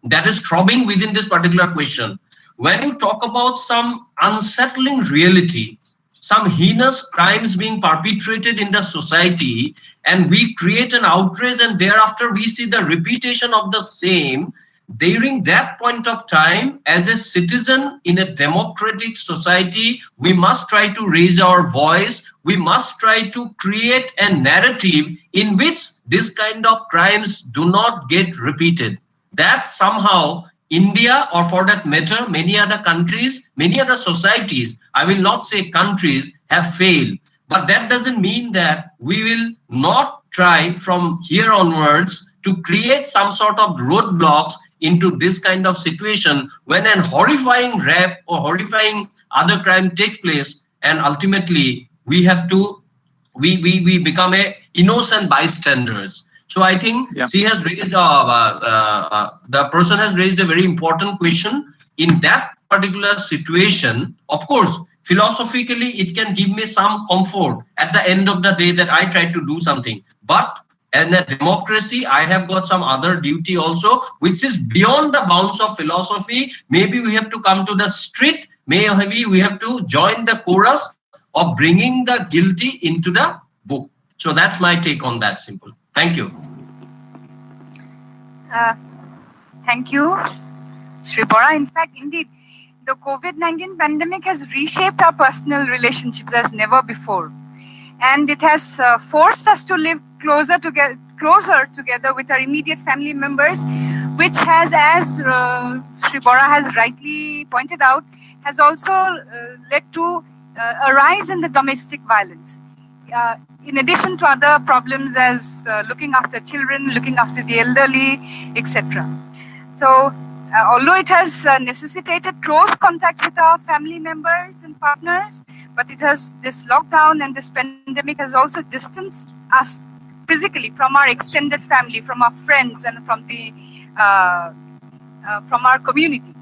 that is throbbing within this particular question. When you talk about some unsettling reality, some heinous crimes being perpetrated in the society, and we create an outrage, and thereafter we see the repetition of the same, during that point of time, as a citizen in a democratic society, we must try to raise our voice. We must try to create a narrative in which this kind of crimes do not get repeated. That somehow India, or for that matter, many other countries, many other societies, I will not say countries, have failed. But that doesn't mean that we will not try from here onwards to create some sort of roadblocks into this kind of situation when an horrifying rape or horrifying other crime takes place, and ultimately we have to, we become a innocent bystanders. So I think she has raised, the person has raised a very important question. In that particular situation, of course, philosophically, it can give me some comfort at the end of the day that I try to do something. But in a democracy, I have got some other duty also, which is beyond the bounds of philosophy. Maybe we have to come to the street. Maybe we have to join the chorus of bringing the guilty into the book. So that's my take on that, simple. Thank you. Thank you, Shri Bora. In fact, indeed, the COVID-19 pandemic has reshaped our personal relationships as never before. And it has forced us to live closer together with our immediate family members, which has, as Shri Bora has rightly pointed out, has also led to a rise in the domestic violence. In addition to other problems as looking after children, looking after the elderly, etc. So, although it has necessitated close contact with our family members and partners, but it has, this lockdown and this pandemic has also distanced us physically from our extended family, from our friends, and from the from our community.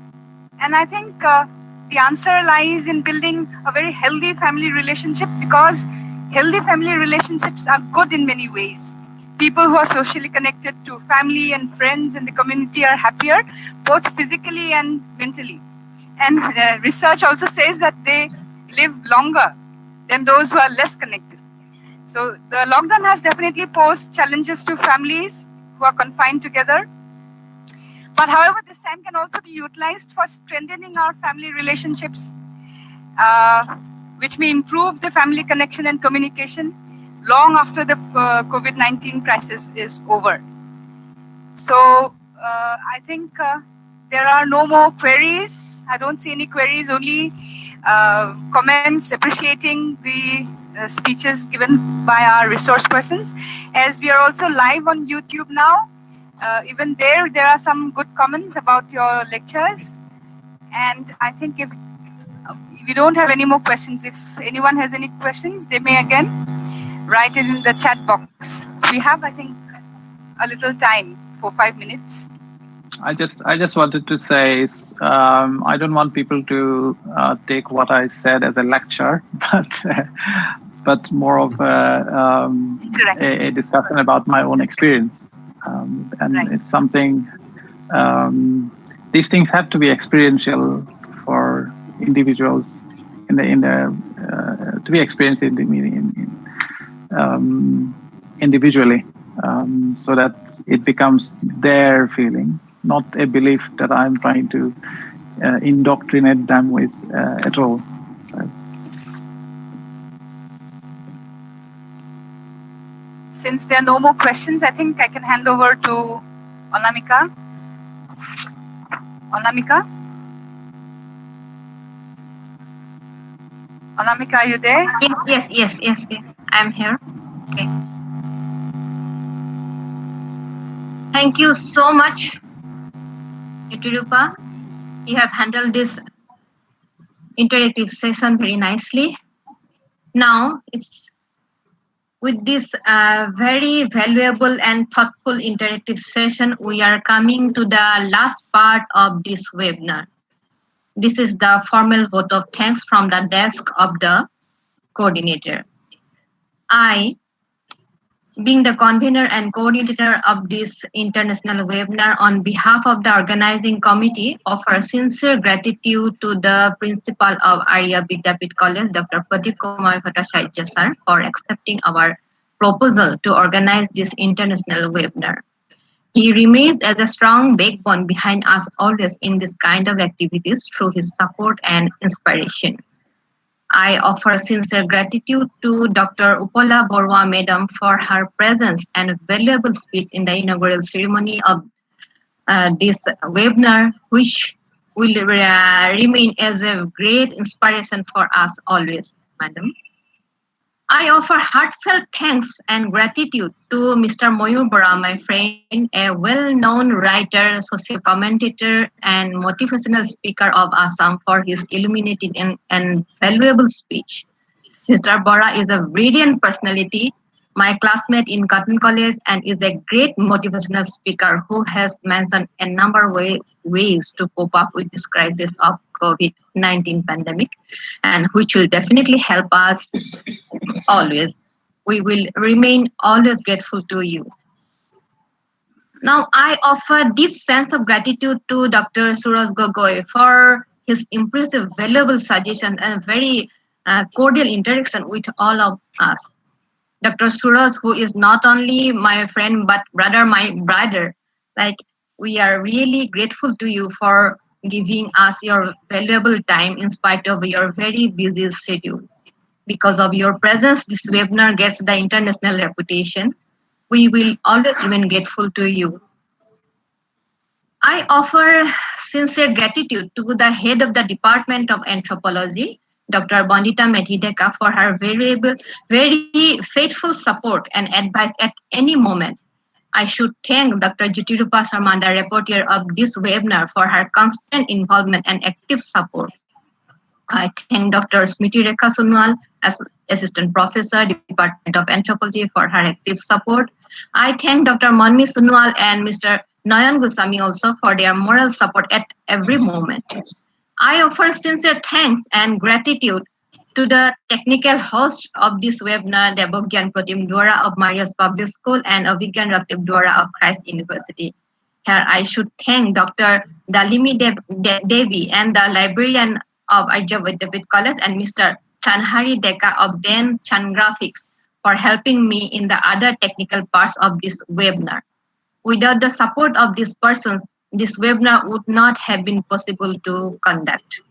And I think the answer lies in building a very healthy family relationship, because healthy family relationships are good in many ways. People who are socially connected to family and friends and the community are happier, both physically and mentally. And research also says that they live longer than those who are less connected. So the lockdown has definitely posed challenges to families who are confined together. But however, this time can also be utilized for strengthening our family relationships, which may improve the family connection and communication long after the COVID-19 crisis is over. So I think there are no more queries. I don't see any queries, only comments appreciating the speeches given by our resource persons. As we are also live on YouTube now, even there are some good comments about your lectures. And I think if we don't have any more questions, if anyone has any questions, they may again write it in the chat box. We have, I think, a little time for 5 minutes. I just wanted to say, I don't want people to take what I said as a lecture, but more of a discussion about my own experience. And right. It's something, these things have to be experiential for individuals to be experienced individually, so that it becomes their feeling, not a belief that I'm trying to indoctrinate them with at all. So. Since there are no more questions, I think I can hand over to Anamika. Anamika? Anamika, are you there? Yes. I'm here. Okay. Thank you so much, Iturupa. You have handled this interactive session very nicely. Now, it's with this very valuable and thoughtful interactive session, we are coming to the last part of this webinar. This is the formal vote of thanks from the desk of the coordinator. I, being the convener and coordinator of this international webinar on behalf of the organizing committee, offer sincere gratitude to the principal of Arya Dept College, Dr. Pradeep Kumar Bhattacharya sir, for accepting our proposal to organize this international webinar. He remains as a strong backbone behind us always in this kind of activities through his support and inspiration. I offer sincere gratitude to Dr. Upala Borwa Madam for her presence and valuable speech in the inaugural ceremony of this webinar, which will remain as a great inspiration for us always, Madam. I offer heartfelt thanks and gratitude to Mr. Moyur Bora, my friend, a well-known writer, social commentator, and motivational speaker of Assam for his illuminating and valuable speech. Mr. Bora is a brilliant personality, my classmate in Cotton College, and is a great motivational speaker who has mentioned a number of ways to cope up with this crisis of COVID-19 pandemic, and which will definitely help us always. We will remain always grateful to you. Now, I offer deep sense of gratitude to Dr. Suras Goku for his impressive, valuable suggestions and very cordial interaction with all of us. Dr. Suras, who is not only my friend, but rather my brother, we are really grateful to you for giving us your valuable time in spite of your very busy schedule. Because of your presence, this webinar gets the international reputation. We will always remain grateful to you. I offer sincere gratitude to the head of the Department of Anthropology, Dr. Bondita Medhideka, for her very faithful support and advice at any moment. I should thank Dr. Jyotirupa Sharma, the reporter of this webinar, for her constant involvement and active support. I thank Dr. Smriti Rekha Sonwal, as Assistant Professor, Department of Anthropology, for her active support. I thank Dr. Manmi Sonwal and Mr. Nayan Goswami also for their moral support at every moment. I offer sincere thanks and gratitude to the technical host of this webinar, Devogyan Pratim Dwara of Marias Public School and Avigyan Rakdev Dwara of Christ University. Here I should thank Dr. Dalimi Devi and the librarian of Arya Dept College and Mr. Chanhari Deka of Zen Chan Graphics for helping me in the other technical parts of this webinar. Without the support of these persons, this webinar would not have been possible to conduct.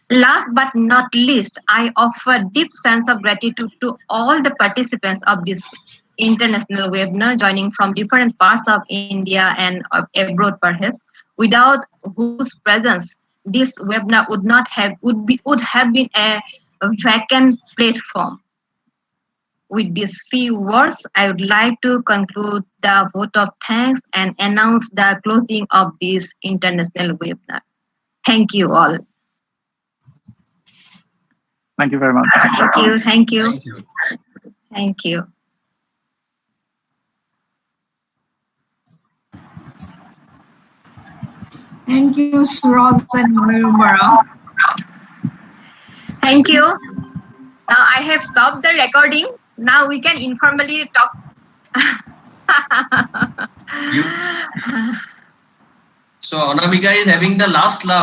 Last but not least, I offer deep sense of gratitude to all the participants of this international webinar joining from different parts of India and abroad perhaps, without whose presence this webinar would have been a vacant platform. With these few words, I would like to conclude the vote of thanks and announce the closing of this international webinar. Thank you all. Thank you very much. Thank you. Thank you. Thank you. Thank you, Suras and Mayumara. Thank you. Now I have stopped the recording. Now we can informally talk. So Anamika is having the last laugh.